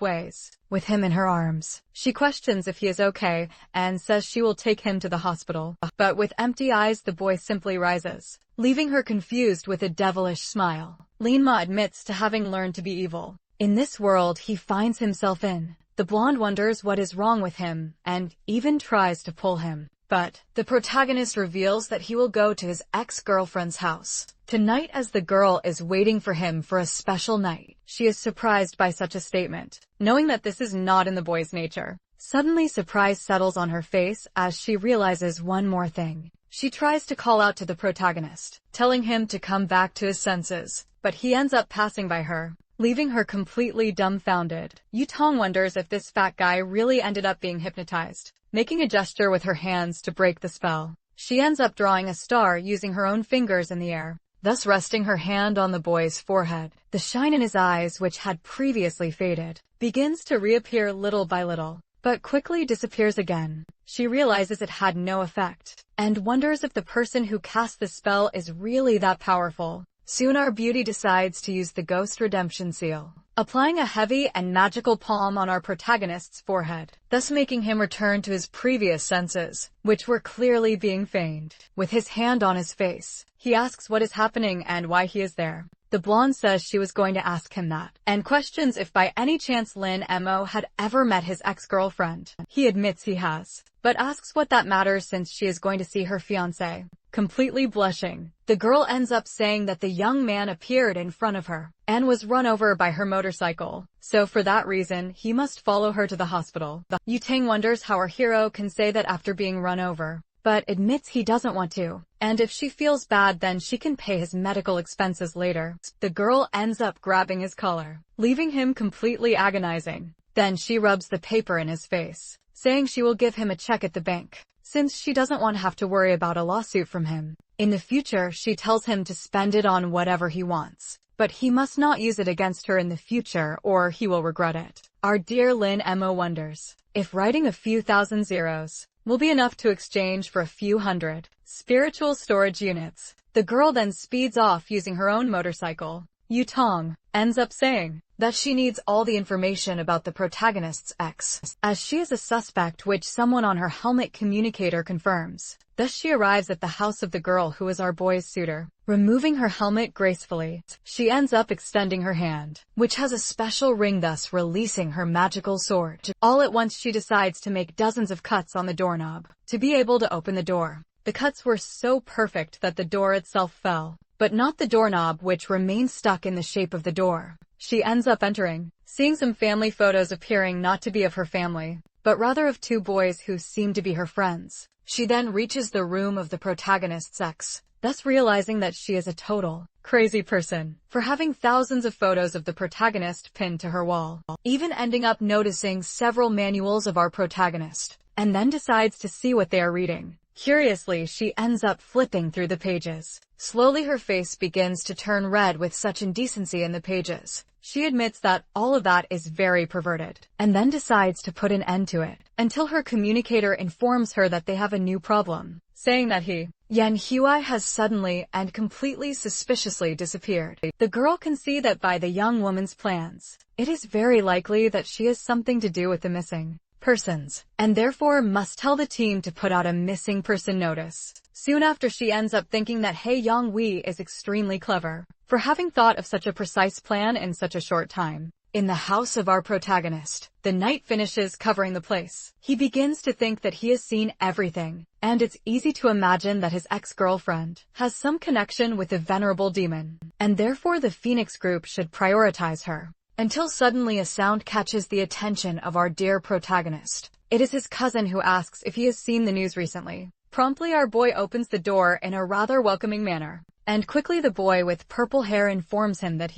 ways. With him in her arms, she questions if he is okay and says she will take him to the hospital. But with empty eyes, the boy simply rises, leaving her confused with a devilish smile. Linma admits to having learned to be evil. In this world he finds himself in. The blonde wonders what is wrong with him and even tries to pull him. But the protagonist reveals that he will go to his ex-girlfriend's house tonight, as the girl is waiting for him for a special night. She is surprised by such a statement, knowing that this is not in the boy's nature. Suddenly surprise settles on her face as she realizes one more thing. She tries to call out to the protagonist, telling him to come back to his senses, but he ends up passing by her, leaving her completely dumbfounded. Yutong wonders if this fat guy really ended up being hypnotized, making a gesture with her hands to break the spell. She ends up drawing a star using her own fingers in the air, thus resting her hand on the boy's forehead. The shine in his eyes, which had previously faded, begins to reappear little by little, but quickly disappears again. She realizes it had no effect, and wonders if the person who cast the spell is really that powerful. Soon our beauty decides to use the Ghost Redemption Seal, applying a heavy and magical palm on our protagonist's forehead, thus making him return to his previous senses, which were clearly being feigned. With his hand on his face, he asks what is happening and why he is there. The blonde says she was going to ask him that, and questions if by any chance Lin Mo had ever met his ex-girlfriend. He admits he has, but asks what that matters since she is going to see her fiancé. Completely blushing, the girl ends up saying that the young man appeared in front of her and was run over by her motorcycle, so for that reason he must follow her to the hospital. Yutang wonders how our hero can say that after being run over, but admits he doesn't want to, and if she feels bad then she can pay his medical expenses later. The girl ends up grabbing his collar, leaving him completely agonizing. Then she rubs the paper in his face, saying she will give him a check at the bank, since she doesn't want to have to worry about a lawsuit from him. In the future, she tells him to spend it on whatever he wants, but he must not use it against her in the future or he will regret it. Our dear Lin Mo wonders if writing a few thousand zeros will be enough to exchange for a few hundred spiritual storage units. The girl then speeds off using her own motorcycle. Yutong ends up saying that she needs all the information about the protagonist's ex, as she is a suspect, which someone on her helmet communicator confirms. Thus she arrives at the house of the girl who is our boy's suitor. Removing her helmet gracefully, she ends up extending her hand, which has a special ring, thus releasing her magical sword. All at once she decides to make dozens of cuts on the doorknob to be able to open the door. The cuts were so perfect that the door itself fell, but not the doorknob, which remains stuck in the shape of the door. She ends up entering, seeing some family photos appearing not to be of her family, but rather of two boys who seem to be her friends. She then reaches the room of the protagonist's ex, thus realizing that she is a total crazy person for having thousands of photos of the protagonist pinned to her wall, even ending up noticing several manuals of our protagonist, and then decides to see what they are reading. Curiously, she ends up flipping through the pages. Slowly her face begins to turn red with such indecency in the pages. She admits that all of that is very perverted, and then decides to put an end to it, until her communicator informs her that they have a new problem, saying that Yanhui has suddenly and completely suspiciously disappeared. The girl can see that by the young woman's plans, it is very likely that she has something to do with the missing persons, and therefore must tell the team to put out a missing person notice. Soon after, she ends up thinking that Yanhui is extremely clever for having thought of such a precise plan in such a short time. In the house of our protagonist, the night finishes covering the place. He begins to think that he has seen everything, and it's easy to imagine that his ex-girlfriend has some connection with the venerable demon, and therefore the Phoenix group should prioritize her. Until suddenly a sound catches the attention of our dear protagonist. It is his cousin who asks if he has seen the news recently. Promptly our boy opens the door in a rather welcoming manner, and quickly the boy with purple hair informs him that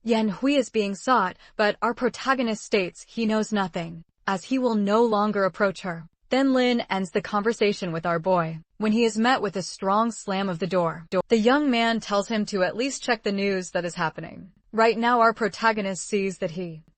Yanhui is being sought, but our protagonist states he knows nothing, as he will no longer approach her. Then Lin ends the conversation with our boy, when he is met with a strong slam of the door. The young man tells him to at least check the news that is happening. Right now our protagonist sees that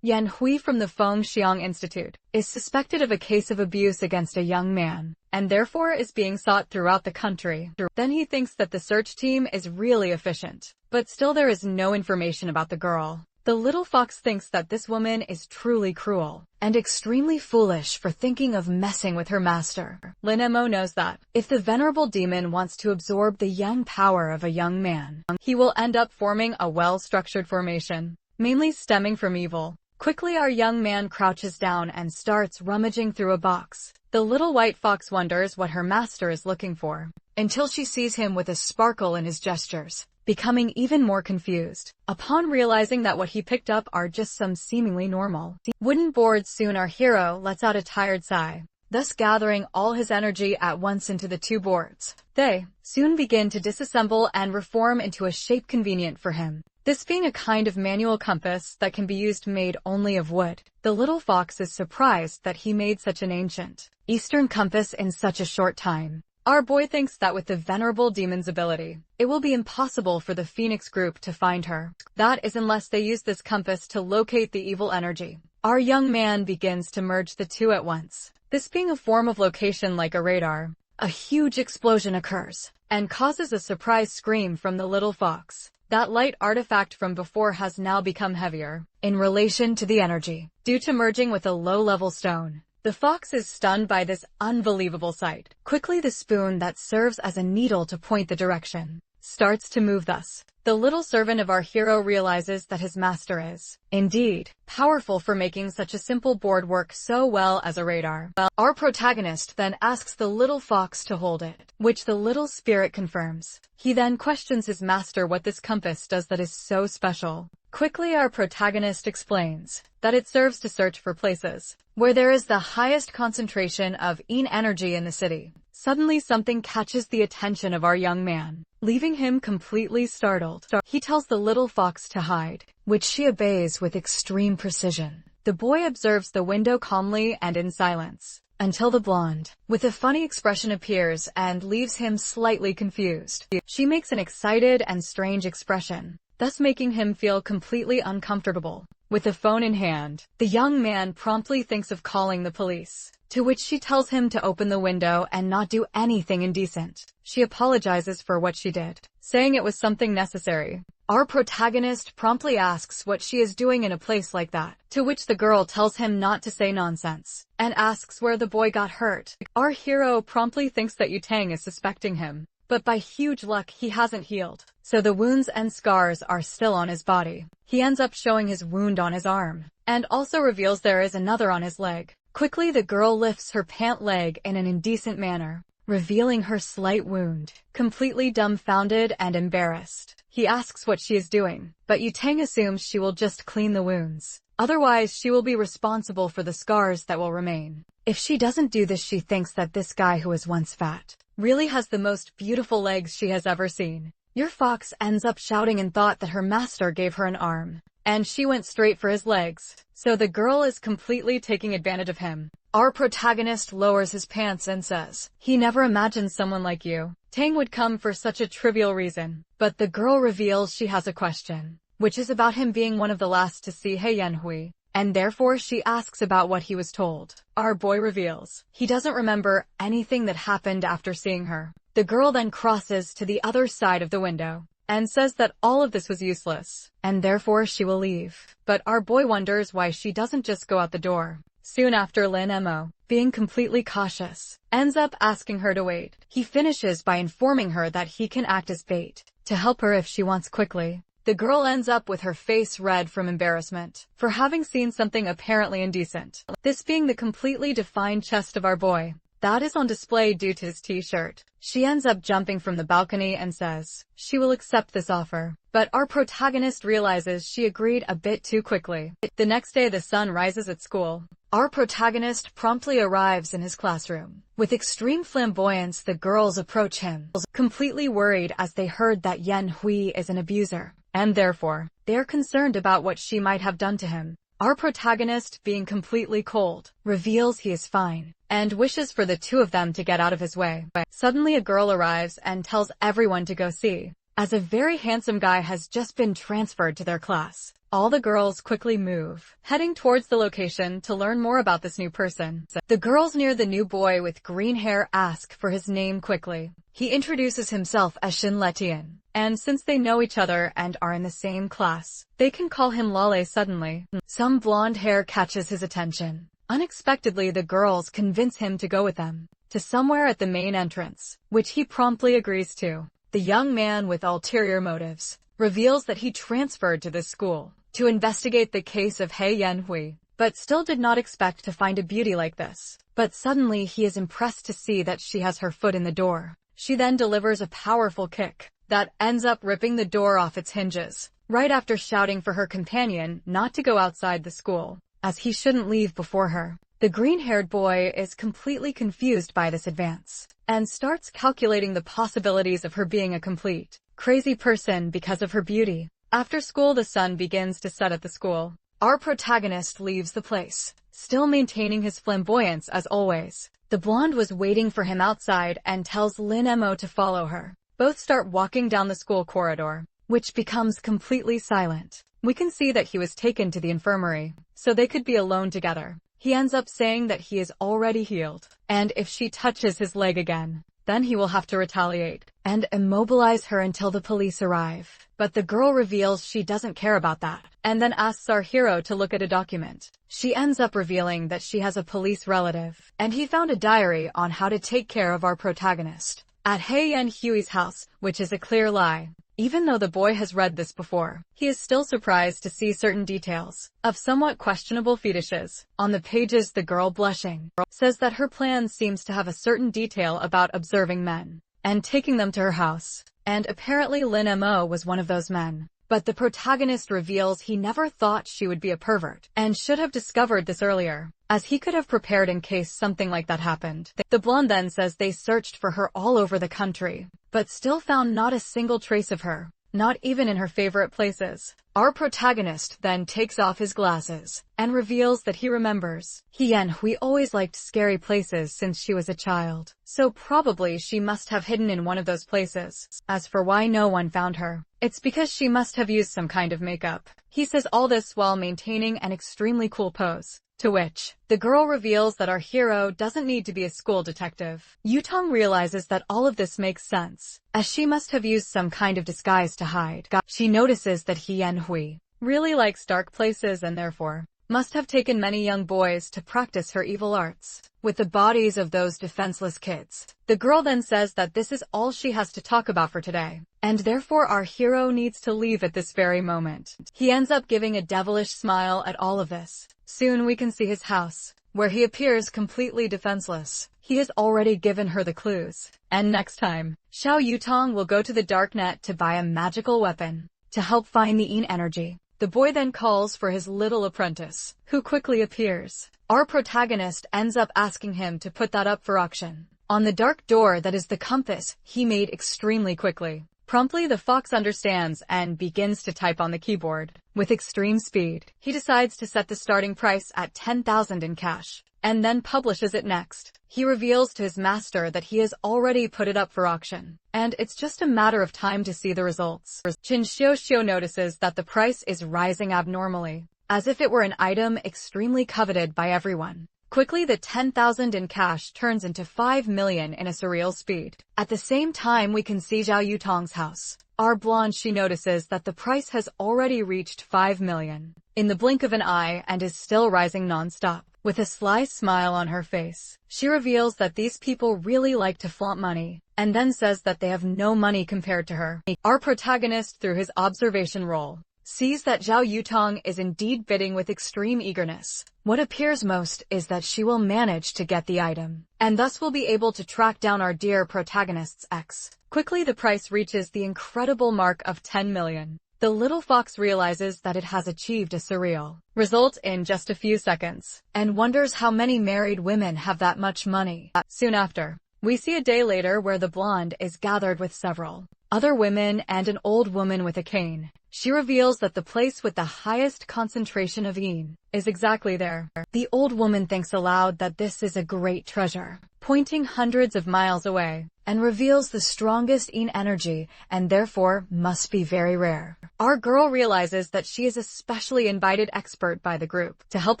Yanhui from the Fengxiang Institute is suspected of a case of abuse against a young man, and therefore is being sought throughout the country. Then he thinks that the search team is really efficient, but still there is no information about the girl. The little fox thinks that this woman is truly cruel and extremely foolish for thinking of messing with her master. Lin Mo knows that if the venerable demon wants to absorb the young power of a young man, he will end up forming a well-structured formation, mainly stemming from evil. Quickly our young man crouches down and starts rummaging through a box. The little white fox wonders what her master is looking for, until she sees him with a sparkle in his gestures, becoming even more confused, upon realizing that what he picked up are just some seemingly normal wooden boards. Soon our hero lets out a tired sigh, thus gathering all his energy at once into the two boards. They soon begin to disassemble and reform into a shape convenient for him, this being a kind of manual compass that can be used made only of wood. The little fox is surprised that he made such an ancient Eastern compass in such a short time. Our boy thinks that with the venerable demon's ability, it will be impossible for the Phoenix group to find her. That is unless they use this compass to locate the evil energy. Our young man begins to merge the two at once. This being a form of location like a radar, a huge explosion occurs and causes a surprise scream from the little fox. That light artifact from before has now become heavier in relation to the energy, due to merging with a low-level stone. The fox is stunned by this unbelievable sight. Quickly the spoon that serves as a needle to point the direction starts to move. Thus, the little servant of our hero realizes that his master is, indeed, powerful for making such a simple board work so well as a radar. Our protagonist then asks the little fox to hold it, which the little spirit confirms. He then questions his master what this compass does that is so special. Quickly our protagonist explains that it serves to search for places where there is the highest concentration of yin energy in the city. Suddenly something catches the attention of our young man, leaving him completely startled. He tells the little fox to hide, which she obeys with extreme precision. The boy observes the window calmly and in silence, until the blonde, with a funny expression, appears and leaves him slightly confused. She makes an excited and strange expression, thus making him feel completely uncomfortable. With the phone in hand, the young man promptly thinks of calling the police, to which she tells him to open the window and not do anything indecent. She apologizes for what she did, saying it was something necessary. Our protagonist promptly asks what she is doing in a place like that, to which the girl tells him not to say nonsense, and asks where the boy got hurt. Our hero promptly thinks that Yutang is suspecting him, but by huge luck he hasn't healed, so the wounds and scars are still on his body. He ends up showing his wound on his arm, and also reveals there is another on his leg. Quickly the girl lifts her pant leg in an indecent manner, revealing her slight wound. Completely dumbfounded and embarrassed, he asks what she is doing, but Yutang assumes she will just clean the wounds. Otherwise she will be responsible for the scars that will remain. If she doesn't do this, she thinks that this guy who was once fat really has the most beautiful legs she has ever seen. Your fox ends up shouting in thought that her master gave her an arm, and she went straight for his legs, so the girl is completely taking advantage of him. Our protagonist lowers his pants and says, he never imagined someone like you, Tang, would come for such a trivial reason. But the girl reveals she has a question. which is about him being one of the last to see Yahello, and therefore she asks about what he was told. Our boy reveals he doesn't remember anything that happened after seeing her. The girl then crosses to the other side of the window and says that all of this was useless, and therefore she will leave. But our boy wonders why she doesn't just go out the door. Soon after, Mo, being completely cautious, ends up asking her to wait. He finishes by informing her that he can act as bait to help her if she wants quickly. The girl ends up with her face red from embarrassment for having seen something apparently indecent. This being the completely defined chest of our boy that is on display due to his t-shirt. She ends up jumping from the balcony and says she will accept this offer. But our protagonist realizes she agreed a bit too quickly. The next day the sun rises at school. Our protagonist promptly arrives in his classroom. With extreme flamboyance, the girls approach him, completely worried as they heard that Yahello is an abuser, and therefore, they are concerned about what she might have done to him. Our protagonist, being completely cold, reveals he is fine, and wishes for the two of them to get out of his way. Suddenly a girl arrives and tells everyone to go see, as a very handsome guy has just been transferred to their class. All the girls quickly move, heading towards the location to learn more about this new person. The girls near the new boy with green hair ask for his name quickly. He introduces himself as Shin Letian, and since they know each other and are in the same class, they can call him Lale. Suddenly, some blonde hair catches his attention. Unexpectedly, the girls convince him to go with them to somewhere at the main entrance, which he promptly agrees to. The young man, with ulterior motives, reveals that he transferred to this school to investigate the case of Yahello, but still did not expect to find a beauty like this. But suddenly he is impressed to see that she has her foot in the door. She then delivers a powerful kick that ends up ripping the door off its hinges, right after shouting for her companion not to go outside the school, as he shouldn't leave before her. The green-haired boy is completely confused by this advance, and starts calculating the possibilities of her being a complete crazy person because of her beauty. After school, the sun begins to set at the school. Our protagonist leaves the place, still maintaining his flamboyance as always. The blonde was waiting for him outside and tells Mo to follow her. Both start walking down the school corridor, which becomes completely silent. We can see that he was taken to the infirmary, so they could be alone together. He ends up saying that he is already healed, and if she touches his leg again, then he will have to retaliate and immobilize her until the police arrive. But the girl reveals she doesn't care about that, and then asks our hero to look at a document. She ends up revealing that she has a police relative, and he found a diary on how to take care of our protagonist at Yahello's house, which is a clear lie. Even though the boy has read this before, he is still surprised to see certain details of somewhat questionable fetishes. On the pages, the girl, blushing, says that her plan seems to have a certain detail about observing men and taking them to her house, and apparently Mo was one of those men. But the protagonist reveals he never thought she would be a pervert, and should have discovered this earlier, as he could have prepared in case something like that happened. The blonde then says they searched for her all over the country, but still found not a single trace of her, not even in her favorite places. Our protagonist then takes off his glasses and reveals that he remembers. Yahello always liked scary places since she was a child, so probably she must have hidden in one of those places. As for why no one found her, it's because she must have used some kind of makeup. He says all this while maintaining an extremely cool pose. To which, the girl reveals that our hero doesn't need to be a school detective. Yutong realizes that all of this makes sense, as she must have used some kind of disguise to hide. She notices that Yahello really likes dark places and therefore must have taken many young boys to practice her evil arts with the bodies of those defenseless kids. The girl then says that this is all she has to talk about for today, and therefore our hero needs to leave at this very moment. He ends up giving a devilish smile at all of this. Soon we can see his house, where he appears completely defenseless. He has already given her the clues, and next time, Xiao Yutong will go to the darknet to buy a magical weapon to help find the Yin energy. The boy then calls for his little apprentice, who quickly appears. Our protagonist ends up asking him to put that up for auction on the dark door that is the compass he made extremely quickly. Promptly the fox understands and begins to type on the keyboard. With extreme speed, he decides to set the starting price at 10,000 in cash, and then publishes it next. He reveals to his master that he has already put it up for auction, and it's just a matter of time to see the results. Jin Xiao notices that the price is rising abnormally, as if it were an item extremely coveted by everyone. Quickly the 10,000 in cash turns into 5 million in a surreal speed. At the same time we can see Zhao Yutong's house. Our blonde, she notices that the price has already reached 5 million in the blink of an eye and is still rising non-stop. With a sly smile on her face, she reveals that these people really like to flaunt money, and then says that they have no money compared to her. Our protagonist, through his observation role, sees that Zhao Yutong is indeed bidding with extreme eagerness. What appears most is that she will manage to get the item, and thus will be able to track down our dear protagonist's ex. Quickly the price reaches the incredible mark of 10 million. The little fox realizes that it has achieved a surreal result in just a few seconds, and wonders how many married women have that much money. Soon after, we see a day later where the blonde is gathered with several other women and an old woman with a cane. She reveals that the place with the highest concentration of yin is exactly there. The old woman thinks aloud that this is a great treasure, pointing hundreds of miles away, and reveals the strongest yin energy and therefore must be very rare. Our girl realizes that she is a specially invited expert by the group to help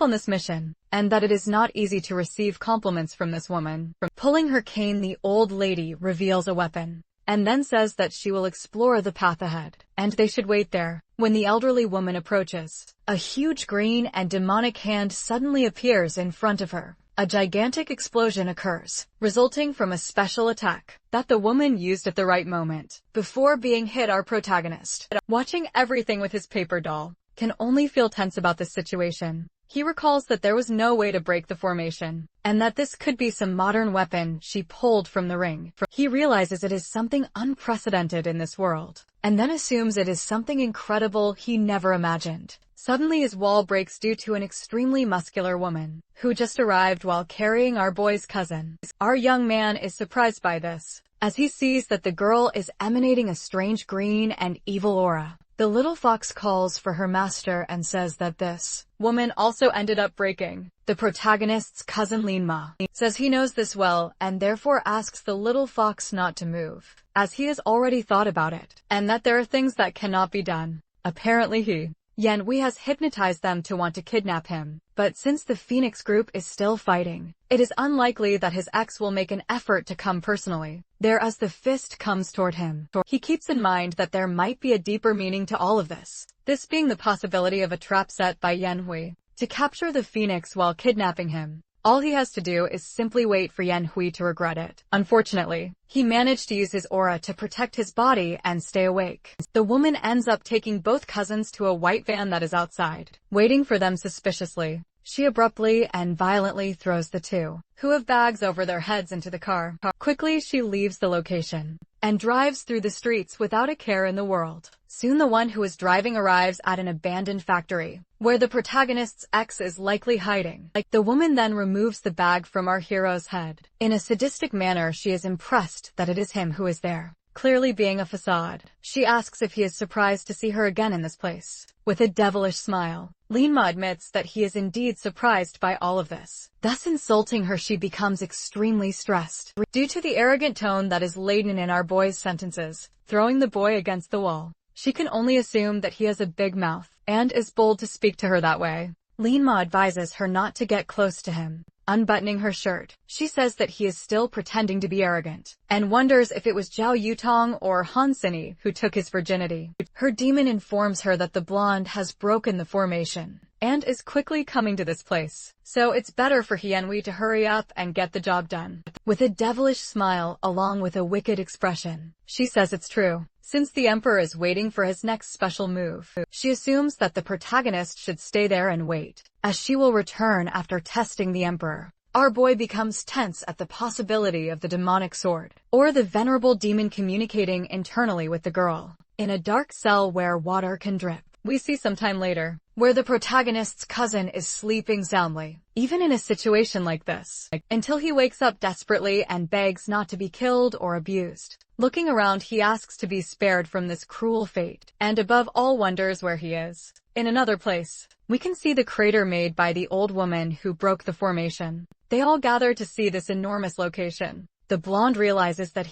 on this mission, and that it is not easy to receive compliments from this woman. Pulling her cane, the old lady reveals a weapon, and then says that she will explore the path ahead, and they should wait there. When the elderly woman approaches, a huge green and demonic hand suddenly appears in front of her. A gigantic explosion occurs, resulting from a special attack that the woman used at the right moment, before being hit. Our protagonist, watching everything with his paper doll, can only feel tense about this situation. He recalls that there was no way to break the formation, and that this could be some modern weapon she pulled from the ring. He realizes it is something unprecedented in this world, and then assumes it is something incredible he never imagined. Suddenly his wall breaks due to an extremely muscular woman, who just arrived while carrying our boy's cousin. Our young man is surprised by this, as he sees that the girl is emanating a strange green and evil aura. The little fox calls for her master and says that this woman also ended up breaking the protagonist's cousin. Linma says he knows this well and therefore asks the little fox not to move, as he has already thought about it, and that there are things that cannot be done. Apparently Yanhui has hypnotized them to want to kidnap him, but since the Phoenix group is still fighting, it is unlikely that his ex will make an effort to come personally there as the fist comes toward him. He keeps in mind that there might be a deeper meaning to all of this being the possibility of a trap set by Yanhui to capture the Phoenix while kidnapping him. All he has to do is simply wait for Yanhui to regret it. Unfortunately, he managed to use his aura to protect his body and stay awake. The woman ends up taking both cousins to a white van that is outside, waiting for them suspiciously. She abruptly and violently throws the two, who have bags over their heads, into the car. Quickly she leaves the location and drives through the streets without a care in the world. Soon the one who is driving arrives at an abandoned factory, where the protagonist's ex is likely hiding. The woman then removes the bag from our hero's head. In a sadistic manner she is impressed that it is him who is there, clearly being a facade. She asks if he is surprised to see her again in this place. With a devilish smile, Linma admits that he is indeed surprised by all of this. Thus insulting her, she becomes extremely stressed due to the arrogant tone that is laden in our boy's sentences, throwing the boy against the wall. She can only assume that he has a big mouth, and is bold to speak to her that way. Linma advises her not to get close to him. Unbuttoning her shirt, she says that he is still pretending to be arrogant, and wonders if it was Zhao Yutong or Hansini who took his virginity. Her demon informs her that the blonde has broken the formation, and is quickly coming to this place, so it's better for Yanhui to hurry up and get the job done. With a devilish smile along with a wicked expression, she says it's true, since the Emperor is waiting for his next special move. She assumes that the protagonist should stay there and wait, as she will return after testing the Emperor. Our boy becomes tense at the possibility of the demonic sword, or the venerable demon communicating internally with the girl, in a dark cell where water can drip. we see sometime later, where the protagonist's cousin is sleeping soundly, even in a situation like this, until he wakes up desperately and begs not to be killed or abused. Looking around, he asks to be spared from this cruel fate, and above all wonders where he is. In another place, we can see the crater made by the old woman who broke the formation. They all gather to see this enormous location. The blonde realizes that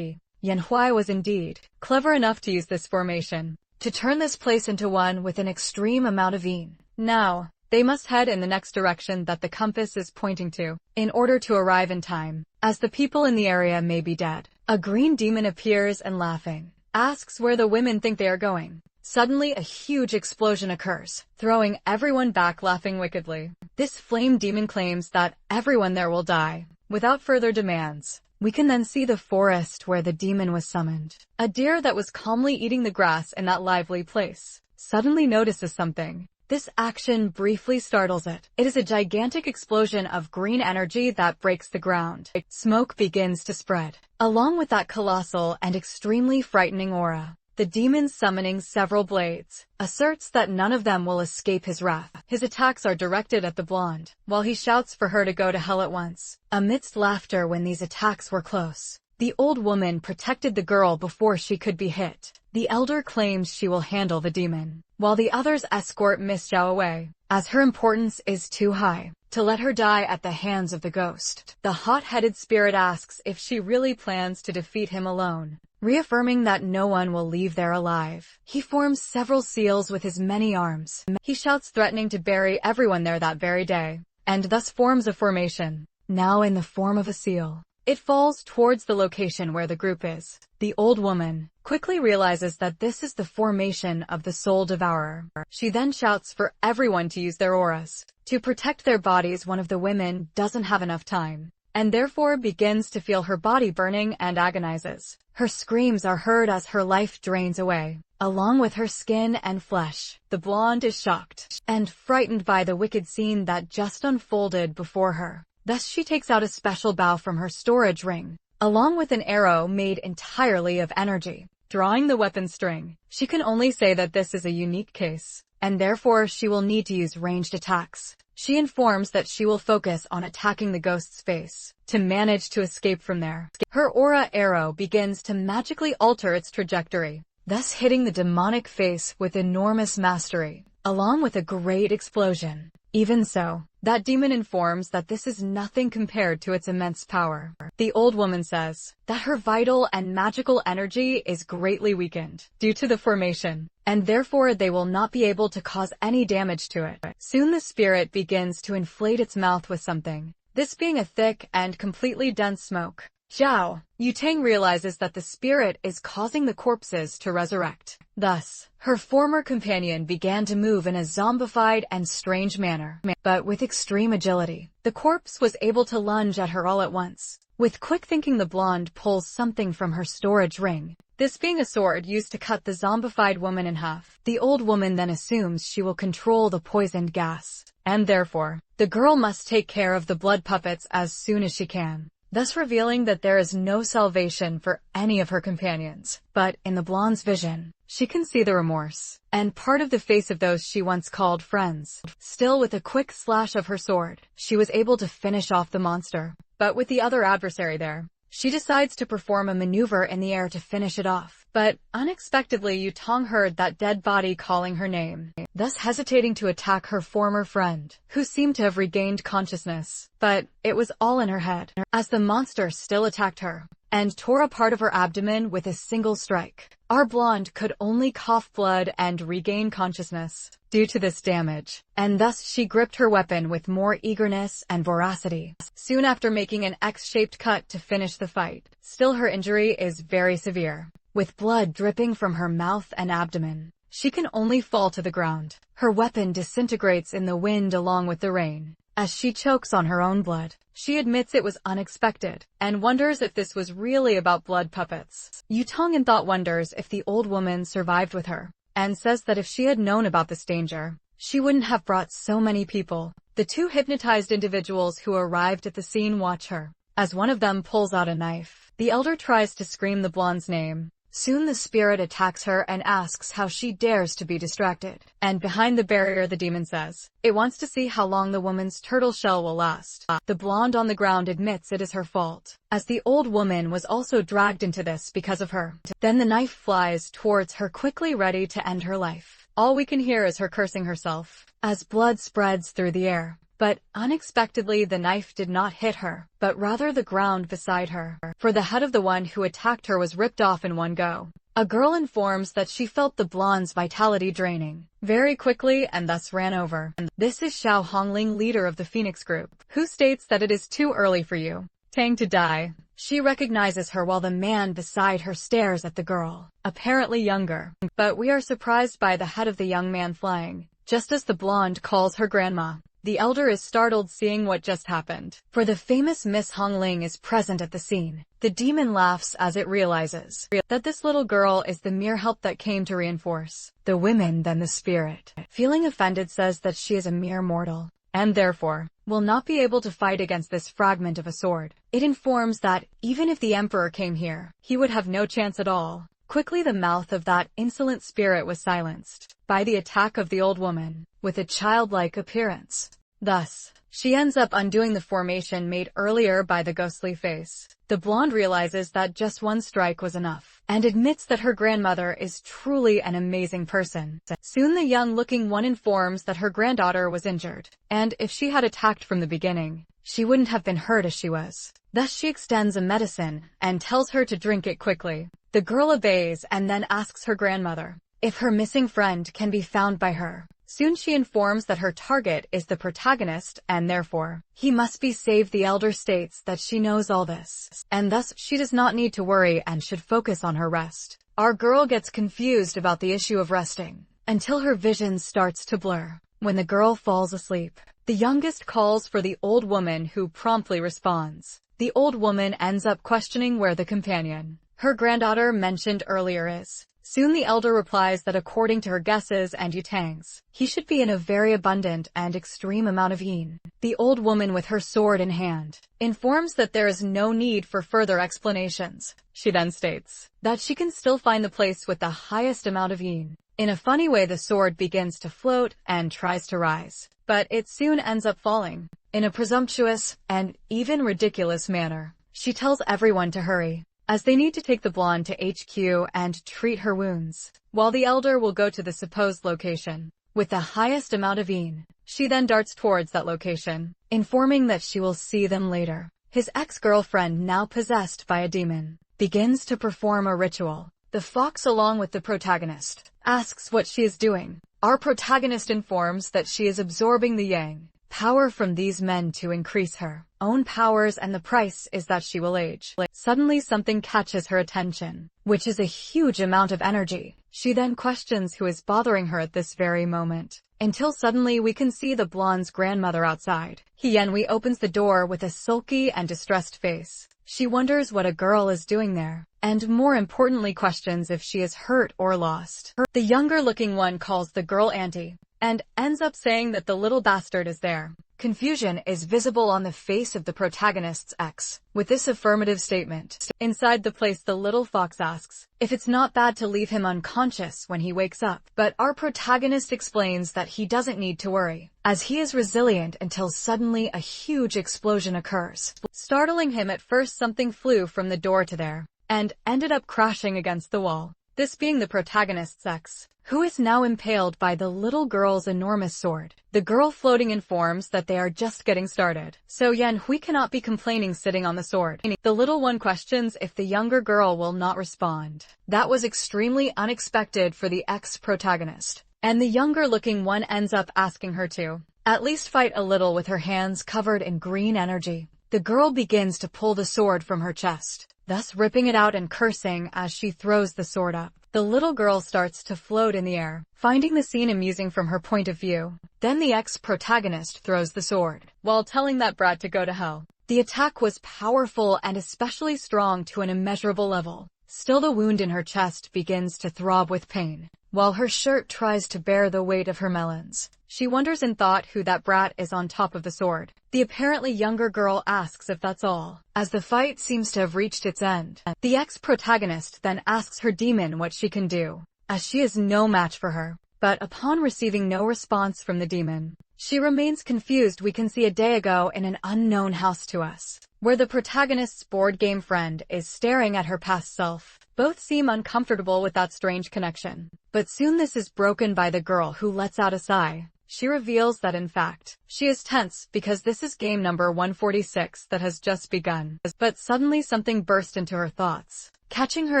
Yanhui was indeed clever enough to use this formation to turn this place into one with an extreme amount of ease. Now, they must head in the next direction that the compass is pointing to, in order to arrive in time, as the people in the area may be dead. A green demon appears and laughing, asks where the women think they are going. Suddenly a huge explosion occurs, throwing everyone back laughing wickedly. This flame demon claims that everyone there will die, without further demands. We can then see the forest where the demon was summoned. A deer that was calmly eating the grass in that lively place suddenly notices something. This action briefly startles it. It is a gigantic explosion of green energy that breaks the ground. Smoke begins to spread, along with that colossal and extremely frightening aura. The demon, summoning several blades, asserts that none of them will escape his wrath. His attacks are directed at the blonde, while he shouts for her to go to hell at once. Amidst laughter when these attacks were close, the old woman protected the girl before she could be hit. The elder claims she will handle the demon, while the others escort Miss Zhao away, as her importance is too high to let her die at the hands of the ghost. The hot-headed spirit asks if she really plans to defeat him alone, reaffirming that no one will leave there alive. He forms several seals with his many arms. He shouts threatening to bury everyone there that very day, and thus forms a formation, now in the form of a seal. It falls towards the location where the group is. The old woman quickly realizes that this is the formation of the soul devourer. She then shouts for everyone to use their auras to protect their bodies. One of the women doesn't have enough time, and therefore begins to feel her body burning and agonizes. Her screams are heard as her life drains away, along with her skin and flesh. The blonde is shocked and frightened by the wicked scene that just unfolded before her. Thus she takes out a special bow from her storage ring, along with an arrow made entirely of energy. Drawing the weapon string, she can only say that this is a unique case, and therefore she will need to use ranged attacks. She informs that she will focus on attacking the ghost's face to manage to escape from there. Her aura arrow begins to magically alter its trajectory, thus hitting the demonic face with enormous mastery, along with a great explosion. Even so, that demon informs that this is nothing compared to its immense power. The old woman says that her vital and magical energy is greatly weakened due to the formation, and therefore they will not be able to cause any damage to it. Soon the spirit begins to inflate its mouth with something, this being a thick and completely dense smoke. Zhao Yutang realizes that the spirit is causing the corpses to resurrect. Thus, her former companion began to move in a zombified and strange manner, but with extreme agility. The corpse was able to lunge at her all at once. With quick thinking, the blonde pulls something from her storage ring, this being a sword used to cut the zombified woman in half. The old woman then assumes she will control the poisoned gas, and therefore, the girl must take care of the blood puppets as soon as she can, thus revealing that there is no salvation for any of her companions. But in the blonde's vision, she can see the remorse and part of the face of those she once called friends. Still, with a quick slash of her sword, she was able to finish off the monster. But with the other adversary there, she decides to perform a maneuver in the air to finish it off. But unexpectedly, Yutang heard that dead body calling her name, thus hesitating to attack her former friend, who seemed to have regained consciousness. But it was all in her head, as the monster still attacked her and tore a part of her abdomen with a single strike. Our blonde could only cough blood and regain consciousness due to this damage, and thus she gripped her weapon with more eagerness and voracity, soon after making an X-shaped cut to finish the fight. Still, her injury is very severe, with blood dripping from her mouth and abdomen. She can only fall to the ground. Her weapon disintegrates in the wind along with the rain, as she chokes on her own blood. She admits it was unexpected, and wonders if this was really about blood puppets. Yutang in thought wonders if the old woman survived with her, and says that if she had known about this danger, she wouldn't have brought so many people. The two hypnotized individuals who arrived at the scene watch her, as one of them pulls out a knife. The elder tries to scream the blonde's name, Soon the spirit attacks her and asks how she dares to be distracted. And behind the barrier the demon says, it wants to see how long the woman's turtle shell will last. The blonde on the ground admits it is her fault, as the old woman was also dragged into this because of her. Then the knife flies towards her, quickly ready to end her life. All we can hear is her cursing herself, as blood spreads through the air. But unexpectedly the knife did not hit her, but rather the ground beside her, for the head of the one who attacked her was ripped off in one go. A girl informs that she felt the blonde's vitality draining very quickly and thus ran over. This is Xiao Hongling, leader of the Phoenix group, who states that it is too early for you, Tang, to die. She recognizes her while the man beside her stares at the girl, apparently younger. But we are surprised by the head of the young man flying, just as the blonde calls her grandma. The elder is startled seeing what just happened, for the famous Miss Hongling is present at the scene. The demon laughs as it realizes that this little girl is the mere help that came to reinforce the women. Then the spirit, feeling offended, says that she is a mere mortal, and therefore will not be able to fight against this fragment of a sword. It informs that even if the emperor came here, he would have no chance at all. Quickly the mouth of that insolent spirit was silenced by the attack of the old woman, with a childlike appearance. Thus, she ends up undoing the formation made earlier by the ghostly face. The blonde realizes that just one strike was enough, and admits that her grandmother is truly an amazing person. Soon the young-looking one informs that her granddaughter was injured, and if she had attacked from the beginning, she wouldn't have been hurt as she was. Thus she extends a medicine, and tells her to drink it quickly. The girl obeys and then asks her grandmother if her missing friend can be found by her. Soon she informs that her target is the protagonist, and therefore, he must be saved. The elder states that she knows all this, and thus she does not need to worry and should focus on her rest. Our girl gets confused about the issue of resting, until her vision starts to blur. When the girl falls asleep, the youngest calls for the old woman, who promptly responds. The old woman ends up questioning where the companion her granddaughter mentioned earlier is. Soon the elder replies that according to her guesses and Yutang's, he should be in a very abundant and extreme amount of yin. The old woman, with her sword in hand, informs that there is no need for further explanations. She then states that she can still find the place with the highest amount of yin. In a funny way the sword begins to float and tries to rise, but it soon ends up falling. In a presumptuous and even ridiculous manner, she tells everyone to hurry, as they need to take the blonde to HQ and treat her wounds, while the elder will go to the supposed location with the highest amount of yin. She then darts towards that location, informing that she will see them later. His ex-girlfriend, now possessed by a demon, begins to perform a ritual. The fox, along with the protagonist, asks what she is doing. Our protagonist informs that she is absorbing the yang power from these men to increase her own powers, and the price is that she will age. Suddenly something catches her attention, which is a huge amount of energy. She then questions who is bothering her at this very moment, until suddenly we can see the blonde's grandmother outside. Hienhui opens the door with a sulky and distressed face. She wonders what a girl is doing there, and more importantly questions if she is hurt or lost. The younger-looking one calls the girl auntie, and ends up saying that the little bastard is there. Confusion is visible on the face of the protagonist's ex, with this affirmative statement. Inside the place the little fox asks if it's not bad to leave him unconscious when he wakes up, but our protagonist explains that he doesn't need to worry, as he is resilient, until suddenly a huge explosion occurs. Startling him at first, something flew from the door to there, and ended up crashing against the wall. This being the protagonist's ex, who is now impaled by the little girl's enormous sword. The girl floating informs that they are just getting started, so Yanhui cannot be complaining sitting on the sword. The little one questions if the younger girl will not respond. That was extremely unexpected for the ex-protagonist, and the younger-looking one ends up asking her to at least fight a little with her hands covered in green energy. The girl begins to pull the sword from her chest, thus ripping it out and cursing as she throws the sword up. The little girl starts to float in the air, finding the scene amusing from her point of view. Then the ex-protagonist throws the sword, while telling that brat to go to hell. The attack was powerful and especially strong to an immeasurable level. Still, the wound in her chest begins to throb with pain, while her shirt tries to bear the weight of her melons. She wonders in thought who that brat is on top of the sword. The apparently younger girl asks if that's all. As the fight seems to have reached its end, the ex-protagonist then asks her demon what she can do, as she is no match for her. But upon receiving no response from the demon, she remains confused. We can see a day ago in an unknown house to us, where the protagonist's board game friend is staring at her past self. Both seem uncomfortable with that strange connection. But soon this is broken by the girl, who lets out a sigh. She reveals that in fact, she is tense because this is game number 146 that has just begun. But suddenly something burst into her thoughts, catching her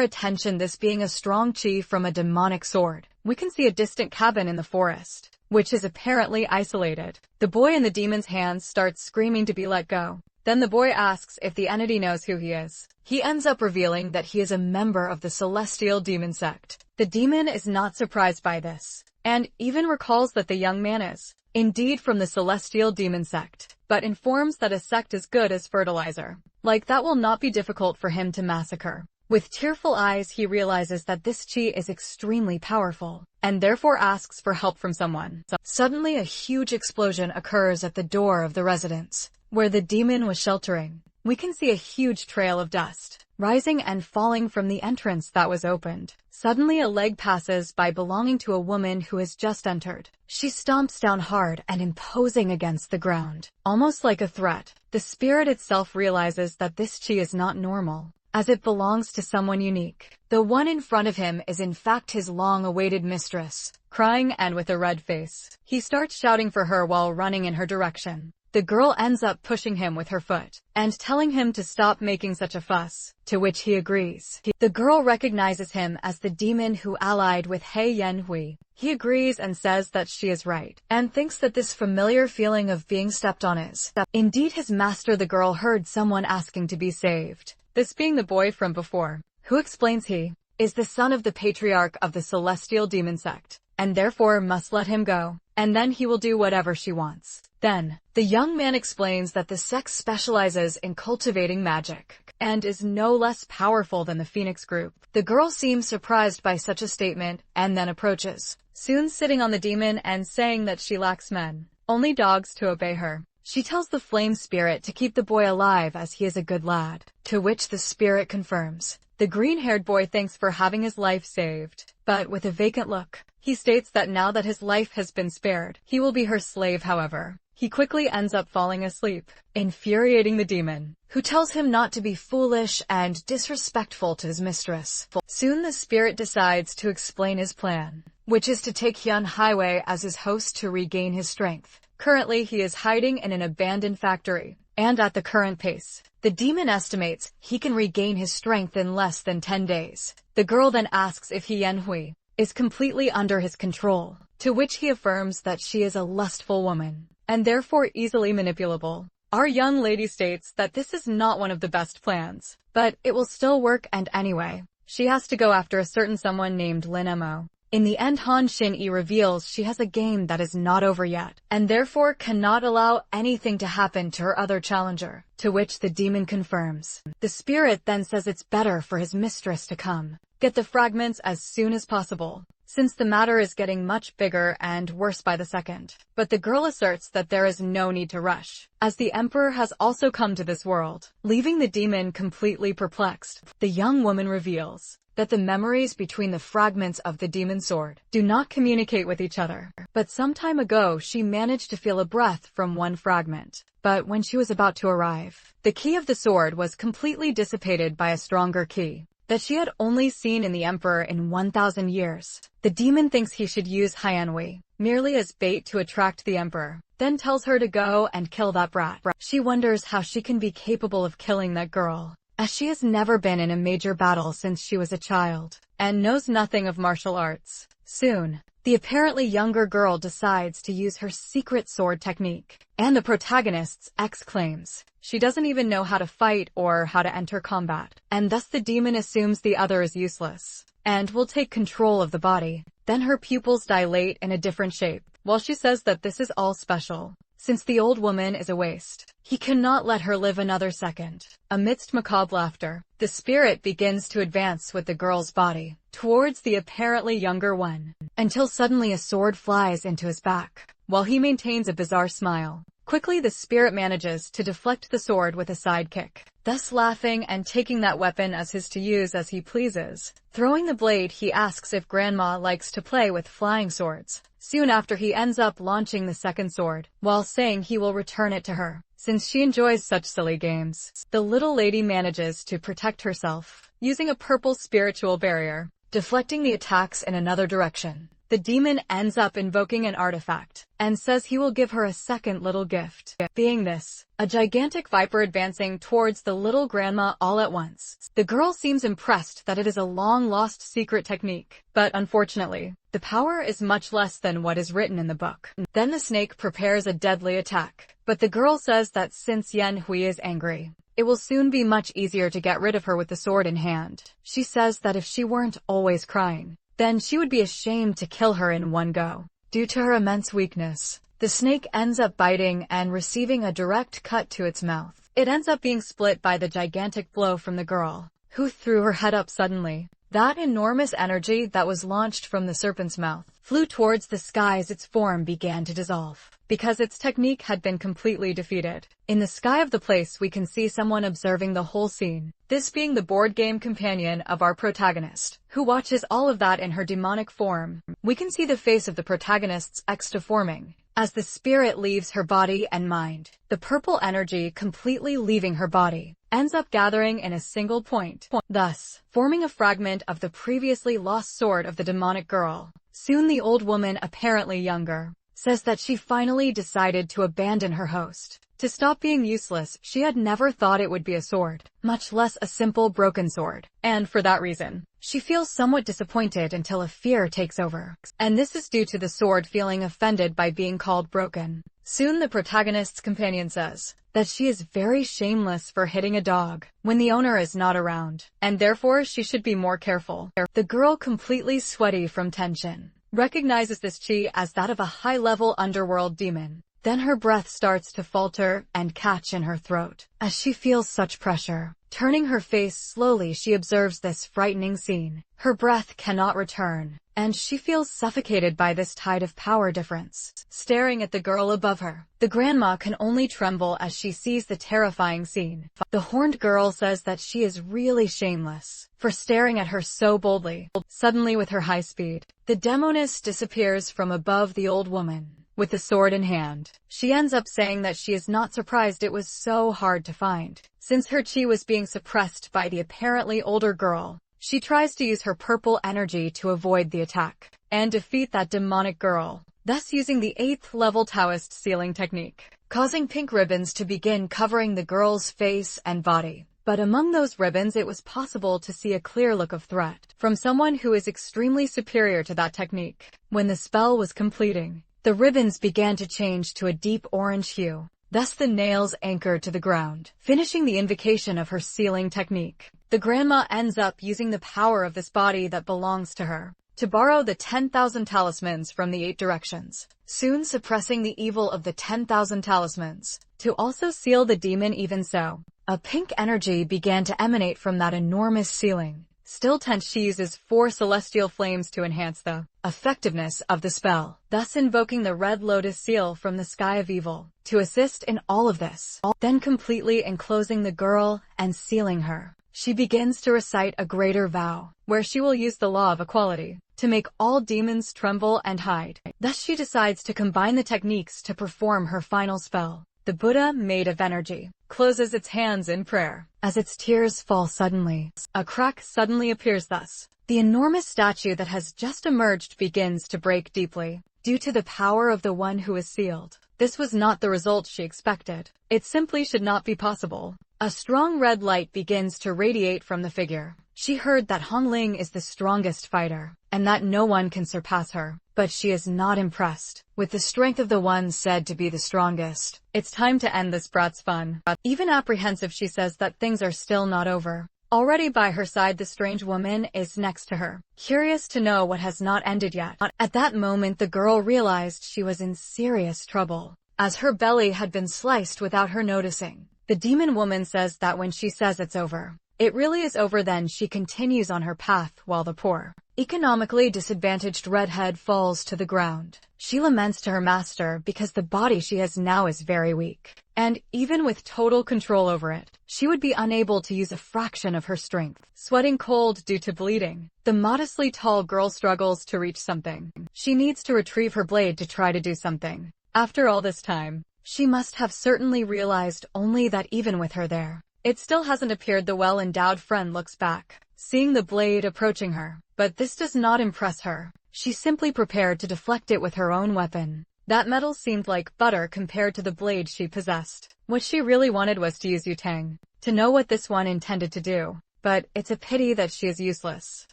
attention, this being a strong chi from a demonic sword. We can see a distant cabin in the forest, which is apparently isolated. The boy in the demon's hands starts screaming to be let go. Then the boy asks if the entity knows who he is. He ends up revealing that he is a member of the celestial demon sect. The demon is not surprised by this, and even recalls that the young man is indeed from the celestial demon sect, but informs that a sect is good as fertilizer. Like that will not be difficult for him to massacre. With tearful eyes, he realizes that this chi is extremely powerful, and therefore asks for help from someone. Suddenly a huge explosion occurs at the door of the residence, where the demon was sheltering. We can see a huge trail of dust rising and falling from the entrance that was opened. Suddenly a leg passes by belonging to a woman who has just entered. She stomps down hard and imposing against the ground, almost like a threat. The spirit itself realizes that this chi is not normal, as it belongs to someone unique. The one in front of him is in fact his long-awaited mistress. Crying and with a red face, he starts shouting for her while running in her direction. The girl ends up pushing him with her foot and telling him to stop making such a fuss, to which he agrees. The girl recognizes him as the demon who allied with He Yanhui. He agrees and says that she is right, and thinks that this familiar feeling of being stepped on is indeed his master. The girl heard someone asking to be saved, this being the boy from before, who explains he is the son of the patriarch of the celestial demon sect, and therefore must let him go, and then he will do whatever she wants. Then, the young man explains that the sect specializes in cultivating magic, and is no less powerful than the Phoenix group. The girl seems surprised by such a statement, and then approaches, soon sitting on the demon and saying that she lacks men, only dogs to obey her. She tells the flame spirit to keep the boy alive as he is a good lad, to which the spirit confirms. The green-haired boy thanks for having his life saved, but with a vacant look. He states that now that his life has been spared, he will be her slave. However, he quickly ends up falling asleep, infuriating the demon, who tells him not to be foolish and disrespectful to his mistress. Soon the spirit decides to explain his plan, which is to take Hyun Highway as his host to regain his strength. Currently he is hiding in an abandoned factory, and at the current pace, the demon estimates he can regain his strength in less than 10 days. The girl then asks if He Yanhui is completely under his control, to which he affirms that she is a lustful woman, and therefore easily manipulable. Our young lady states that this is not one of the best plans, but it will still work, and anyway, she has to go after a certain someone named Lin Mo. In the end, Han Shin-e reveals she has a game that is not over yet, and therefore cannot allow anything to happen to her other challenger, to which the demon confirms. The spirit then says it's better for his mistress to come get the fragments as soon as possible, since the matter is getting much bigger and worse by the second. But the girl asserts that there is no need to rush, as the emperor has also come to this world, leaving the demon completely perplexed. The young woman reveals that the memories between the fragments of the demon sword do not communicate with each other. But some time ago she managed to feel a breath from one fragment. But when she was about to arrive, the key of the sword was completely dissipated by a stronger key that she had only seen in the emperor in 1,000 years. The demon thinks he should use Hyanhui merely as bait to attract the emperor, then tells her to go and kill that brat. She wonders how she can be capable of killing that girl, as she has never been in a major battle since she was a child, and knows nothing of martial arts. Soon, the apparently younger girl decides to use her secret sword technique, and the protagonist's ex claims she doesn't even know how to fight or how to enter combat, and thus the demon assumes the other is useless, and will take control of the body. Then her pupils dilate in a different shape, while she says that this is all special, since the old woman is a waste. He cannot let her live another second. Amidst macabre laughter, the spirit begins to advance with the girl's body towards the apparently younger one, until suddenly a sword flies into his back, while he maintains a bizarre smile. Quickly the spirit manages to deflect the sword with a side kick, thus laughing and taking that weapon as his to use as he pleases. Throwing the blade, he asks if Grandma likes to play with flying swords. Soon after, he ends up launching the second sword, while saying he will return it to her, since she enjoys such silly games. The little lady manages to protect herself, using a purple spiritual barrier, deflecting the attacks in another direction. The demon ends up invoking an artifact, and says he will give her a second little gift, being this, a gigantic viper advancing towards the little grandma all at once. The girl seems impressed that it is a long-lost secret technique, but unfortunately, the power is much less than what is written in the book. Then the snake prepares a deadly attack, but the girl says that since Yan Hui is angry, it will soon be much easier to get rid of her with the sword in hand. She says that if she weren't always crying, then she would be ashamed to kill her in one go. Due to her immense weakness, the snake ends up biting and receiving a direct cut to its mouth. It ends up being split by the gigantic blow from the girl, who threw her head up suddenly. That enormous energy that was launched from the serpent's mouth flew towards the sky as its form began to dissolve, because its technique had been completely defeated. In the sky of the place, we can see someone observing the whole scene, this being the board game companion of our protagonist, who watches all of that in her demonic form. We can see the face of the protagonist's ex deforming, as the spirit leaves her body and mind. The purple energy, completely leaving her body, ends up gathering in a single point, thus forming a fragment of the previously lost sword of the demonic girl. Soon the old woman, apparently younger, says that she finally decided to abandon her host. To stop being useless, she had never thought it would be a sword, much less a simple broken sword. And for that reason, she feels somewhat disappointed until a fear takes over. And this is due to the sword feeling offended by being called broken. Soon the protagonist's companion says that she is very shameless for hitting a dog when the owner is not around, and therefore she should be more careful. The girl, completely sweaty from tension, recognizes this chi as that of a high-level underworld demon. Then her breath starts to falter and catch in her throat as she feels such pressure. Turning her face slowly, she observes this frightening scene. Her breath cannot return, and she feels suffocated by this tide of power difference. Staring at the girl above her, the grandma can only tremble as she sees the terrifying scene. The horned girl says that she is really shameless for staring at her so boldly. Suddenly, with her high speed, the demoness disappears from above the old woman. With the sword in hand, she ends up saying that she is not surprised it was so hard to find, since her chi was being suppressed by the apparently older girl. She tries to use her purple energy to avoid the attack and defeat that demonic girl, thus using the 8th level Taoist sealing technique, causing pink ribbons to begin covering the girl's face and body. But among those ribbons, it was possible to see a clear look of threat from someone who is extremely superior to that technique. When the spell was completing, the ribbons began to change to a deep orange hue, thus the nails anchored to the ground, finishing the invocation of her sealing technique. The grandma ends up using the power of this body that belongs to her to borrow the 10,000 talismans from the 8 directions, soon suppressing the evil of the 10,000 talismans, to also seal the demon. Even so, a pink energy began to emanate from that enormous ceiling. Still tense, she uses 4 celestial flames to enhance the effectiveness of the spell, thus invoking the red lotus seal from the sky of evil to assist in all of this. Then completely enclosing the girl and sealing her, she begins to recite a greater vow, where she will use the law of equality to make all demons tremble and hide. Thus she decides to combine the techniques to perform her final spell. The Buddha, made of energy, closes its hands in prayer. As its tears fall suddenly, a crack suddenly appears. Thus, the enormous statue that has just emerged begins to break deeply, due to the power of the one who is sealed. This was not the result she expected. It simply should not be possible. A strong red light begins to radiate from the figure. She heard that Hong Ling is the strongest fighter, and that no one can surpass her. But she is not impressed with the strength of the one said to be the strongest. It's time to end this brat's fun. Even apprehensive, she says that things are still not over. Already by her side, the strange woman is next to her, curious to know what has not ended yet. At that moment, the girl realized she was in serious trouble. as her belly had been sliced without her noticing. The demon woman says that when she says it's over, it really is over. Then she continues on her path while the poor, economically disadvantaged redhead falls to the ground. She laments to her master because the body she has now is very weak, and even with total control over it, she would be unable to use a fraction of her strength. Sweating cold due to bleeding, the modestly tall girl struggles to reach something. She needs to retrieve her blade to try to do something. After all this time, she must have certainly realized only that even with her there, it still hasn't appeared. The well-endowed friend looks back, seeing the blade approaching her, but this does not impress her. She simply prepared to deflect it with her own weapon. That metal seemed like butter compared to the blade she possessed. What she really wanted was to use Yutang, to know what this one intended to do. But it's a pity that she is useless.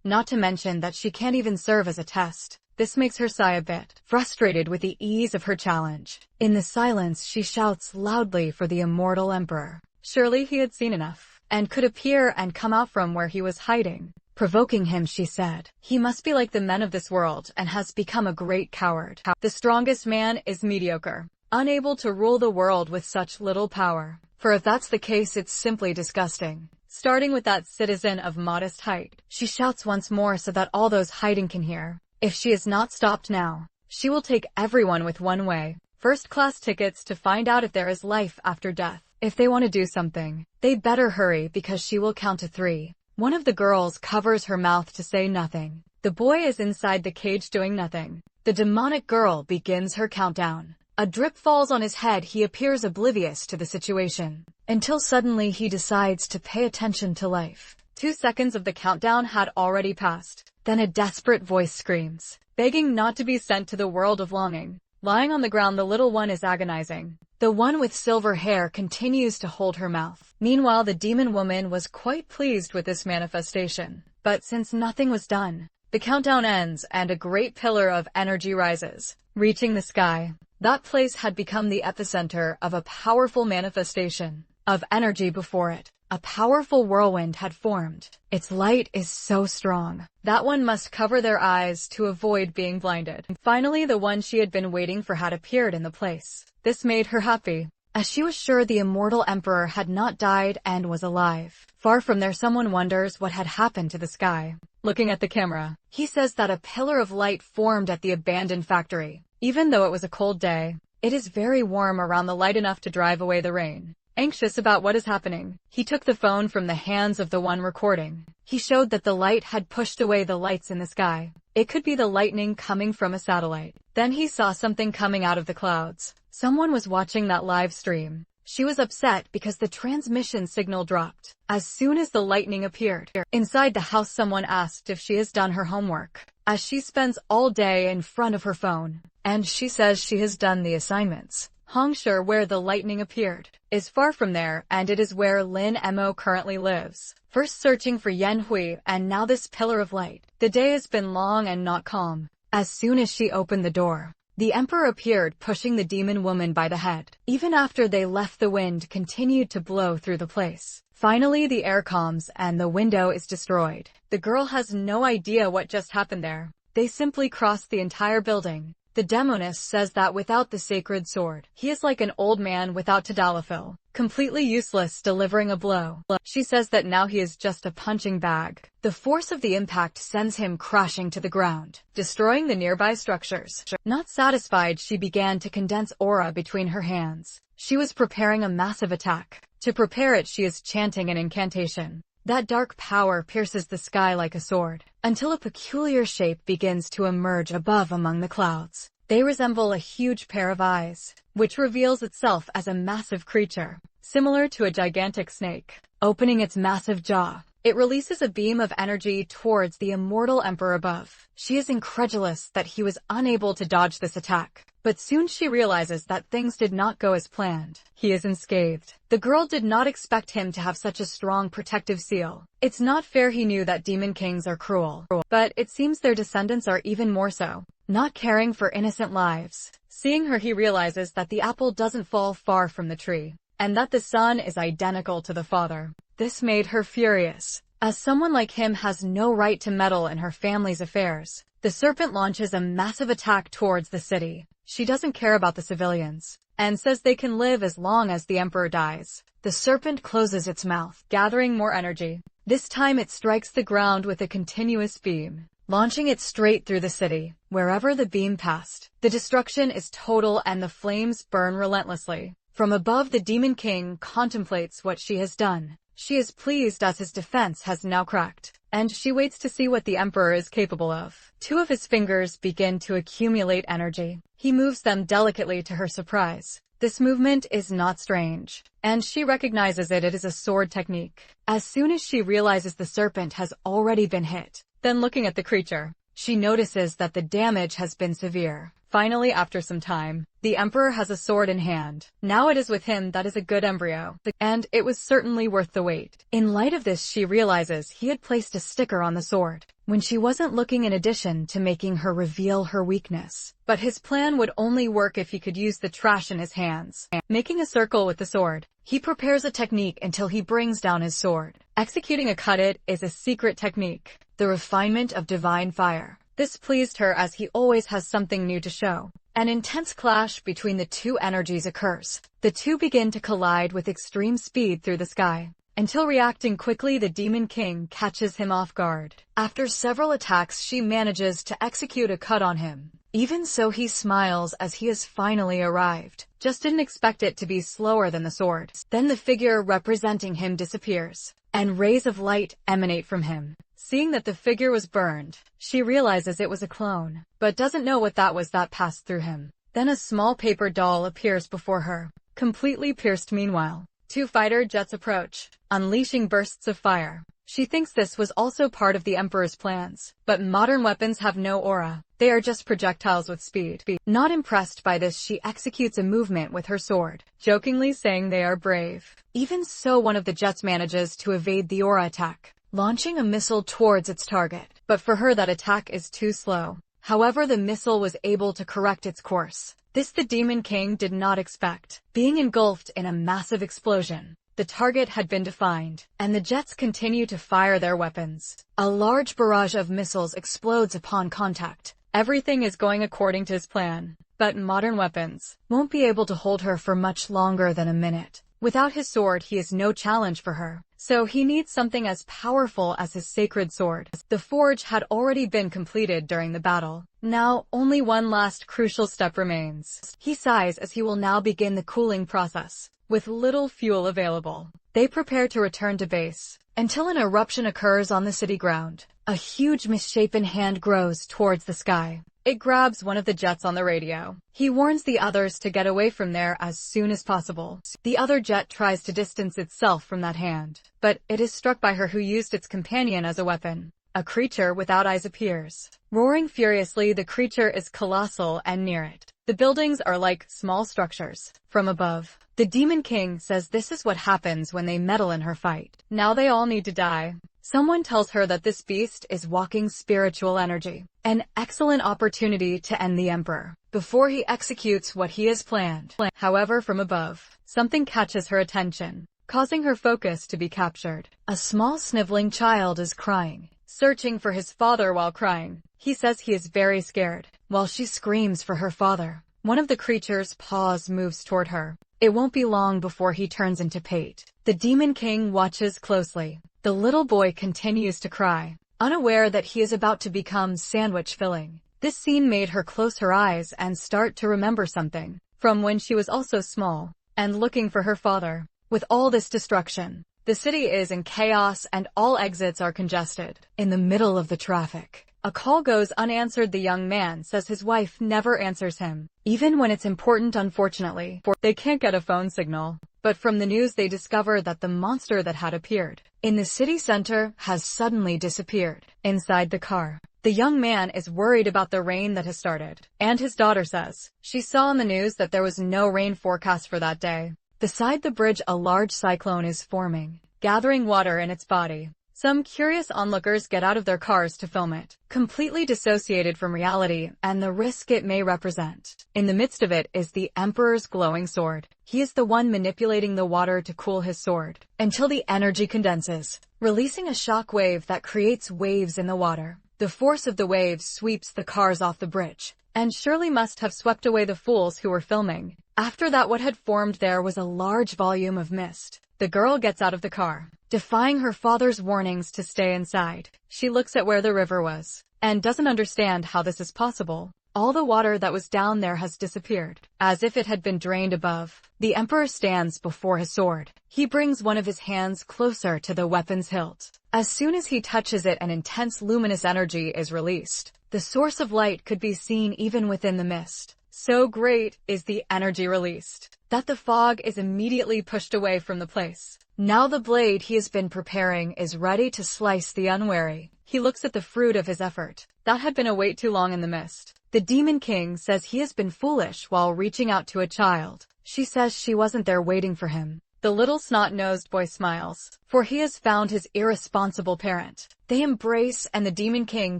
Not to mention that she can't even serve as a test. This makes her sigh a bit, frustrated with the ease of her challenge. In the silence, she shouts loudly for the immortal emperor. Surely he had seen enough, and could appear and come out from where he was hiding. Provoking him, she said, "He must be like the men of this world and has become a great coward. The strongest man is mediocre, unable to rule the world with such little power. For if that's the case, it's simply disgusting." Starting with that citizen of modest height, she shouts once more so that all those hiding can hear. If she is not stopped now, she will take everyone with one-way, first-class tickets to find out if there is life after death. If they want to do something, they better hurry because she will count to 3. One of the girls covers her mouth to say nothing. The boy is inside the cage doing nothing. The demonic girl begins her countdown. A drip falls on his head. He appears oblivious to the situation, until suddenly he decides to pay attention to life. 2 seconds of the countdown had already passed. Then a desperate voice screams, begging not to be sent to the world of longing. Lying on the ground, the little one is agonizing. The one with silver hair continues to hold her mouth. Meanwhile, the demon woman was quite pleased with this manifestation. But since nothing was done, the countdown ends and a great pillar of energy rises, reaching the sky. That place had become the epicenter of a powerful manifestation of energy. Before it, a powerful whirlwind had formed. Its light is so strong that one must cover their eyes to avoid being blinded. Finally, the one she had been waiting for had appeared in the place. This made her happy, as she was sure the immortal emperor had not died and was alive. Far from there, someone wonders what had happened to the sky. Looking at the camera, he says that a pillar of light formed at the abandoned factory. Even though it was a cold day, it is very warm around the light, enough to drive away the rain. Anxious about what is happening, he took the phone from the hands of the one recording. He showed that the light had pushed away the lights in the sky. It could be the lightning coming from a satellite. Then he saw something coming out of the clouds. Someone was watching that live stream. She was upset because the transmission signal dropped as soon as the lightning appeared. Inside the house, someone asked if she has done her homework, as she spends all day in front of her phone. And she says she has done the assignments. Hongshire, where the lightning appeared, is far from there, and it is where Lin Mo currently lives. First searching for Yanhui, and now this pillar of light. The day has been long and not calm. As soon as she opened the door, the emperor appeared, pushing the demon woman by the head. Even after they left, the wind continued to blow through the place. Finally, the air calms and the window is destroyed. The girl has no idea what just happened there. They simply crossed the entire building. The demoness says that without the sacred sword, he is like an old man without tadalafil, completely useless delivering a blow. She says that now he is just a punching bag. The force of the impact sends him crashing to the ground, destroying the nearby structures. Not satisfied, she began to condense aura between her hands. She was preparing a massive attack. To prepare it, she is chanting an incantation. That dark power pierces the sky like a sword, until a peculiar shape begins to emerge above among the clouds. They resemble a huge pair of eyes, which reveals itself as a massive creature, similar to a gigantic snake. Opening its massive jaw, it releases a beam of energy towards the immortal emperor above. She is incredulous that he was unable to dodge this attack. But soon she realizes that things did not go as planned. He is unscathed. The girl did not expect him to have such a strong protective seal. It's not fair. He knew that demon kings are cruel, but it seems their descendants are even more so, not caring for innocent lives. Seeing her, he realizes that the apple doesn't fall far from the tree, and that the son is identical to the father. This made her furious, as someone like him has no right to meddle in her family's affairs. The serpent launches a massive attack towards the city. She doesn't care about the civilians, and says they can live as long as the emperor dies. The serpent closes its mouth, gathering more energy. This time it strikes the ground with a continuous beam, launching it straight through the city. Wherever the beam passed, the destruction is total and the flames burn relentlessly. From above, the Demon King contemplates what she has done. She is pleased as his defense has now cracked, and she waits to see what the emperor is capable of. Two of his fingers begin to accumulate energy. He moves them delicately to her surprise. This movement is not strange, and she recognizes it as a sword technique. As soon as she realizes the serpent has already been hit, then looking at the creature, she notices that the damage has been severe. Finally, after some time, the emperor has a sword in hand. Now it is with him that is a good embryo, and it was certainly worth the wait. In light of this, she realizes he had placed a sticker on the sword when she wasn't looking, in addition to making her reveal her weakness. But his plan would only work if he could use the trash in his hands. Making a circle with the sword, he prepares a technique until he brings down his sword. Executing a cut-it is a secret technique, the refinement of divine fire. This pleased her as he always has something new to show. An intense clash between the two energies occurs. The two begin to collide with extreme speed through the sky, until reacting quickly, the Demon King catches him off guard. After several attacks, she manages to execute a cut on him. Even so, he smiles as he has finally arrived. Just didn't expect it to be slower than the sword. Then the figure representing him disappears, and rays of light emanate from him. Seeing that the figure was burned, she realizes it was a clone, but doesn't know what that was that passed through him. Then a small paper doll appears before her, completely pierced. Meanwhile, two fighter jets approach, unleashing bursts of fire. She thinks this was also part of the Emperor's plans, but modern weapons have no aura. They are just projectiles with speed. Not impressed by this, she executes a movement with her sword, jokingly saying they are brave. Even so, one of the jets manages to evade the aura attack, launching a missile towards its target. But for her, that attack is too slow. However, the missile was able to correct its course. This the Demon King did not expect. Being engulfed in a massive explosion, the target had been defined, and the jets continue to fire their weapons. A large barrage of missiles explodes upon contact. Everything is going according to his plan, but modern weapons won't be able to hold her for much longer than a minute. Without his sword, he is no challenge for her, so he needs something as powerful as his sacred sword. The forge had already been completed during the battle. Now, only one last crucial step remains. He sighs as he will now begin the cooling process. With little fuel available, they prepare to return to base, until an eruption occurs on the city ground. A huge misshapen hand grows towards the sky. It grabs one of the jets on the radio. He warns the others to get away from there as soon as possible. The other jet tries to distance itself from that hand, but it is struck by her, who used its companion as a weapon. A creature without eyes appears. Roaring furiously, the creature is colossal and near it. The buildings are like small structures. From above, the Demon King says this is what happens when they meddle in her fight. Now they all need to die. Someone tells her that this beast is walking spiritual energy, an excellent opportunity to end the Emperor before he executes what he has planned. However, from above, something catches her attention, causing her focus to be captured. A small sniveling child is crying, searching for his father while crying. He says he is very scared, while she screams for her father. One of the creature's paws moves toward her. It won't be long before he turns into Pate. The Demon King watches closely. The little boy continues to cry, unaware that he is about to become sandwich filling. This scene made her close her eyes and start to remember something from when she was also small and looking for her father. With all this destruction, the city is in chaos and all exits are congested. In the middle of the traffic, a call goes unanswered. The young man says his wife never answers him, even when it's important. Unfortunately, they can't get a phone signal. But from the news, they discover that the monster that had appeared in the city center has suddenly disappeared. Inside the car, the young man is worried about the rain that has started, and his daughter says she saw on the news that there was no rain forecast for that day. Beside the bridge, a large cyclone is forming, gathering water in its body. Some curious onlookers get out of their cars to film it, completely dissociated from reality and the risk it may represent. In the midst of it is the Emperor's glowing sword. He is the one manipulating the water to cool his sword until the energy condenses, releasing a shock wave that creates waves in the water. The force of the waves sweeps the cars off the bridge, and surely must have swept away the fools who were filming. After that, what had formed there was a large volume of mist. The girl gets out of the car, defying her father's warnings to stay inside. She looks at where the river was, and doesn't understand how this is possible. All the water that was down there has disappeared, as if it had been drained above. The emperor stands before his sword. He brings one of his hands closer to the weapon's hilt. As soon as he touches it, an intense luminous energy is released. The source of light could be seen even within the mist. So great is the energy released, that the fog is immediately pushed away from the place. Now the blade he has been preparing is ready to slice the unwary. He looks at the fruit of his effort. That had been a wait too long in the mist. The Demon King says he has been foolish while reaching out to a child. She says she wasn't there waiting for him. The little snot-nosed boy smiles, for he has found his irresponsible parent. They embrace, and the Demon King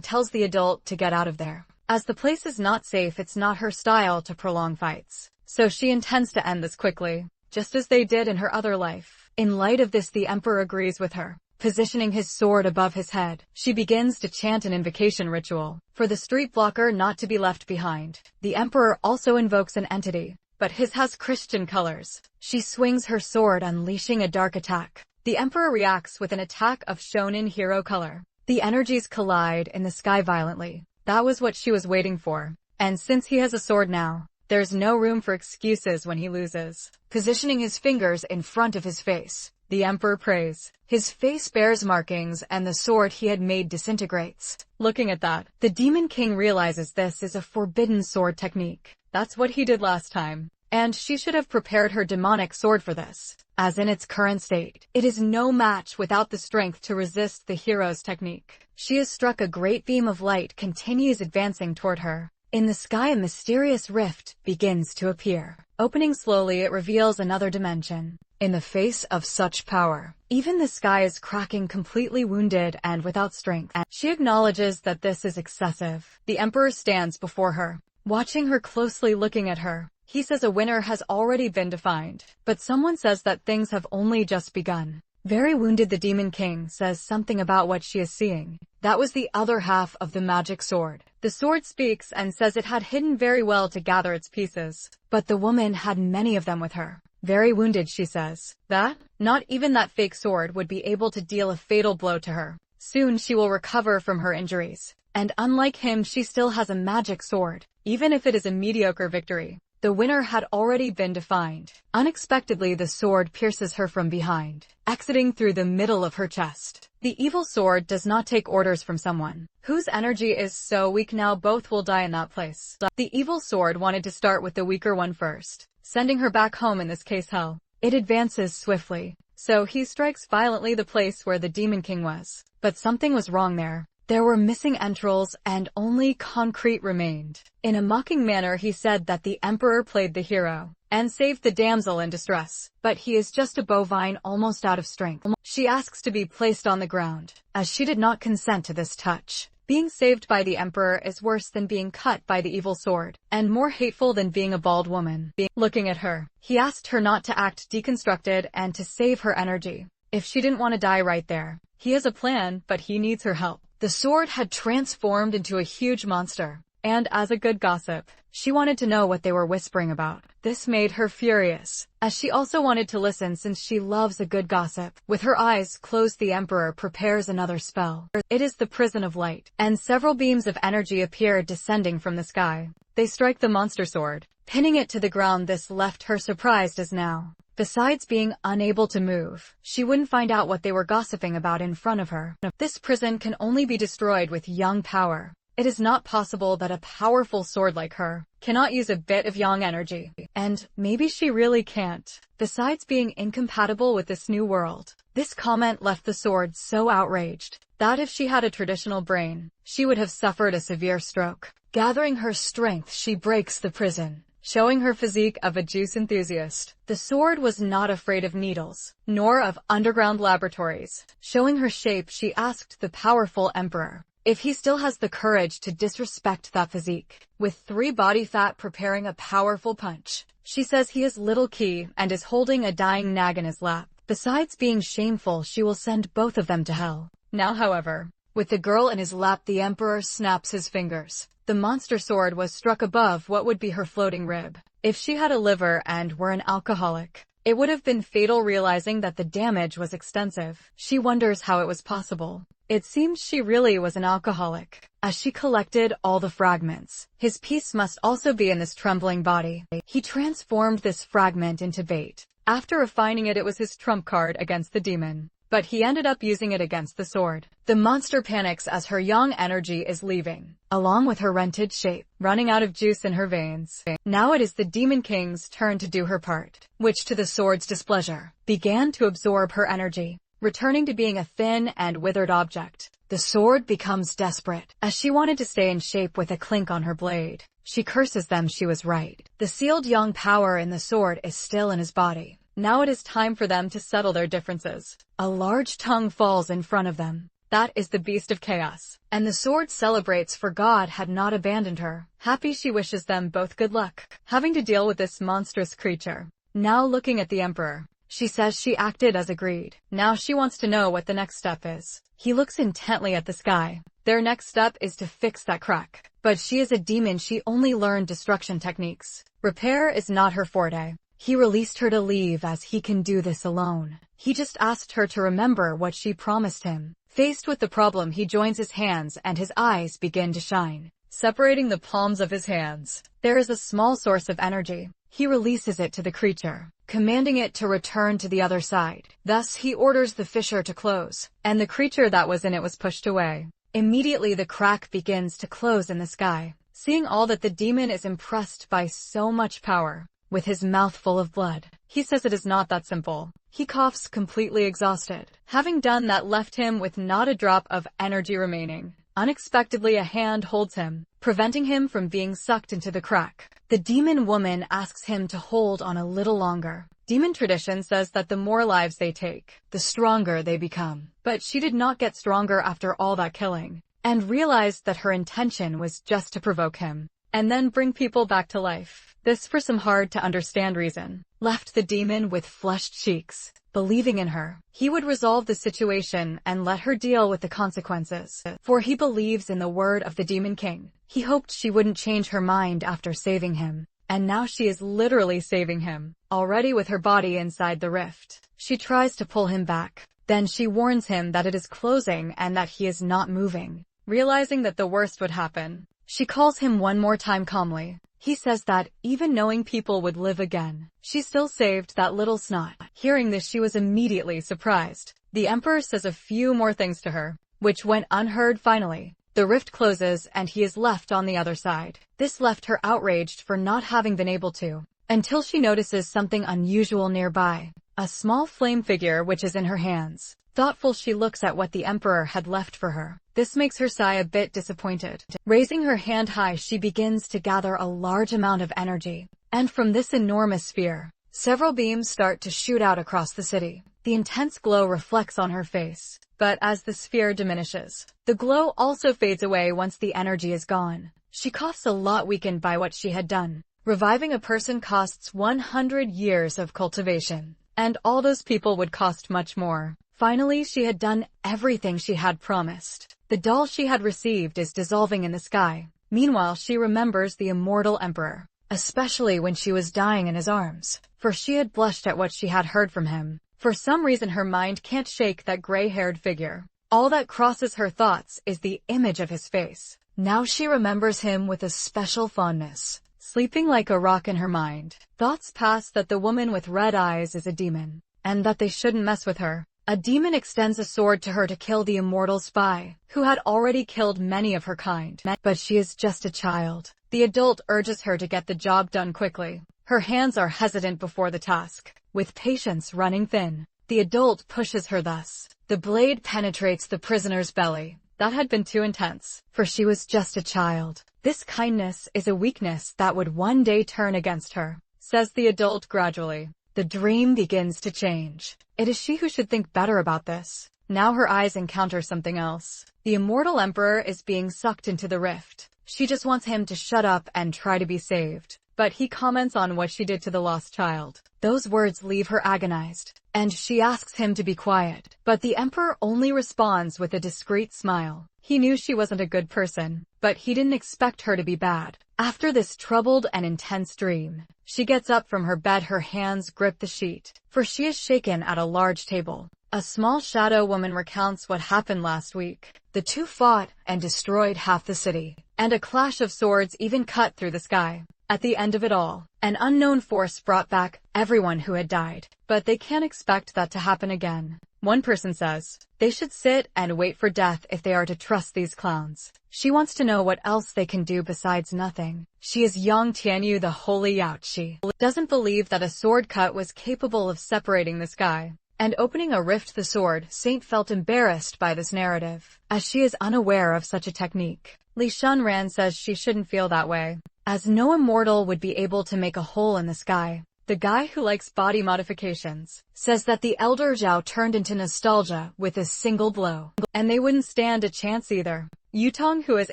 tells the adult to get out of there. As the place is not safe, it's not her style to prolong fights, so she intends to end this quickly, just as they did in her other life. In light of this, the emperor agrees with her. Positioning his sword above his head, she begins to chant an invocation ritual for the street blocker not to be left behind. The emperor also invokes an entity, but his has Christian colors. She swings her sword, unleashing a dark attack. The emperor reacts with an attack of shonen hero color. The energies collide in the sky violently. That was what she was waiting for. And since he has a sword now, there's no room for excuses when he loses. Positioning his fingers in front of his face, the emperor prays. His face bears markings, and the sword he had made disintegrates. Looking at that, the Demon King realizes this is a forbidden sword technique. That's what he did last time. And she should have prepared her demonic sword for this, as in its current state, it is no match without the strength to resist the hero's technique. She has struck a great beam of light, continues advancing toward her. In the sky, a mysterious rift begins to appear. Opening slowly, it reveals another dimension. In the face of such power, even the sky is cracking, completely wounded and without strength. She acknowledges that this is excessive. The emperor stands before her, watching her closely, looking at her. He says a winner has already been defined, but someone says that things have only just begun. Very wounded, the Demon King says something about what she is seeing. That was the other half of the magic sword. The sword speaks and says it had hidden very well to gather its pieces, but the woman had many of them with her. Very wounded, she says that not even that fake sword would be able to deal a fatal blow to her. Soon she will recover from her injuries. And unlike him, she still has a magic sword, even if it is a mediocre victory. The winner had already been defined. Unexpectedly, the sword pierces her from behind, exiting through the middle of her chest. The evil sword does not take orders from someone whose energy is so weak. Now both will die in that place. The evil sword wanted to start with the weaker one first, sending her back home, in this case hell. It advances swiftly, so he strikes violently the place where the Demon King was. But something was wrong there. There were missing entrails, and only concrete remained. In a mocking manner, he said that the emperor played the hero and saved the damsel in distress, but he is just a bovine, almost out of strength. She asks to be placed on the ground, as she did not consent to this touch. Being saved by the emperor is worse than being cut by the evil sword, and more hateful than being a bald woman. Looking at her, he asked her not to act deconstructed and to save her energy. If she didn't want to die right there, he has a plan, but he needs her help. The sword had transformed into a huge monster, and as a good gossip, she wanted to know what they were whispering about. This made her furious, as she also wanted to listen since she loves a good gossip. With her eyes closed, the emperor prepares another spell. It is the prison of light, and several beams of energy appear descending from the sky. They strike the monster sword, pinning it to the ground. This left her surprised, as now, besides being unable to move, she wouldn't find out what they were gossiping about in front of her. This prison can only be destroyed with young power. It is not possible that a powerful sword like her cannot use a bit of yang energy. And maybe she really can't. Besides being incompatible with this new world, this comment left the sword so outraged that if she had a traditional brain, she would have suffered a severe stroke. Gathering her strength, she breaks the prison, showing her physique of a juice enthusiast. The sword was not afraid of needles, nor of underground laboratories. Showing her shape, she asked the powerful emperor if he still has the courage to disrespect that physique. With 3 body fat preparing a powerful punch, she says he is little key and is holding a dying nag in his lap. Besides being shameful, she will send both of them to hell. Now, however, With the girl in his lap, the emperor snaps his fingers. The monster sword was struck above what would be her floating rib. If she had a liver and were an alcoholic, it would have been fatal. Realizing that the damage was extensive, she wonders how it was possible. It seems she really was an alcoholic. As she collected all the fragments, his piece must also be in this trembling body. He transformed this fragment into bait. After refining it, it was his trump card against the demon. But he ended up using it against the sword. The monster panics as her young energy is leaving, along with her rented shape, running out of juice in her veins. Now it is the Demon King's turn to do her part, which to the sword's displeasure, began to absorb her energy. Returning to being a thin and withered object, the sword becomes desperate. As she wanted to stay in shape with a clink on her blade, she curses them. She was right. The sealed young power in the sword is still in his body. Now it is time for them to settle their differences. A large tongue falls in front of them. That is the beast of chaos. And the sword celebrates, for God had not abandoned her. Happy, she wishes them both good luck, having to deal with this monstrous creature. Now looking at the emperor, she says she acted as agreed. Now she wants to know what the next step is. He looks intently at the sky. Their next step is to fix that crack. But she is a demon. She only learned destruction techniques. Repair is not her forte. He released her to leave as he can do this alone. He just asked her to remember what she promised him. Faced with the problem, he joins his hands and his eyes begin to shine. Separating the palms of his hands, there is a small source of energy. He releases it to the creature, commanding it to return to the other side. Thus he orders the fissure to close, and the creature that was in it was pushed away. Immediately the crack begins to close in the sky. Seeing all that, the demon is impressed by so much power. With his mouth full of blood, he says it is not that simple. He coughs, completely exhausted. Having done that left him with not a drop of energy remaining. Unexpectedly, a hand holds him, preventing him from being sucked into the crack. The demon woman asks him to hold on a little longer. Demon tradition says that the more lives they take, the stronger they become. But she did not get stronger after all that killing, and realized that her intention was just to provoke him, and then bring people back to life. This, for some hard-to-understand reason, left the demon with flushed cheeks. Believing in her, he would resolve the situation and let her deal with the consequences. For he believes in the word of the Demon King. He hoped she wouldn't change her mind after saving him. And now she is literally saving him. Already with her body inside the rift, she tries to pull him back. Then she warns him that it is closing and that he is not moving. Realizing that the worst would happen, she calls him one more time calmly. He says that, even knowing people would live again, she still saved that little snot. Hearing this, she was immediately surprised. The emperor says a few more things to her, which went unheard. Finally, the rift closes and he is left on the other side. This left her outraged for not having been able to, until she notices something unusual nearby. A small flame figure which is in her hands. Thoughtful, she looks at what the emperor had left for her. This makes her sigh, a bit disappointed. Raising her hand high, she begins to gather a large amount of energy. And from this enormous sphere, several beams start to shoot out across the city. The intense glow reflects on her face. But as the sphere diminishes, the glow also fades away once the energy is gone. She coughs a lot, weakened by what she had done. Reviving a person costs 100 years of cultivation. And all those people would cost much more. Finally, she had done everything she had promised. The doll she had received is dissolving in the sky. Meanwhile, she remembers the immortal emperor, especially when she was dying in his arms, for she had blushed at what she had heard from him. For some reason, her mind can't shake that gray-haired figure. All that crosses her thoughts is the image of his face. Now she remembers him with a special fondness. Sleeping like a rock in her mind, thoughts pass that the woman with red eyes is a demon, and that they shouldn't mess with her. A demon extends a sword to her to kill the immortal spy, who had already killed many of her kind. But she is just a child. The adult urges her to get the job done quickly. Her hands are hesitant before the task, with patience running thin. The adult pushes her thus. The blade penetrates the prisoner's belly. That had been too intense, for she was just a child. This kindness is a weakness that would one day turn against her, says the adult gradually. The dream begins to change. It is she who should think better about this. Now her eyes encounter something else. The immortal emperor is being sucked into the rift. She just wants him to shut up and try to be saved. but he comments on what she did to the lost child. Those words leave her agonized, and she asks him to be quiet. But the emperor only responds with a discreet smile. He knew she wasn't a good person, but he didn't expect her to be bad. After this troubled and intense dream, she gets up from her bed, her hands grip the sheet, for she is shaken at a large table. A small shadow woman recounts what happened last week. The two fought and destroyed half the city, and a clash of swords even cut through the sky. At the end of it all, an unknown force brought back everyone who had died, but they can't expect that to happen again. One person says, they should sit and wait for death if they are to trust these clowns. She wants to know what else they can do besides nothing. She is young Tianyu, the holy Yaochi, doesn't believe that a sword cut was capable of separating the sky and opening a rift. The sword saint felt embarrassed by this narrative, as she is unaware of such a technique. Li Shunran says she shouldn't feel that way, as no immortal would be able to make a hole in the sky. The guy who likes body modifications says that the elder Zhao turned into nostalgia with a single blow, and they wouldn't stand a chance either. Yutong, who has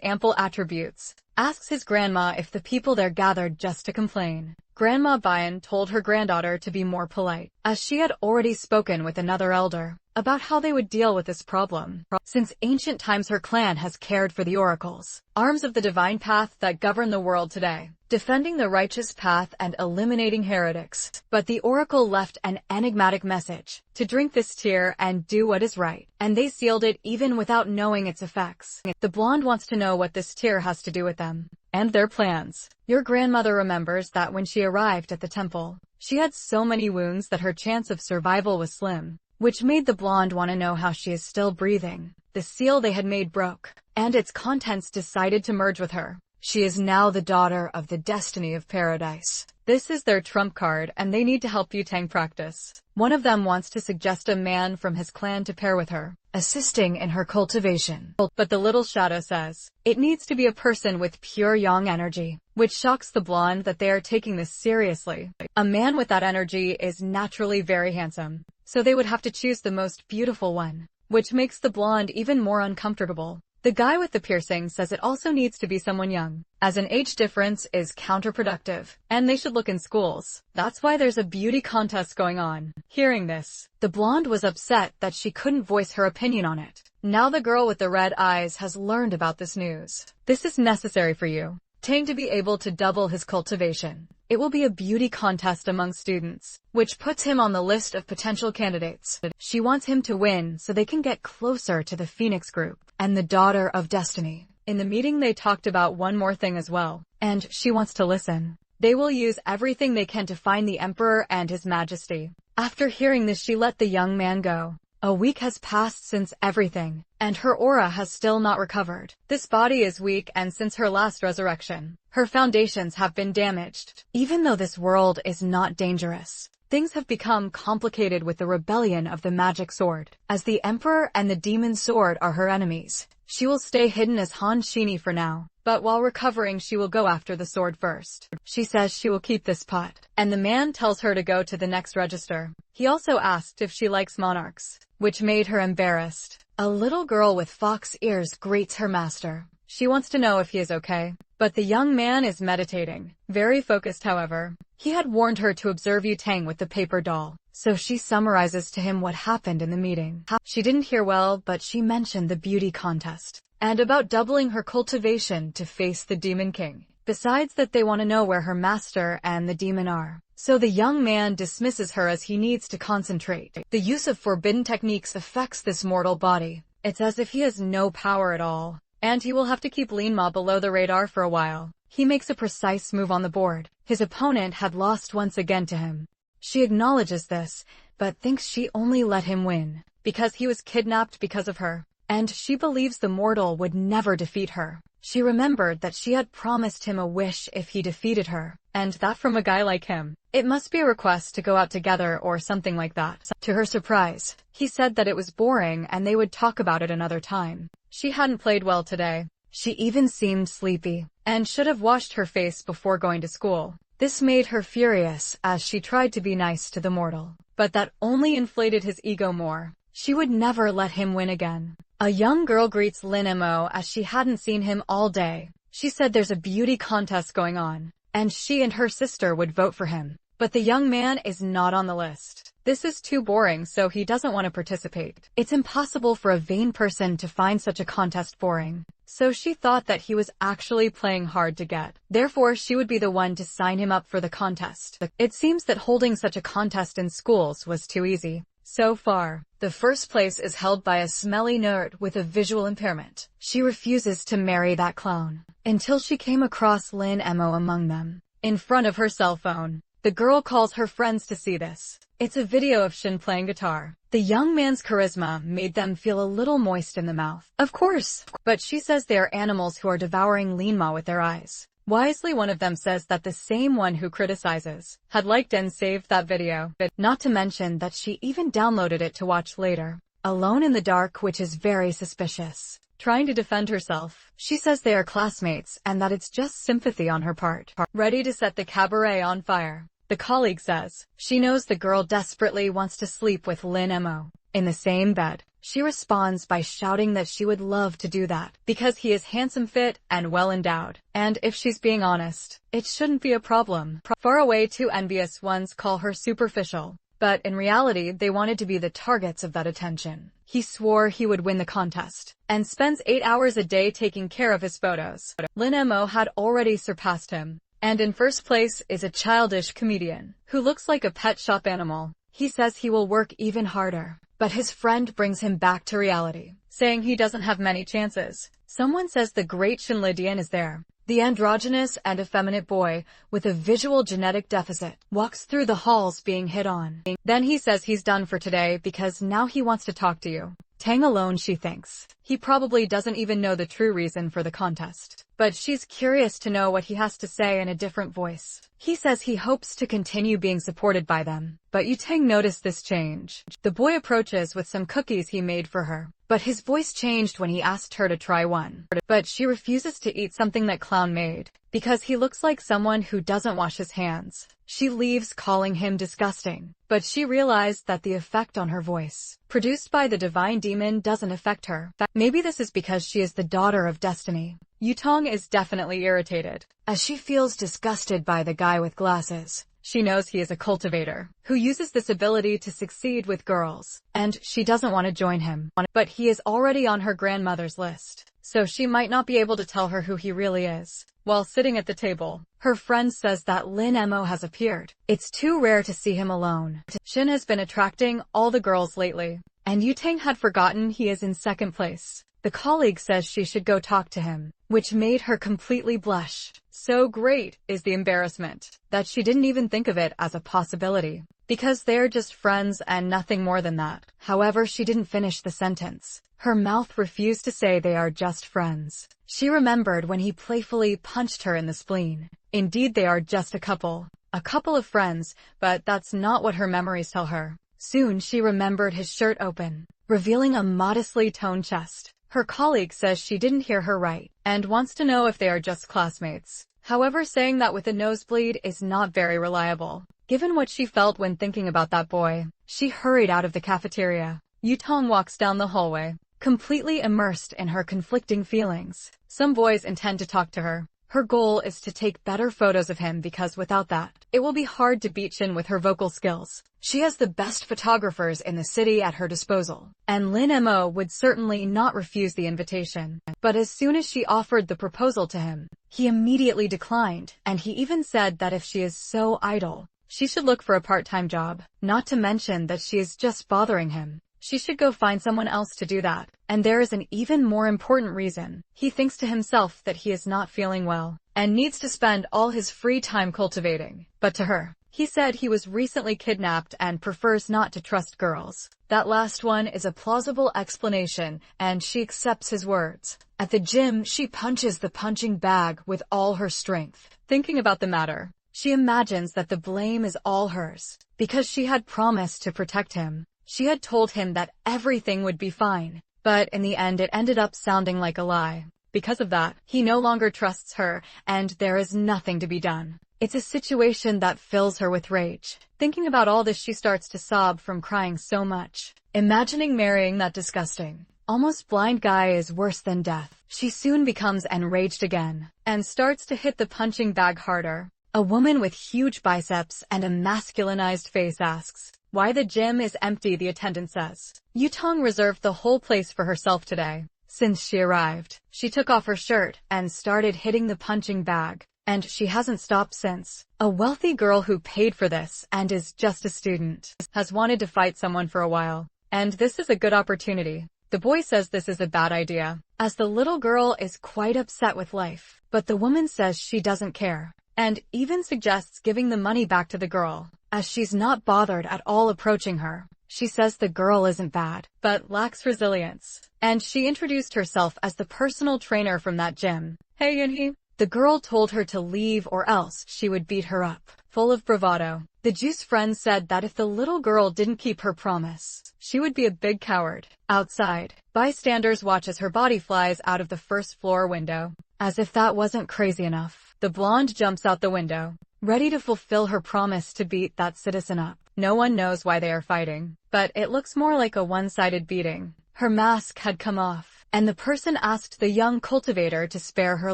ample attributes, asks his grandma if the people there gathered just to complain. Grandma Bayan told her granddaughter to be more polite, as she had already spoken with another elder about how they would deal with this problem. Since ancient times her clan has cared for the oracles, arms of the divine path that govern the world today, defending the righteous path and eliminating heretics. But the oracle left an enigmatic message, to drink this tear and do what is right, and they sealed it even without knowing its effects. The blonde wants to know what this tear has to do with them and their plans. Your grandmother remembers that when she arrived at the temple, she had so many wounds that her chance of survival was slim, which made the blonde want to know how she is still breathing. The seal they had made broke, and its contents decided to merge with her. She is now the daughter of the destiny of paradise. This is their trump card, and they need to help Yutang practice. One of them wants to suggest a man from his clan to pair with her, assisting in her cultivation. But the little shadow says, it needs to be a person with pure yang energy, which shocks the blonde that they are taking this seriously. A man with that energy is naturally very handsome, so they would have to choose the most beautiful one, which makes the blonde even more uncomfortable. The guy with the piercing says it also needs to be someone young, as an age difference is counterproductive, and they should look in schools. That's why there's a beauty contest going on. Hearing this, the blonde was upset that she couldn't voice her opinion on it. Now the girl with the red eyes has learned about this news. This is necessary for you, Tang, to be able to double his cultivation. It will be a beauty contest among students, which puts him on the list of potential candidates. She wants him to win so they can get closer to the Phoenix group and the Daughter of Destiny. In the meeting they talked about one more thing as well, and she wants to listen. They will use everything they can to find the Emperor and His Majesty. After hearing this, she let the young man go. A week has passed since everything, and her aura has still not recovered. This body is weak, and since her last resurrection, her foundations have been damaged. Even though this world is not dangerous, things have become complicated with the rebellion of the magic sword. As the Emperor and the demon sword are her enemies, she will stay hidden as Han Shini for now. But while recovering, she will go after the sword first. She says she will keep this pot, and the man tells her to go to the next register. He also asked if she likes monarchs, which made her embarrassed. A little girl with fox ears greets her master. She wants to know if he is okay, but the young man is meditating, very focused. However, he had warned her to observe Yutang with the paper doll, so she summarizes to him what happened in the meeting. She didn't hear well, but she mentioned the beauty contest and about doubling her cultivation to face the Demon King. Besides that, they want to know where her master and the demon are. So the young man dismisses her as he needs to concentrate. The use of forbidden techniques affects this mortal body. It's as if he has no power at all, and he will have to keep Linma below the radar for a while. He makes a precise move on the board. His opponent had lost once again to him. She acknowledges this, but thinks she only let him win because he was kidnapped because of her, and she believes the mortal would never defeat her. She remembered that she had promised him a wish if he defeated her, and that from a guy like him. It must be a request to go out together or something like that. To her surprise, he said that it was boring and they would talk about it another time. She hadn't played well today. She even seemed sleepy, and should have washed her face before going to school. This made her furious as she tried to be nice to the mortal, but that only inflated his ego more. She would never let him win again. A young girl greets Lin Mo as she hadn't seen him all day. She said there's a beauty contest going on, and she and her sister would vote for him. But the young man is not on the list. This is too boring, so he doesn't want to participate. It's impossible for a vain person to find such a contest boring. So she thought that he was actually playing hard to get. Therefore, she would be the one to sign him up for the contest. It seems that holding such a contest in schools was too easy. So far, the first place is held by a smelly nerd with a visual impairment. She refuses to marry that clown until she came across Lin Emo among them. In front of her cell phone, the girl calls her friends to see this. It's a video of Shin playing guitar. The young man's charisma made them feel a little moist in the mouth. Of course, but she says they are animals who are devouring Linma with their eyes. Wisely, one of them says that the same one who criticizes had liked and saved that video, but not to mention that she even downloaded it to watch later. Alone in the dark, which is very suspicious. Trying to defend herself, she says they are classmates and that it's just sympathy on her part. Ready to set the cabaret on fire, the colleague says she knows the girl desperately wants to sleep with Lin Emo in the same bed. She responds by shouting that she would love to do that because he is handsome, fit, and well endowed. And if she's being honest, it shouldn't be a problem. Far away, two envious ones call her superficial, but in reality they wanted to be the targets of that attention. He swore he would win the contest and spends 8 hours a day taking care of his photos. Lin Emo had already surpassed him, and in first place is a childish comedian who looks like a pet shop animal. He says he will work even harder, but his friend brings him back to reality, saying he doesn't have many chances. Someone says the great Shin Lidian is there. The androgynous and effeminate boy with a visual genetic deficit walks through the halls being hit on. Then he says he's done for today because now he wants to talk to you. Tang alone, she thinks. He probably doesn't even know the true reason for the contest, but she's curious to know what he has to say in a different voice. He says he hopes to continue being supported by them, but Yutang noticed this change. The boy approaches with some cookies he made for her, but his voice changed when he asked her to try one. But she refuses to eat something that clown made, because he looks like someone who doesn't wash his hands. She leaves, calling him disgusting, but she realized that the effect on her voice, produced by the divine demon, doesn't affect her. Maybe this is because she is the daughter of destiny. Yutong is definitely irritated, as she feels disgusted by the guy with glasses. She knows he is a cultivator who uses this ability to succeed with girls, and she doesn't want to join him. But he is already on her grandmother's list, so she might not be able to tell her who he really is. While sitting at the table, her friend says that Lin Emo has appeared. It's too rare to see him alone. Shin has been attracting all the girls lately, and Yutang had forgotten he is in second place. The colleague says she should go talk to him, which made her completely blush. So great is the embarrassment that she didn't even think of it as a possibility, because they're just friends and nothing more than that. However, she didn't finish the sentence. Her mouth refused to say they are just friends. She remembered when he playfully punched her in the spleen. Indeed, they are just a couple of friends, but that's not what her memories tell her. Soon she remembered his shirt open, revealing a modestly toned chest. Her colleague says she didn't hear her right, and wants to know if they are just classmates. However, saying that with a nosebleed is not very reliable. Given what she felt when thinking about that boy, she hurried out of the cafeteria. Yutong walks down the hallway, completely immersed in her conflicting feelings. Some boys intend to talk to her. Her goal is to take better photos of him because without that, it will be hard to beat Shin with her vocal skills. She has the best photographers in the city at her disposal, and Lin Emo would certainly not refuse the invitation. But as soon as she offered the proposal to him, he immediately declined, and he even said that if she is so idle, she should look for a part-time job, not to mention that she is just bothering him. She should go find someone else to do that. And there is an even more important reason. He thinks to himself that he is not feeling well, and needs to spend all his free time cultivating. But to her, he said he was recently kidnapped and prefers not to trust girls. That last one is a plausible explanation, and she accepts his words. At the gym, she punches the punching bag with all her strength. Thinking about the matter, she imagines that the blame is all hers, because she had promised to protect him. She had told him that everything would be fine, but in the end it ended up sounding like a lie. Because of that, he no longer trusts her, and there is nothing to be done. It's a situation that fills her with rage. Thinking about all this, she starts to sob from crying so much. Imagining marrying that disgusting, almost blind guy is worse than death. She soon becomes enraged again, and starts to hit the punching bag harder. A woman with huge biceps and a masculinized face asks why the gym is empty. The attendant says Yutong reserved the whole place for herself today. Since she arrived, she took off her shirt and started hitting the punching bag, and she hasn't stopped since. A wealthy girl who paid for this and is just a student has wanted to fight someone for a while, and this is a good opportunity. The boy says this is a bad idea, as the little girl is quite upset with life, but the woman says she doesn't care, and even suggests giving the money back to the girl, as she's not bothered at all approaching her. She says the girl isn't bad, but lacks resilience, and she introduced herself as the personal trainer from that gym. Hey Yunhee. The girl told her to leave or else she would beat her up. Full of bravado, the juice friend said that if the little girl didn't keep her promise, she would be a big coward. Outside, bystanders watch as her body flies out of the first floor window. As if that wasn't crazy enough, the blonde jumps out the window, ready to fulfill her promise to beat that citizen up. No one knows why they are fighting, but it looks more like a one-sided beating. Her mask had come off, and the person asked the young cultivator to spare her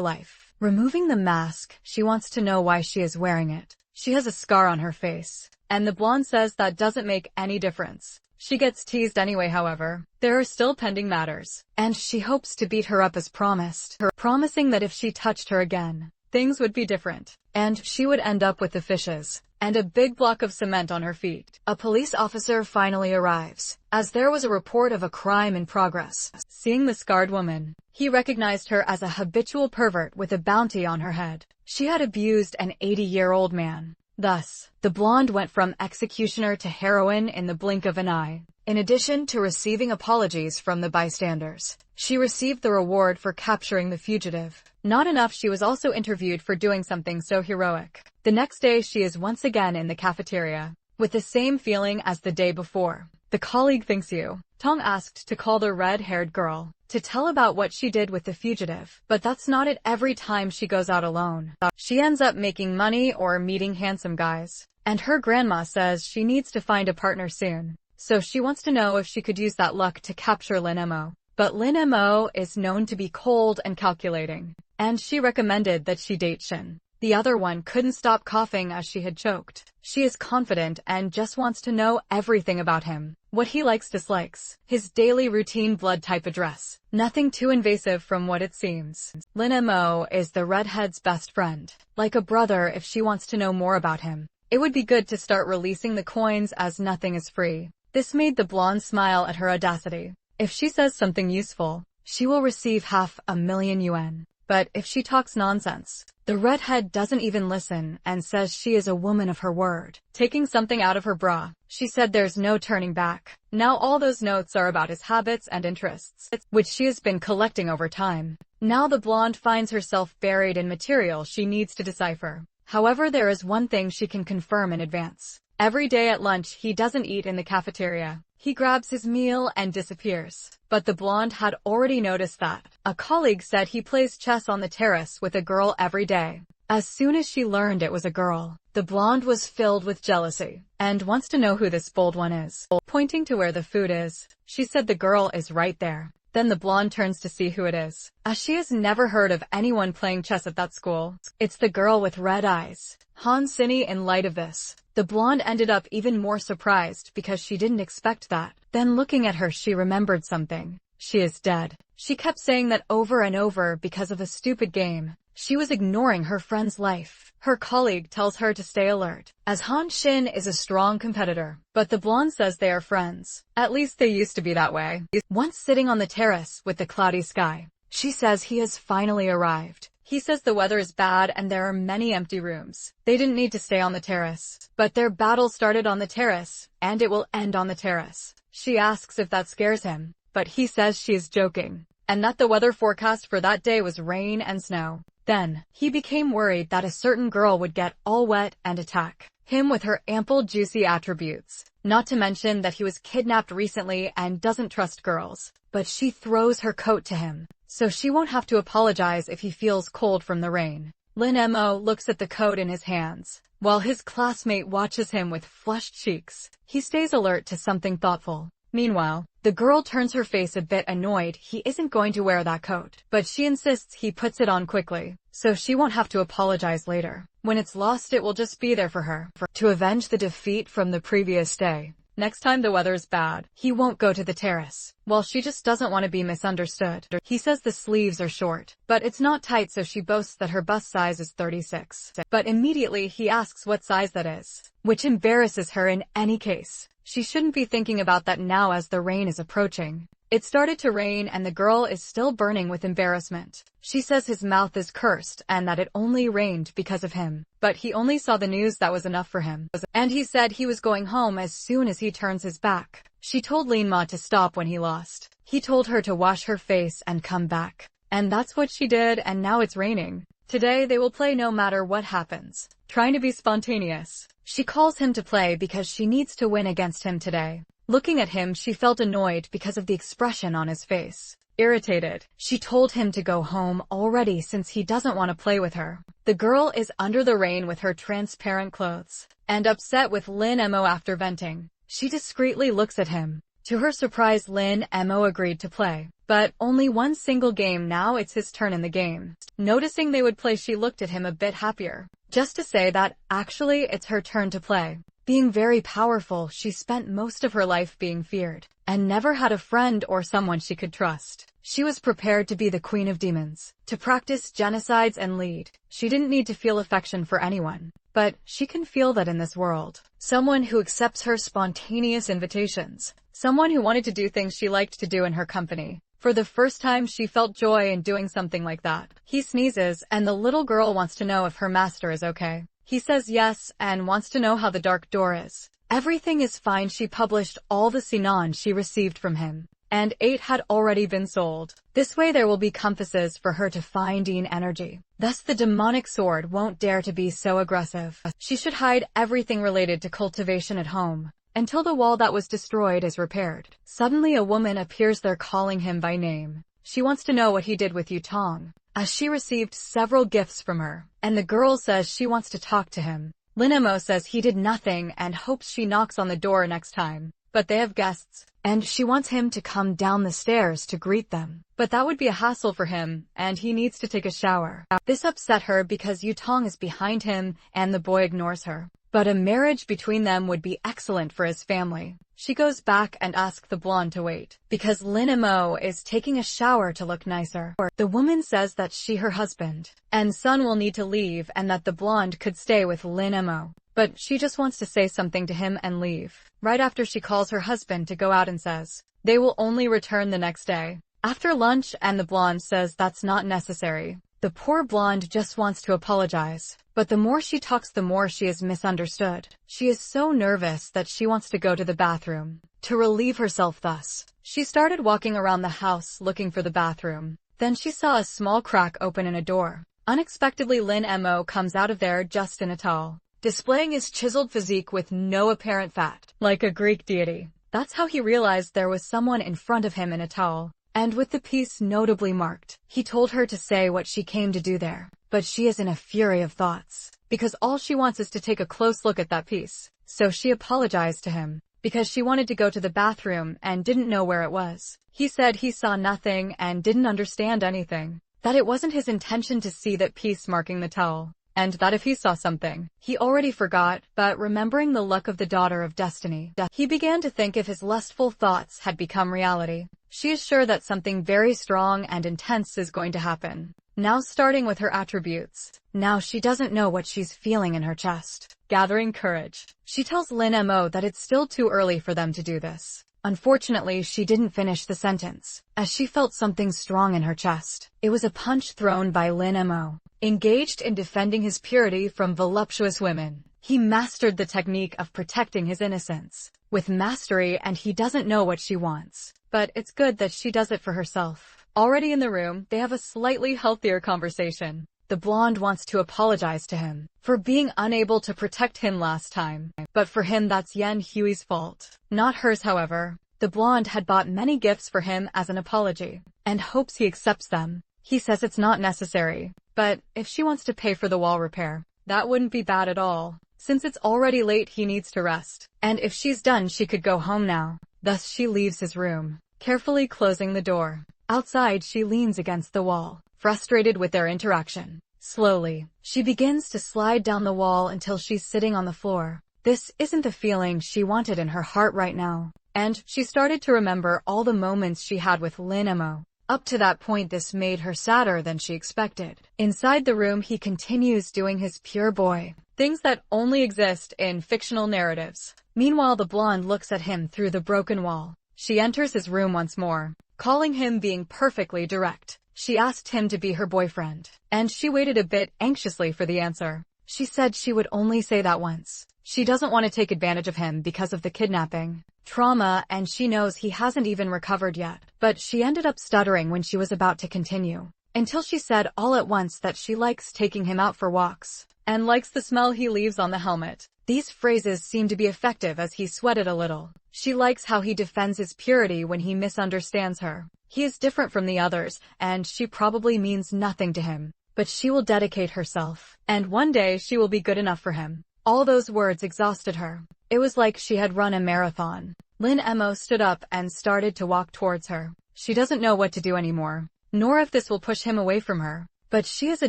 life. Removing the mask, she wants to know why she is wearing it. She has a scar on her face, and the blonde says that doesn't make any difference. She gets teased anyway. However, there are still pending matters, and she hopes to beat her up as promised, promising that if she touched her again, things would be different, and she would end up with the fishes and a big block of cement on her feet. A police officer finally arrives, as there was a report of a crime in progress. Seeing the scarred woman, he recognized her as a habitual pervert with a bounty on her head. She had abused an 80-year-old man. Thus, the blonde went from executioner to heroine in the blink of an eye. In addition to receiving apologies from the bystanders, she received the reward for capturing the fugitive. Not enough, she was also interviewed for doing something so heroic. The next day she is once again in the cafeteria, with the same feeling as the day before. The colleague thinks Tong asked to call the red-haired girl to tell about what she did with the fugitive, but that's not it. Every time she goes out alone, she ends up making money or meeting handsome guys, and her grandma says she needs to find a partner soon. So she wants to know if she could use that luck to capture Lin Mo. But Lin Mo is known to be cold and calculating, and she recommended that she date Shin. The other one couldn't stop coughing as she had choked. She is confident and just wants to know everything about him. What he likes, dislikes, his daily routine, blood type, address. Nothing too invasive from what it seems. Lin Mo is the redhead's best friend, like a brother. If she wants to know more about him, it would be good to start releasing the coins, as nothing is free. This made the blonde smile at her audacity. If she says something useful, she will receive 500,000 yuan. But if she talks nonsense, the redhead doesn't even listen and says she is a woman of her word. Taking something out of her bra, she said there's no turning back. Now all those notes are about his habits and interests, which she has been collecting over time. Now the blonde finds herself buried in material she needs to decipher. However, there is one thing she can confirm in advance. Every day at lunch he doesn't eat in the cafeteria. He grabs his meal and disappears. But the blonde had already noticed that. A colleague said he plays chess on the terrace with a girl every day. As soon as she learned it was a girl, the blonde was filled with jealousy, and wants to know who this bold one is. Pointing to where the food is, she said the girl is right there. Then the blonde turns to see who it is, as she has never heard of anyone playing chess at that school. It's the girl with red eyes, Han Sinny. In light of this, the blonde ended up even more surprised because she didn't expect that. Then looking at her, she remembered something. She is dead. She kept saying that over and over because of a stupid game. She was ignoring her friend's life. Her colleague tells her to stay alert, as Han Shin is a strong competitor. But the blonde says they are friends. At least they used to be that way. Once sitting on the terrace with the cloudy sky, she says he has finally arrived. He says the weather is bad and there are many empty rooms. They didn't need to stay on the terrace, but their battle started on the terrace, and it will end on the terrace. She asks if that scares him, but he says she is joking, and that the weather forecast for that day was rain and snow. Then, he became worried that a certain girl would get all wet and attack him with her ample juicy attributes. Not to mention that he was kidnapped recently and doesn't trust girls. But she throws her coat to him, so she won't have to apologize if he feels cold from the rain. Lin Mo looks at the coat in his hands, while his classmate watches him with flushed cheeks. He stays alert to something thoughtful. Meanwhile, the girl turns her face a bit annoyed he isn't going to wear that coat, but she insists he puts it on quickly, so she won't have to apologize later. When it's lost, it will just be there for her, to avenge the defeat from the previous day. Next time the weather's bad, he won't go to the terrace. Well, she just doesn't want to be misunderstood. He says the sleeves are short, but it's not tight, so she boasts that her bust size is 36. But immediately he asks what size that is, which embarrasses her in any case. She shouldn't be thinking about that now as the rain is approaching. It started to rain and the girl is still burning with embarrassment. She says his mouth is cursed and that it only rained because of him. But he only saw the news, that was enough for him. And he said he was going home as soon as he turns his back. She told Linma to stop when he lost. He told her to wash her face and come back. And that's what she did, and now it's raining. Today they will play no matter what happens, trying to be spontaneous. She calls him to play because she needs to win against him today. Looking at him, she felt annoyed because of the expression on his face. Irritated, she told him to go home already since he doesn't want to play with her. The girl is under the rain with her transparent clothes, and upset with Lin Mo after venting. She discreetly looks at him. To her surprise, Lin Mo agreed to play. But only one single game, now it's his turn in the game. Noticing they would play, she looked at him a bit happier. Just to say that, actually, it's her turn to play. Being very powerful, she spent most of her life being feared, and never had a friend or someone she could trust. She was prepared to be the queen of demons, to practice genocides and lead. She didn't need to feel affection for anyone, but she can feel that in this world. Someone who accepts her spontaneous invitations. Someone who wanted to do things she liked to do in her company. For the first time, she felt joy in doing something like that. He sneezes, and the little girl wants to know if her master is okay. He says yes, and wants to know how the dark door is. Everything is fine. She published all the sinan she received from him, and 8 had already been sold. This way there will be compasses for her to find in energy. Thus the demonic sword won't dare to be so aggressive. She should hide everything related to cultivation at home, until the wall that was destroyed is repaired. Suddenly a woman appears there calling him by name. She wants to know what he did with Yutong, as she received several gifts from her, and the girl says she wants to talk to him. Linamo says he did nothing and hopes she knocks on the door next time, but they have guests, and she wants him to come down the stairs to greet them. But that would be a hassle for him, and he needs to take a shower. This upset her because Yutong is behind him and the boy ignores her. But a marriage between them would be excellent for his family. She goes back and asks the blonde to wait, because Linamo is taking a shower to look nicer. The woman says that she, her husband, and son will need to leave and that the blonde could stay with Linamo. But she just wants to say something to him and leave. Right after she calls her husband to go out and says they will only return the next day. After lunch, and the blonde says that's not necessary. The poor blonde just wants to apologize, but the more she talks, the more she is misunderstood. She is so nervous that she wants to go to the bathroom to relieve herself. Thus, she started walking around the house looking for the bathroom. Then she saw a small crack open in a door. Unexpectedly, Lin Mo comes out of there just in a towel, displaying his chiseled physique with no apparent fat, like a Greek deity. That's how he realized there was someone in front of him in a towel, and with the piece notably marked. He told her to say what she came to do there, but she is in a fury of thoughts, because all she wants is to take a close look at that piece. So she apologized to him, because she wanted to go to the bathroom and didn't know where it was. He said he saw nothing and didn't understand anything, that it wasn't his intention to see that piece marking the towel, and that if he saw something, he already forgot. But remembering the luck of the daughter of destiny, he began to think if his lustful thoughts had become reality. She is sure that something very strong and intense is going to happen. Now, starting with her attributes. Now she doesn't know what she's feeling in her chest. Gathering courage, she tells Lin Mo that it's still too early for them to do this. Unfortunately, she didn't finish the sentence, as she felt something strong in her chest. It was a punch thrown by Lin Mo. Engaged in defending his purity from voluptuous women, he mastered the technique of protecting his innocence with mastery, and he doesn't know what she wants. But it's good that she does it for herself. Already in the room, they have a slightly healthier conversation. The blonde wants to apologize to him for being unable to protect him last time. But for him, that's Yen Hui's fault, not hers. However, the blonde had bought many gifts for him as an apology, and hopes he accepts them. He says it's not necessary, but if she wants to pay for the wall repair, that wouldn't be bad at all. Since it's already late, he needs to rest, and if she's done, she could go home now. Thus she leaves his room, carefully closing the door. Outside, she leans against the wall, frustrated with their interaction. Slowly, she begins to slide down the wall until she's sitting on the floor. This isn't the feeling she wanted in her heart right now. And she started to remember all the moments she had with Lin-mo. Up to that point, this made her sadder than she expected. Inside the room, he continues doing his pure boy things that only exist in fictional narratives. Meanwhile, the blonde looks at him through the broken wall. She enters his room once more, calling him being perfectly direct. She asked him to be her boyfriend, and she waited a bit anxiously for the answer. She said she would only say that once. She doesn't want to take advantage of him because of the kidnapping trauma, and she knows he hasn't even recovered yet. But she ended up stuttering when she was about to continue, until she said all at once that she likes taking him out for walks, and likes the smell he leaves on the helmet. These phrases seem to be effective as he sweated a little. She likes how he defends his purity when he misunderstands her. He is different from the others, and she probably means nothing to him. But she will dedicate herself, and one day she will be good enough for him. All those words exhausted her. It was like she had run a marathon. Lin-mo stood up and started to walk towards her. She doesn't know what to do anymore, nor if this will push him away from her. But she is a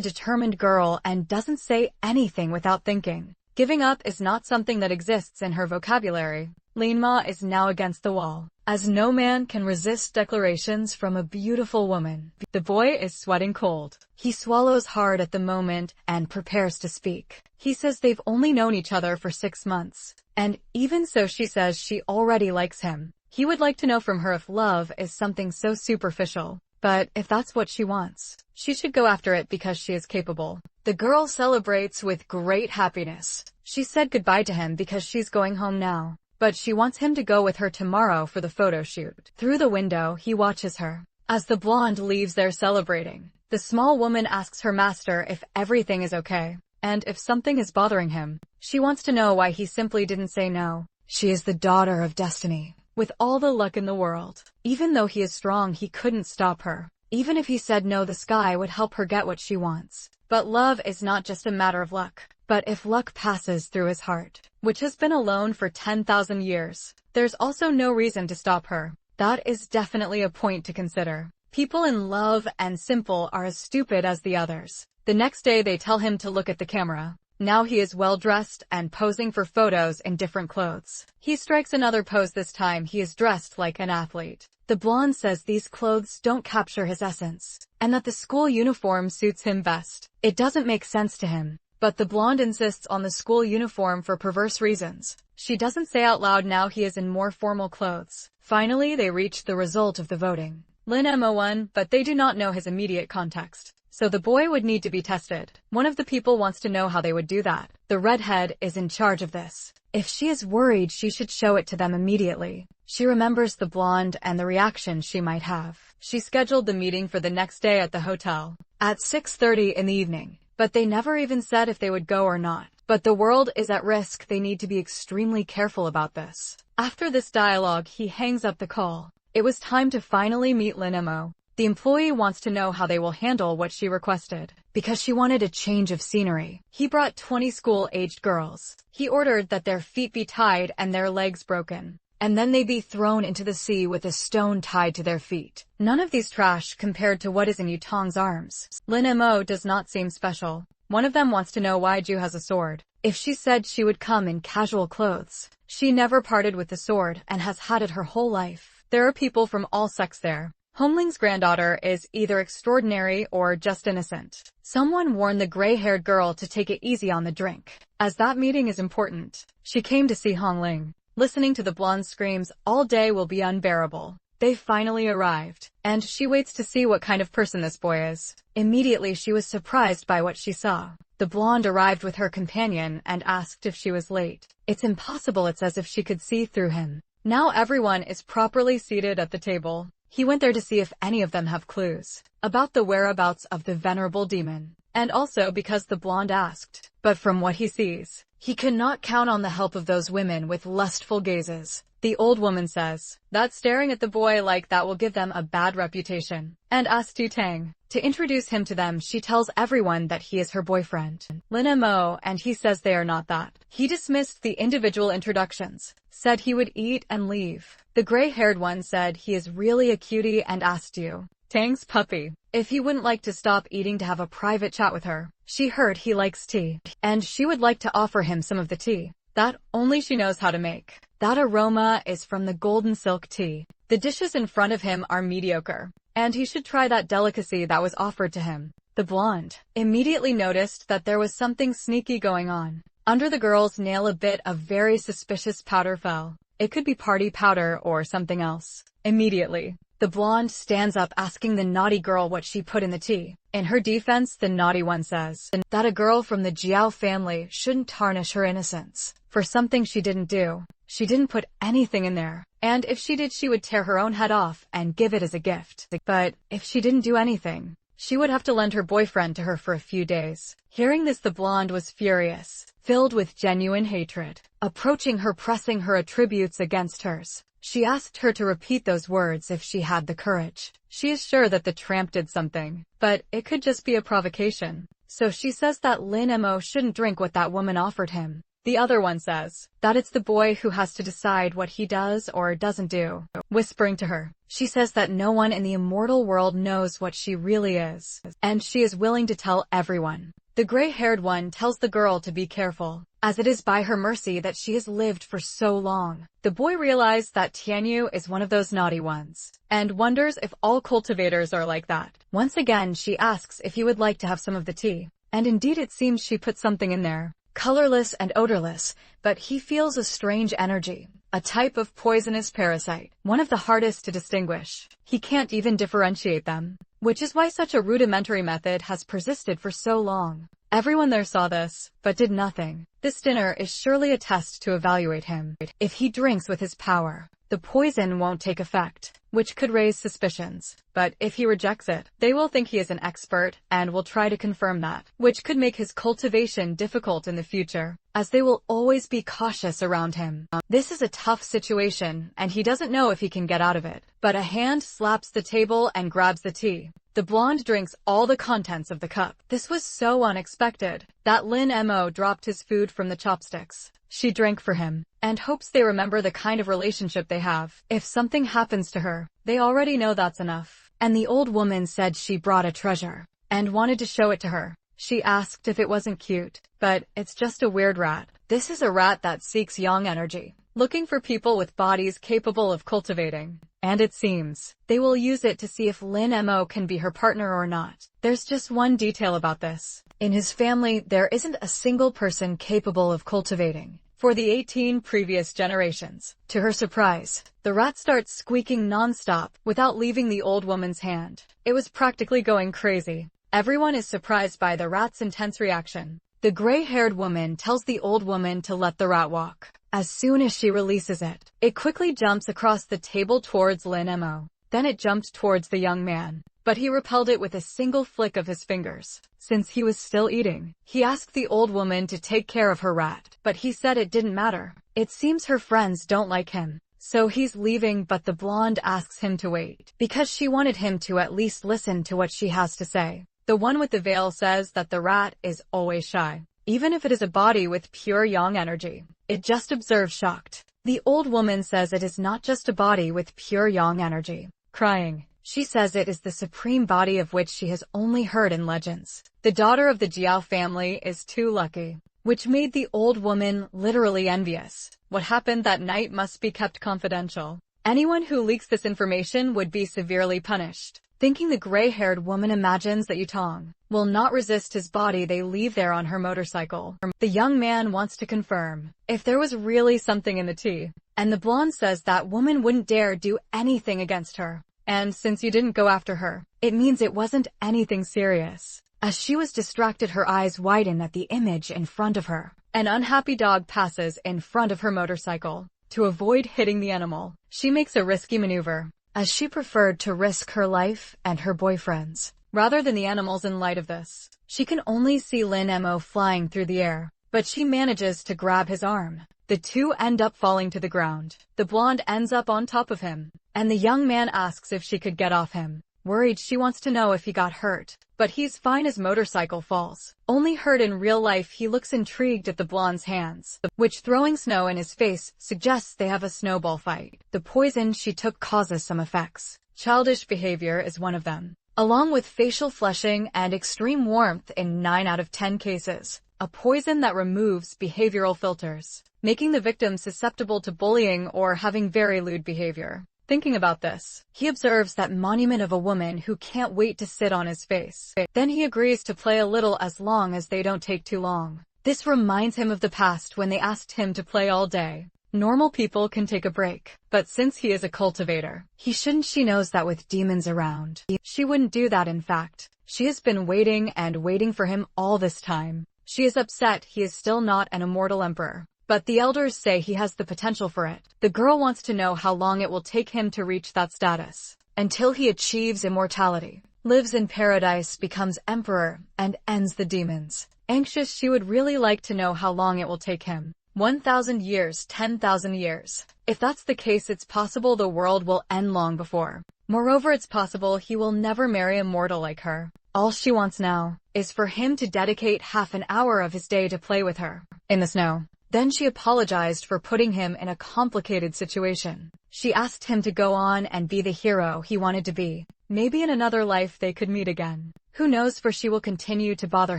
determined girl and doesn't say anything without thinking. Giving up is not something that exists in her vocabulary. Lin-ma is now against the wall, as no man can resist declarations from a beautiful woman. The boy is sweating cold. He swallows hard at the moment and prepares to speak. He says they've only known each other for 6 months. And even so, she says she already likes him. He would like to know from her if love is something so superficial. But if that's what she wants, she should go after it because she is capable. The girl celebrates with great happiness. She said goodbye to him because she's going home now. But she wants him to go with her tomorrow for the photo shoot. Through the window, he watches her. As the blonde leaves their celebrating, the small woman asks her master if everything is okay, and if something is bothering him. She wants to know why he simply didn't say no. She is the daughter of destiny, with all the luck in the world. Even though he is strong, he couldn't stop her. Even if he said no, the sky would help her get what she wants. But love is not just a matter of luck. But if luck passes through his heart, which has been alone for 10,000 years, there's also no reason to stop her. That is definitely a point to consider. People in love and simple are as stupid as the others. The next day they tell him to look at the camera. Now he is well dressed and posing for photos in different clothes. He strikes another pose. This time he is dressed like an athlete. The blonde says these clothes don't capture his essence, and that the school uniform suits him best. It doesn't make sense to him. But the blonde insists on the school uniform for perverse reasons. She doesn't say out loud now he is in more formal clothes. Finally, they reach the result of the voting. Lin-mo won, but they do not know his immediate context. So the boy would need to be tested. One of the people wants to know how they would do that. The redhead is in charge of this. If she is worried, she should show it to them immediately. She remembers the blonde and the reaction she might have. She scheduled the meeting for the next day at the hotel at 6:30 in the evening. But they never even said if they would go or not. But the world is at risk. They need to be extremely careful about this. After this dialogue, he hangs up the call. It was time to finally meet Lin-mo. The employee wants to know how they will handle what she requested, because she wanted a change of scenery. He brought 20 school-aged girls. He ordered that their feet be tied and their legs broken, and then they be thrown into the sea with a stone tied to their feet. None of these trash compared to what is in Yutong's arms. Lin-mo does not seem special. One of them wants to know why Ju has a sword. If she said she would come in casual clothes, she never parted with the sword and has had it her whole life. There are people from all sects there. Hongling's granddaughter is either extraordinary or just innocent. Someone warned the gray-haired girl to take it easy on the drink, as that meeting is important. She came to see Hongling. Listening to the blonde's screams all day will be unbearable. They finally arrived, and she waits to see what kind of person this boy is. Immediately she was surprised by what she saw. The blonde arrived with her companion and asked if she was late. It's impossible. It's as if she could see through him. Now everyone is properly seated at the table. He went there to see if any of them have clues about the whereabouts of the venerable demon, and also because the blonde asked. But from what he sees, he cannot count on the help of those women with lustful gazes. The old woman says that staring at the boy like that will give them a bad reputation, and asks Tu Tang to introduce him to them. She tells everyone that he is her boyfriend, Lin Mo, and he says they are not that. He dismissed the individual introductions, said he would eat and leave. The gray-haired one said he is really a cutie and asked you, Tang's puppy, if he wouldn't like to stop eating to have a private chat with her. She heard he likes tea, and she would like to offer him some of the tea that only she knows how to make. That aroma is from the golden silk tea. The dishes in front of him are mediocre, and he should try that delicacy that was offered to him. The blonde immediately noticed that there was something sneaky going on. Under the girl's nail a bit of very suspicious powder fell. It could be party powder or something else. Immediately, the blonde stands up asking the naughty girl what she put in the tea. In her defense, the naughty one says that a girl from the Jiao family shouldn't tarnish her innocence for something she didn't do. She didn't put anything in there, and if she did, she would tear her own head off and give it as a gift. But if she didn't do anything, she would have to lend her boyfriend to her for a few days. Hearing this, the blonde was furious, filled with genuine hatred. Approaching her, pressing her attributes against hers, she asked her to repeat those words if she had the courage. She is sure that the tramp did something, but it could just be a provocation. So she says that Lin Mo shouldn't drink what that woman offered him. The other one says that it's the boy who has to decide what he does or doesn't do. Whispering to her, she says that no one in the immortal world knows what she really is, and she is willing to tell everyone. The gray-haired one tells the girl to be careful, as it is by her mercy that she has lived for so long. The boy realizes that Tianyu is one of those naughty ones, and wonders if all cultivators are like that. Once again, she asks if he would like to have some of the tea, and indeed it seems she put something in there. Colorless and odorless, but he feels a strange energy, a type of poisonous parasite, one of the hardest to distinguish. He can't even differentiate them, which is why such a rudimentary method has persisted for so long. Everyone there saw this, but did nothing. This dinner is surely a test to evaluate him. If he drinks with his power, the poison won't take effect, which could raise suspicions. But if he rejects it, they will think he is an expert and will try to confirm that, which could make his cultivation difficult in the future, as they will always be cautious around him. This is a tough situation, and he doesn't know if he can get out of it. But a hand slaps the table and grabs the tea. The blonde drinks all the contents of the cup. This was so unexpected that Lin Mo dropped his food from the chopsticks. She drank for him, and hopes they remember the kind of relationship they have. If something happens to her, they already know that's enough. And the old woman said she brought a treasure, and wanted to show it to her. She asked if it wasn't cute, but it's just a weird rat. This is a rat that seeks yang energy, looking for people with bodies capable of cultivating. And it seems they will use it to see if Lin Mo can be her partner or not. There's just one detail about this. In his family, there isn't a single person capable of cultivating for the 18 previous generations. To her surprise, the rat starts squeaking non-stop without leaving the old woman's hand. It was practically going crazy. Everyone is surprised by the rat's intense reaction. The gray-haired woman tells the old woman to let the rat walk. As soon as she releases it, it quickly jumps across the table towards Lin Mo. Then it jumped towards the young man, but he repelled it with a single flick of his fingers. Since he was still eating, he asked the old woman to take care of her rat, but he said it didn't matter. It seems her friends don't like him, so he's leaving, but the blonde asks him to wait, because she wanted him to at least listen to what she has to say. The one with the veil says that the rat is always shy, even if it is a body with pure yang energy. It just observes shocked. The old woman says it is not just a body with pure yang energy. Crying, she says it is the supreme body of which she has only heard in legends. The daughter of the Jiao family is too lucky, which made the old woman literally envious. What happened that night must be kept confidential. Anyone who leaks this information would be severely punished. Thinking, the gray-haired woman imagines that Yutong will not resist his body. They leave there on her motorcycle. The young man wants to confirm if there was really something in the tea, and the blonde says that woman wouldn't dare do anything against her. And since you didn't go after her, it means it wasn't anything serious. As she was distracted, her eyes widen at the image in front of her. An unhappy dog passes in front of her motorcycle. To avoid hitting the animal, she makes a risky maneuver, as she preferred to risk her life and her boyfriend's rather than the animals. In light of this, she can only see Lin Mo flying through the air, but she manages to grab his arm. The two end up falling to the ground. The blonde ends up on top of him, and the young man asks if she could get off him. Worried, she wants to know if he got hurt, but he's fine. His motorcycle falls. Only hurt in real life. He looks intrigued at the blonde's hands, which throwing snow in his face suggests they have a snowball fight. The poison she took causes some effects. Childish behavior is one of them, along with facial flushing and extreme warmth in 9 out of 10 cases. A poison that removes behavioral filters, making the victim susceptible to bullying or having very lewd behavior. Thinking about this, he observes that monument of a woman who can't wait to sit on his face. Then he agrees to play a little as long as they don't take too long. This reminds him of the past when they asked him to play all day. Normal people can take a break, but since he is a cultivator, he shouldn't. She knows that with demons around, she wouldn't do that. In fact, she has been waiting and waiting for him all this time. She is upset he is still not an immortal emperor, but the elders say he has the potential for it. The girl wants to know how long it will take him to reach that status, until he achieves immortality, lives in paradise, becomes emperor, and ends the demons. Anxious, she would really like to know how long it will take him. 1,000 years, 10,000 years. If that's the case, it's possible the world will end long before. Moreover, it's possible he will never marry a mortal like her. All she wants now is for him to dedicate half an hour of his day to play with her in the snow. Then she apologized for putting him in a complicated situation. She asked him to go on and be the hero he wanted to be. Maybe in another life they could meet again. Who knows, for she will continue to bother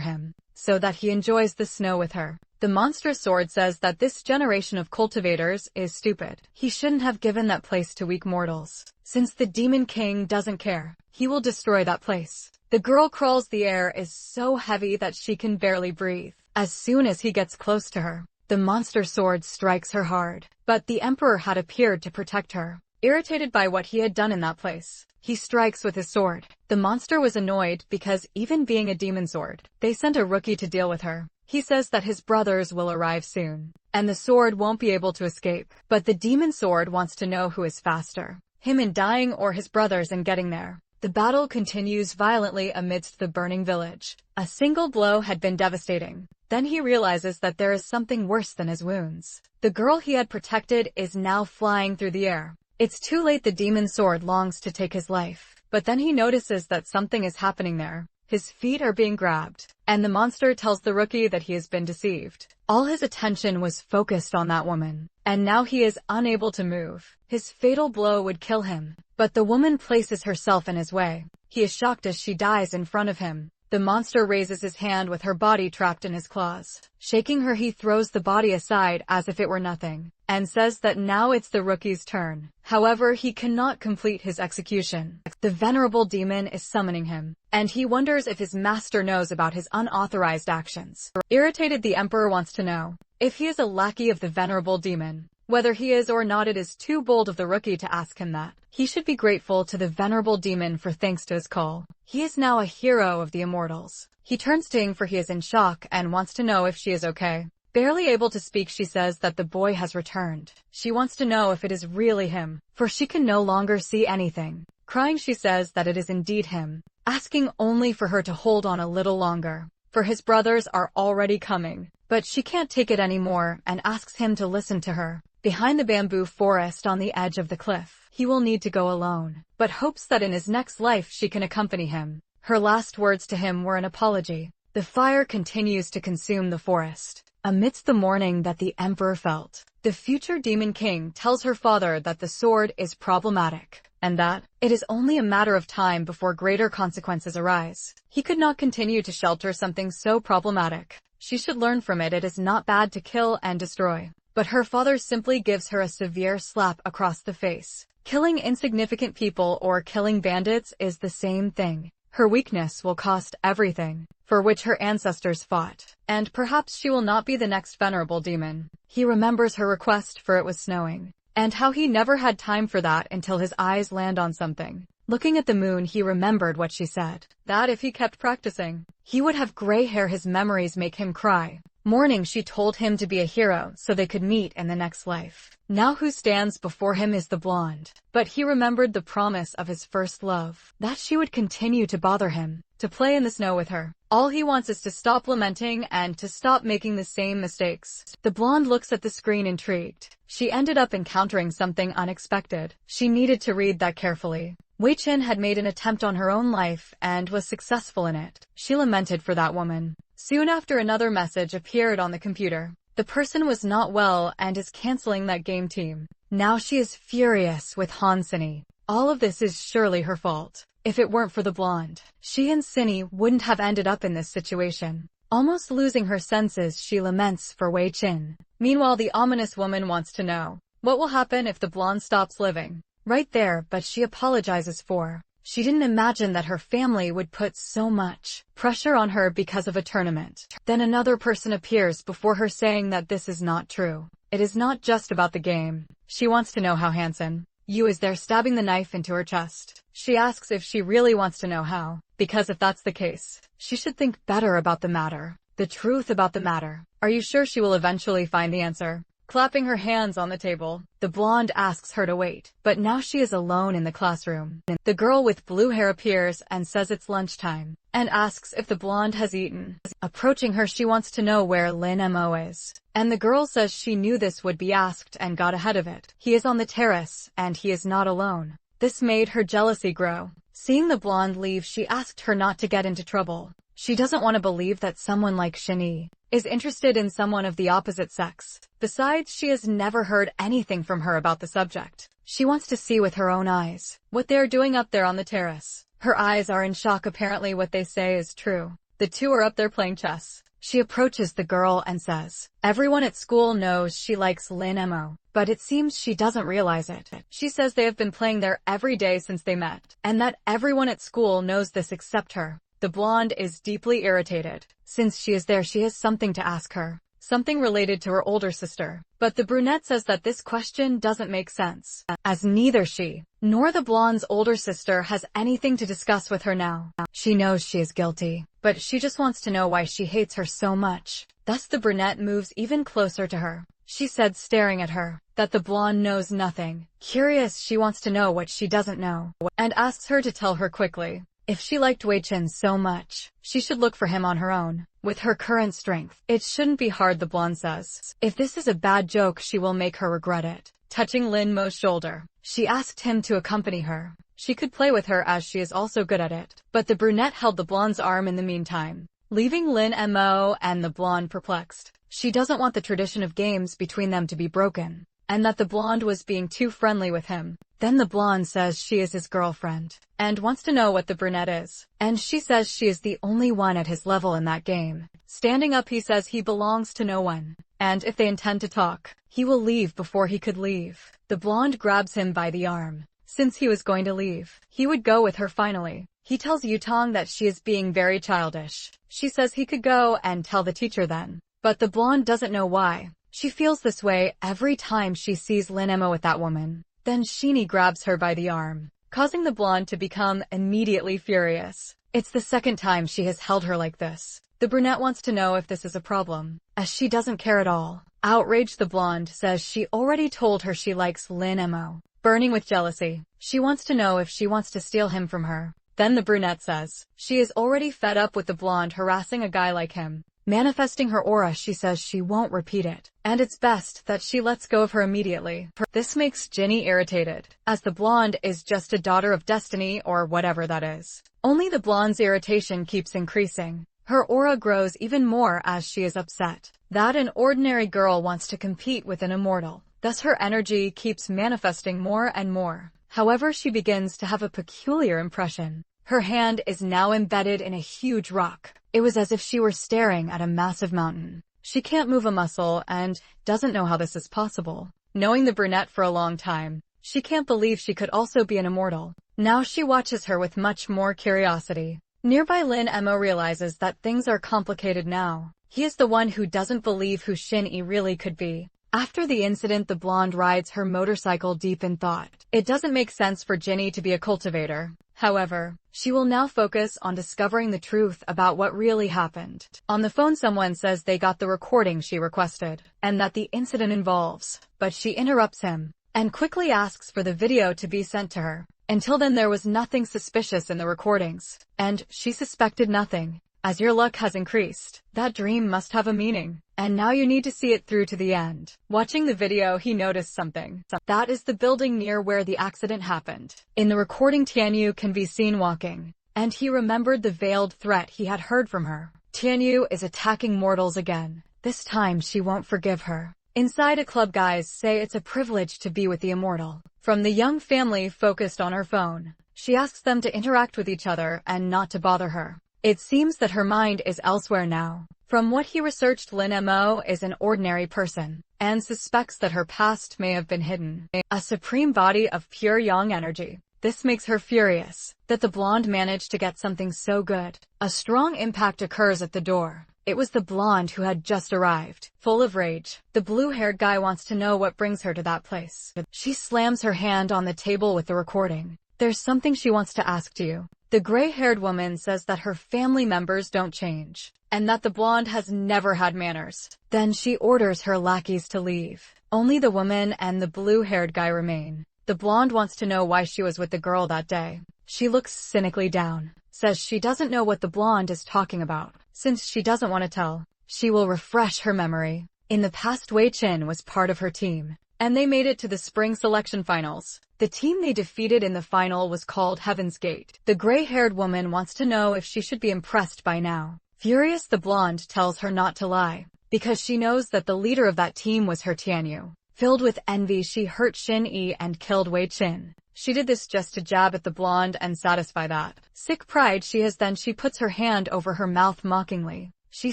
him so that he enjoys the snow with her. The monstrous sword says that this generation of cultivators is stupid. He shouldn't have given that place to weak mortals. Since the demon king doesn't care, he will destroy that place. The girl crawls. The air is so heavy that she can barely breathe. As soon as he gets close to her, the monster sword strikes her hard. But the emperor had appeared to protect her. Irritated by what he had done in that place, he strikes with his sword. The monster was annoyed because, even being a demon sword, they sent a rookie to deal with her. He says that his brothers will arrive soon, and the sword won't be able to escape. But the demon sword wants to know who is faster, him in dying or his brothers in getting there. The battle continues violently amidst the burning village. A single blow had been devastating. Then he realizes that there is something worse than his wounds. The girl he had protected is now flying through the air. It's too late. The demon sword longs to take his life, but then he notices that something is happening there. His feet are being grabbed, and the monster tells the rookie that he has been deceived. All his attention was focused on that woman, and now he is unable to move. His fatal blow would kill him, but the woman places herself in his way. He is shocked as she dies in front of him. The monster raises his hand with her body trapped in his claws. Shaking her, he throws the body aside as if it were nothing, and says that now it's the rookie's turn. However, he cannot complete his execution. The venerable demon is summoning him, and he wonders if his master knows about his unauthorized actions. Irritated, the emperor wants to know if he is a lackey of the venerable demon. Whether he is or not, it is too bold of the rookie to ask him that. He should be grateful to the venerable demon for thanks to his call. He is now a hero of the immortals. He turns to Ying, for he is in shock and wants to know if she is okay. Barely able to speak, she says that the boy has returned. She wants to know if it is really him, for she can no longer see anything. Crying, she says that it is indeed him, asking only for her to hold on a little longer, for his brothers are already coming. But she can't take it anymore and asks him to listen to her. Behind the bamboo forest on the edge of the cliff, he will need to go alone, but hopes that in his next life she can accompany him. Her last words to him were an apology. The fire continues to consume the forest. Amidst the mourning that the emperor felt, the future demon king tells her father that the sword is problematic, and that it is only a matter of time before greater consequences arise. He could not continue to shelter something so problematic. She should learn from it. It is not bad to kill and destroy. But her father simply gives her a severe slap across the face. Killing insignificant people or killing bandits is the same thing. Her weakness will cost everything for which her ancestors fought, and perhaps she will not be the next venerable demon. He remembers her request, for it was snowing, and how he never had time for that until his eyes land on something. Looking at the moon, he remembered what she said, that if he kept practicing, he would have gray hair. His memories make him cry. Mourning, she told him to be a hero so they could meet in the next life. Now who stands before him is the blonde, but he remembered the promise of his first love, that she would continue to bother him. to play in the snow with her. All he wants is to stop lamenting and to stop making the same mistakes. The blonde looks at the screen intrigued. She ended up encountering something unexpected. She needed to read that carefully. Wei Qin had made an attempt on her own life and was successful in it. She lamented for that woman. Soon after, another message appeared on the computer. The person was not well and is canceling that game team. Now she is furious with Han Cini. All of this is surely her fault. If it weren't for the blonde, she and Cini wouldn't have ended up in this situation. Almost losing her senses, she laments for Wei Qin. Meanwhile, the ominous woman wants to know what will happen if the blonde stops living. Right there, but she apologizes for. She didn't imagine that her family would put so much pressure on her because of a tournament. Then another person appears before her saying that this is not true. It is not just about the game. She wants to know how Hansen Yu is there, stabbing the knife into her chest. She asks if she really wants to know how, because if that's the case, she should think better about the matter. The truth about the matter. Are you sure she will eventually find the answer? Clapping her hands on the table, the blonde asks her to wait, but now she is alone in the classroom. The girl with blue hair appears and says it's lunchtime, and asks if the blonde has eaten. Approaching her, she wants to know where Lin Mo is, and the girl says she knew this would be asked and got ahead of it. He is on the terrace, and he is not alone. This made her jealousy grow. Seeing the blonde leave, she asked her not to get into trouble. She doesn't want to believe that someone like Shini is interested in someone of the opposite sex. Besides, she has never heard anything from her about the subject. She wants to see with her own eyes what they are doing up there on the terrace. Her eyes are in shock. Apparently what they say is true. The two are up there playing chess. She approaches the girl and says, everyone at school knows she likes Lin Mo, but it seems she doesn't realize it. She says they have been playing there every day since they met, and that everyone at school knows this except her. The blonde is deeply irritated. Since she is there, she has something to ask her. Something related to her older sister. But the brunette says that this question doesn't make sense, as neither she nor the blonde's older sister has anything to discuss with her now. She knows she is guilty, but she just wants to know why she hates her so much. Thus the brunette moves even closer to her. She said, staring at her, that the blonde knows nothing. Curious, she wants to know what she doesn't know, and asks her to tell her quickly. If she liked Wei Qin so much, she should look for him on her own. With her current strength, it shouldn't be hard, the blonde says. If this is a bad joke, she will make her regret it. Touching Lin Mo's shoulder, she asked him to accompany her. She could play with her as she is also good at it. But the brunette held the blonde's arm in the meantime, leaving Lin Mo and the blonde perplexed. She doesn't want the tradition of games between them to be broken, and that the blonde was being too friendly with him. Then the blonde says she is his girlfriend, and wants to know what the brunette is. And she says she is the only one at his level in that game. Standing up, he says he belongs to no one, and if they intend to talk, he will leave before he could leave. The blonde grabs him by the arm. Since he was going to leave, he would go with her finally. He tells Yutong that she is being very childish. She says he could go and tell the teacher then. But the blonde doesn't know why. She feels this way every time she sees Lin Mo with that woman. Then Shini grabs her by the arm, causing the blonde to become immediately furious. It's the second time she has held her like this. The brunette wants to know if this is a problem, as she doesn't care at all. Outraged, the blonde says she already told her she likes Lin Mo. Burning with jealousy, she wants to know if she wants to steal him from her. Then the brunette says she is already fed up with the blonde harassing a guy like him. Manifesting her aura, she says she won't repeat it, and it's best that she lets go of her immediately. This makes Ginny irritated, as the blonde is just a daughter of destiny or whatever that is. Only the blonde's irritation keeps increasing. Her aura grows even more as she is upset that an ordinary girl wants to compete with an immortal. Thus her energy keeps manifesting more and more. However, she begins to have a peculiar impression. Her hand is now embedded in a huge rock. It was as if she were staring at a massive mountain. She can't move a muscle and doesn't know how this is possible. Knowing the brunette for a long time, she can't believe she could also be an immortal. Now she watches her with much more curiosity. Nearby, Lin Mo realizes that things are complicated now. He is the one who doesn't believe who Shin-Yi really could be. After the incident, the blonde rides her motorcycle deep in thought. It doesn't make sense for Ginny to be a cultivator. However, she will now focus on discovering the truth about what really happened. On the phone, someone says they got the recording she requested, and that the incident involves, but she interrupts him. and quickly asks for the video to be sent to her. Until then there was nothing suspicious in the recordings, and she suspected nothing. As your luck has increased, that dream must have a meaning, and now you need to see it through to the end. Watching the video, he noticed something. That is the building near where the accident happened. In the recording, Tianyu can be seen walking, and he remembered the veiled threat he had heard from her. Tianyu is attacking mortals again. This time she won't forgive her. Inside a club, guys say it's a privilege to be with the immortal. From the young family focused on her phone, she asks them to interact with each other and not to bother her. It seems that her mind is elsewhere now. From what he researched, Lin Mo is an ordinary person, and suspects that her past may have been hidden. A supreme body of pure yang energy. This makes her furious, that the blonde managed to get something so good. A strong impact occurs at the door. It was the blonde who had just arrived. Full of rage, the blue-haired guy wants to know what brings her to that place. She slams her hand on the table with the recording. There's something she wants to ask you. The gray-haired woman says that her family members don't change, and that the blonde has never had manners. Then she orders her lackeys to leave. Only the woman and the blue-haired guy remain. The blonde wants to know why she was with the girl that day. She looks cynically down, says she doesn't know what the blonde is talking about. Since she doesn't want to tell, she will refresh her memory. In the past, Wei Chin was part of her team, and they made it to the spring selection finals. The team they defeated in the final was called Heaven's Gate. The gray-haired woman wants to know if she should be impressed by now. Furious, the blonde tells her not to lie, because she knows that the leader of that team was her Tianyu. Filled with envy, she hurt Shin Yi and killed Wei Chin. She did this just to jab at the blonde and satisfy that sick pride she has. Then she puts her hand over her mouth mockingly. She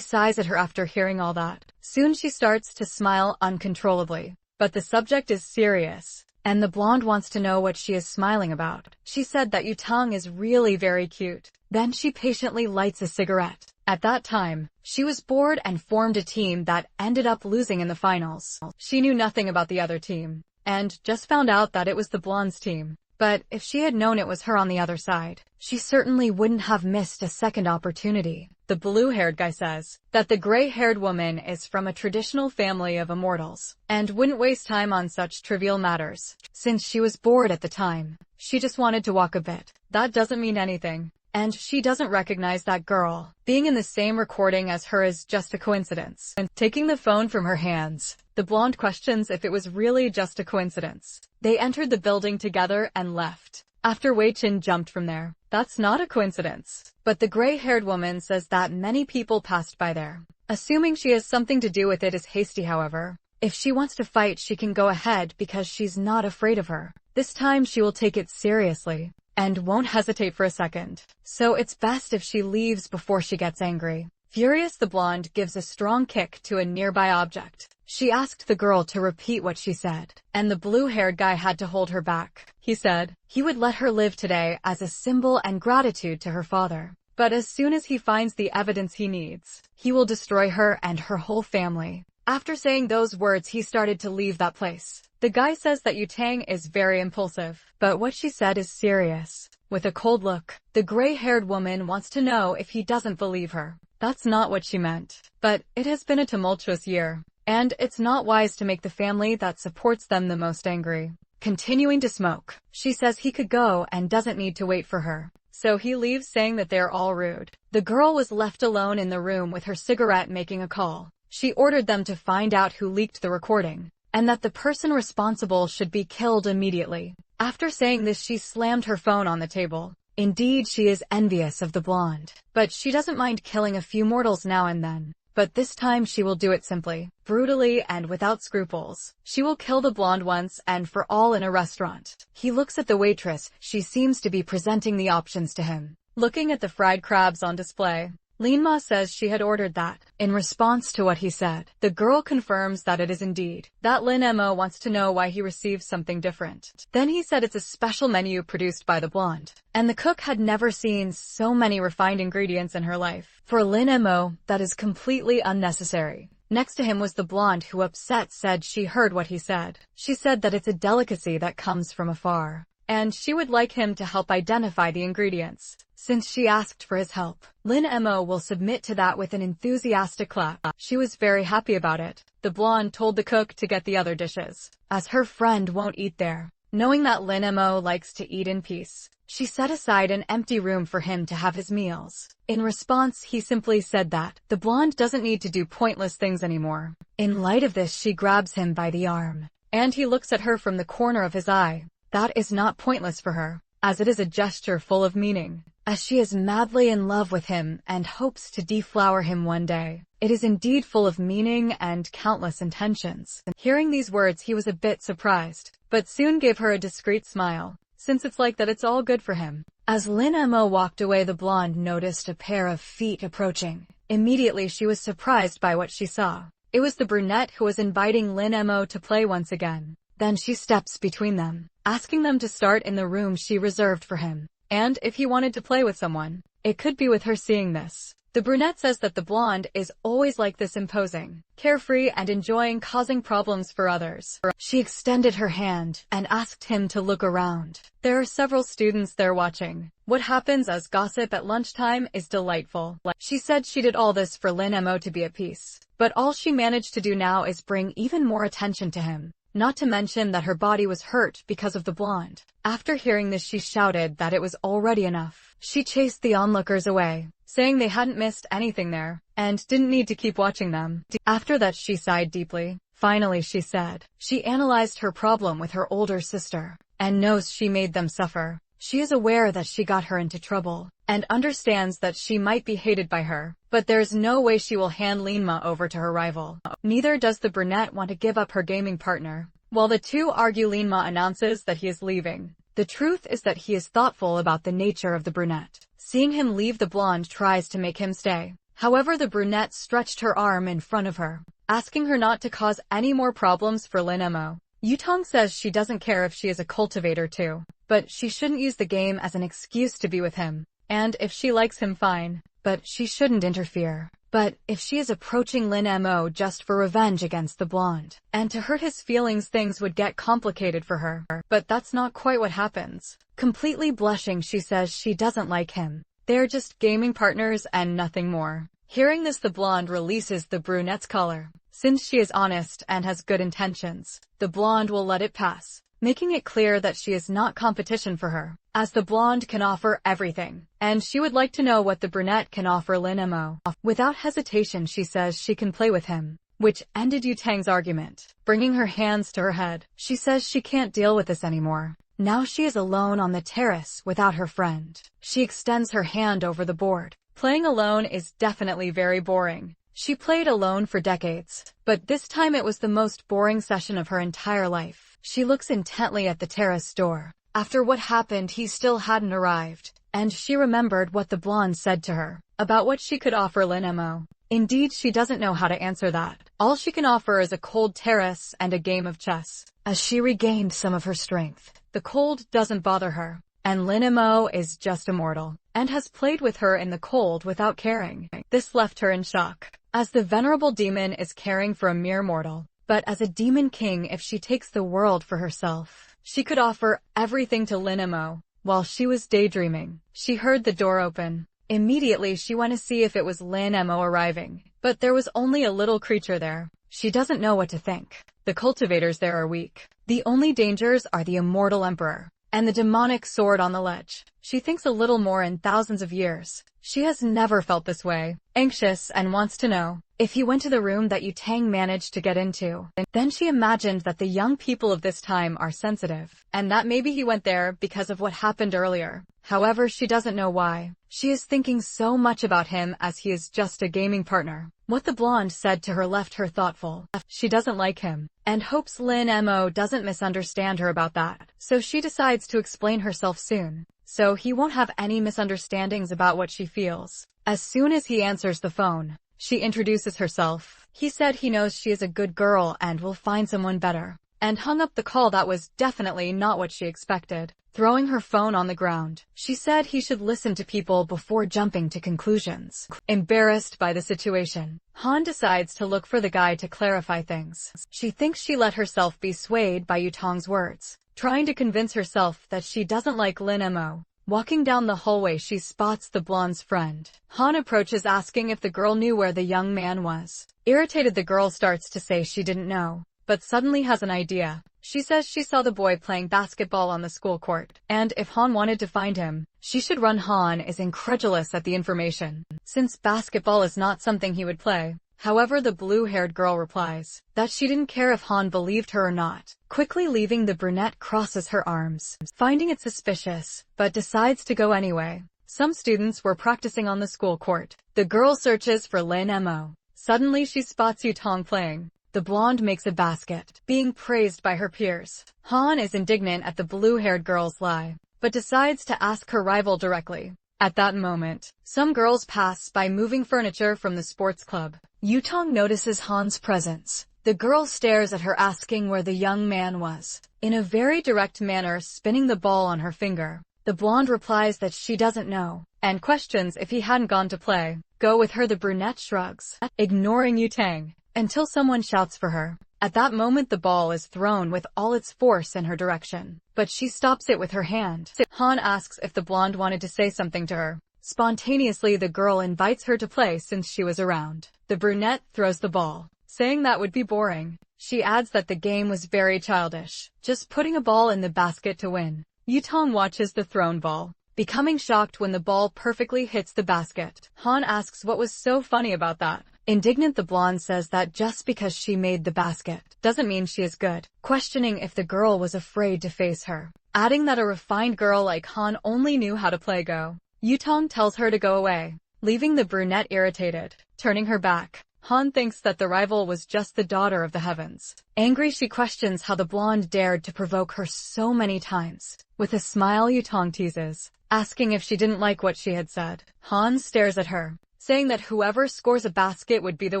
sighs at her after hearing all that. Soon she starts to smile uncontrollably. But the subject is serious, and the blonde wants to know what she is smiling about. She said that Yutang is really very cute. Then she patiently lights a cigarette. At that time, she was bored and formed a team that ended up losing in the finals. She knew nothing about the other team, and just found out that it was the blonde's team. But if she had known it was her on the other side, she certainly wouldn't have missed a second opportunity. The blue-haired guy says that the gray-haired woman is from a traditional family of immortals, and wouldn't waste time on such trivial matters. Since she was bored at the time, she just wanted to walk a bit. That doesn't mean anything, and she doesn't recognize that girl. Being in the same recording as her is just a coincidence. And taking the phone from her hands, the blonde questions if it was really just a coincidence. They entered the building together and left. After Wei Chin jumped from there. That's not a coincidence. But the gray-haired woman says that many people passed by there. Assuming she has something to do with it is hasty, however. If she wants to fight, she can go ahead because she's not afraid of her. This time she will take it seriously, and won't hesitate for a second. So it's best if she leaves before she gets angry. Furious, the blonde gives a strong kick to a nearby object. She asked the girl to repeat what she said, and the blue-haired guy had to hold her back. He said he would let her live today as a symbol and gratitude to her father. But as soon as he finds the evidence he needs, he will destroy her and her whole family. After saying those words, he started to leave that place. The guy says that Yutang is very impulsive, but what she said is serious. With a cold look, the gray-haired woman wants to know if he doesn't believe her. That's not what she meant. But it has been a tumultuous year, and it's not wise to make the family that supports them the most angry. Continuing to smoke, she says he could go and doesn't need to wait for her. So he leaves, saying that they're all rude. The girl was left alone in the room with her cigarette, making a call. She ordered them to find out who leaked the recording, and that the person responsible should be killed immediately. After saying this, she slammed her phone on the table. Indeed, she is envious of the blonde, but she doesn't mind killing a few mortals now and then. But this time she will do it simply, brutally, and without scruples. She will kill the blonde once and for all in a restaurant. He looks at the waitress. She seems to be presenting the options to him. Looking at the fried crabs on display, Linma says she had ordered that. In response to what he said, the girl confirms that it is indeed. That Lin Mo wants to know why he receives something different. Then he said it's a special menu produced by the blonde, and the cook had never seen so many refined ingredients in her life. For Lin Mo, that is completely unnecessary. Next to him was the blonde, who, upset, said she heard what he said. She said that it's a delicacy that comes from afar, and she would like him to help identify the ingredients. Since she asked for his help, Lin Mo will submit to that with an enthusiastic clap. She was very happy about it. The blonde told the cook to get the other dishes, as her friend won't eat there. Knowing that Lin Mo likes to eat in peace, she set aside an empty room for him to have his meals. In response, he simply said that the blonde doesn't need to do pointless things anymore. In light of this, she grabs him by the arm, and he looks at her from the corner of his eye. That is not pointless for her, as it is a gesture full of meaning, as she is madly in love with him and hopes to deflower him one day. It is indeed full of meaning and countless intentions. Hearing these words, he was a bit surprised, but soon gave her a discreet smile, since it's like that it's all good for him. As Lin Mo walked away, the blonde noticed a pair of feet approaching. Immediately she was surprised by what she saw. It was the brunette who was inviting Lin Mo to play once again. Then she steps between them, asking them to start in the room she reserved for him, and if he wanted to play with someone, it could be with her. Seeing this, the brunette says that the blonde is always like this, imposing, carefree, and enjoying causing problems for others. She extended her hand and asked him to look around. There are several students there watching. What happens as gossip at lunchtime is delightful. She said she did all this for Lin Mo to be at peace, but all she managed to do now is bring even more attention to him. Not to mention that her body was hurt because of the blonde. After hearing this, she shouted that it was already enough. She chased the onlookers away, saying they hadn't missed anything there, and didn't need to keep watching them. After that, she sighed deeply. Finally, she said, she analyzed her problem with her older sister, and knows she made them suffer. She is aware that she got her into trouble, and understands that she might be hated by her, but there's no way she will hand Linma over to her rival. Neither does the brunette want to give up her gaming partner. While the two argue, Linma announces that he is leaving. The truth is that he is thoughtful about the nature of the brunette. Seeing him leave, the blonde tries to make him stay. However, the brunette stretched her arm in front of her, asking her not to cause any more problems for Lin Mo. Yutong says she doesn't care if she is a cultivator too, but she shouldn't use the game as an excuse to be with him. And if she likes him, fine, but she shouldn't interfere. But if she is approaching Lin Mo just for revenge against the blonde, and to hurt his feelings, things would get complicated for her. But that's not quite what happens. Completely blushing, she says she doesn't like him. They're just gaming partners and nothing more. Hearing this, the blonde releases the brunette's collar. Since she is honest and has good intentions, the blonde will let it pass, making it clear that she is not competition for her, as the blonde can offer everything, and she would like to know what the brunette can offer Lin Mo. Without hesitation, she says she can play with him, which ended Yutang's argument. Bringing her hands to her head, she says she can't deal with this anymore. Now she is alone on the terrace without her friend. She extends her hand over the board. Playing alone is definitely very boring. She played alone for decades, but this time it was the most boring session of her entire life. She looks intently at the terrace door. After what happened, he still hadn't arrived, and she remembered what the blonde said to her about what she could offer Lin Mo. Indeed, she doesn't know how to answer that. All she can offer is a cold terrace and a game of chess. As she regained some of her strength, the cold doesn't bother her, and Lin Mo is just immortal, and has played with her in the cold without caring. This left her in shock, as the venerable demon is caring for a mere mortal. But as a demon king, if she takes the world for herself, she could offer everything to Lin Mo. While she was daydreaming, she heard the door open. Immediately she went to see if it was Lin Mo arriving, but there was only a little creature there. She doesn't know what to think. The cultivators there are weak. The only dangers are the immortal emperor and the demonic sword on the ledge. She thinks a little more in thousands of years. She has never felt this way, anxious, and wants to know if he went to the room that Yutang managed to get into. Then she imagined that the young people of this time are sensitive, and that maybe he went there because of what happened earlier. However, she doesn't know why. She is thinking so much about him as he is just a gaming partner. What the blonde said to her left her thoughtful. She doesn't like him, and hopes Lin Mo doesn't misunderstand her about that. So she decides to explain herself soon, so he won't have any misunderstandings about what she feels. As soon as he answers the phone, she introduces herself. He said he knows she is a good girl and will find someone better, and hung up the call. That was definitely not what she expected. Throwing her phone on the ground, she said he should listen to people before jumping to conclusions. Embarrassed by the situation, Han decides to look for the guy to clarify things. She thinks she let herself be swayed by Yutong's words. trying to convince herself that she doesn't like Lin Mo. Walking down the hallway, she spots the blonde's friend. Han approaches asking if the girl knew where the young man was. Irritated, the girl starts to say she didn't know, but suddenly has an idea. She says she saw the boy playing basketball on the school court, and if Han wanted to find him, she should run. Han is incredulous at the information, since basketball is not something he would play. However, the blue-haired girl replies that she didn't care if Han believed her or not. Quickly leaving, the brunette crosses her arms, finding it suspicious, but decides to go anyway. Some students were practicing on the school court. The girl searches for Lin Mo. Suddenly she spots Yutong playing. The blonde makes a basket, being praised by her peers. Han is indignant at the blue-haired girl's lie, but decides to ask her rival directly. At that moment, some girls pass by moving furniture from the sports club. Yutong notices Han's presence. The girl stares at her, asking where the young man was, in a very direct manner, spinning the ball on her finger. The blonde replies that she doesn't know, and questions if he hadn't gone to play. Go with her, the brunette shrugs, ignoring Yutong, until someone shouts for her. At that moment, the ball is thrown with all its force in her direction, but she stops it with her hand. Han asks if the blonde wanted to say something to her. Spontaneously, the girl invites her to play since she was around. The brunette throws the ball, saying that would be boring. She adds that the game was very childish, just putting a ball in the basket to win. Yutong watches the thrown ball, becoming shocked when the ball perfectly hits the basket. Han asks what was so funny about that. Indignant, the blonde says that just because she made the basket doesn't mean she is good, questioning if the girl was afraid to face her, adding that a refined girl like Han only knew how to play Go. Yutong tells her to go away, leaving the brunette irritated. Turning her back, Han thinks that the rival was just the daughter of the heavens. Angry, she questions how the blonde dared to provoke her so many times. With a smile, Yutong teases, asking if she didn't like what she had said. Han stares at her, saying that whoever scores a basket would be the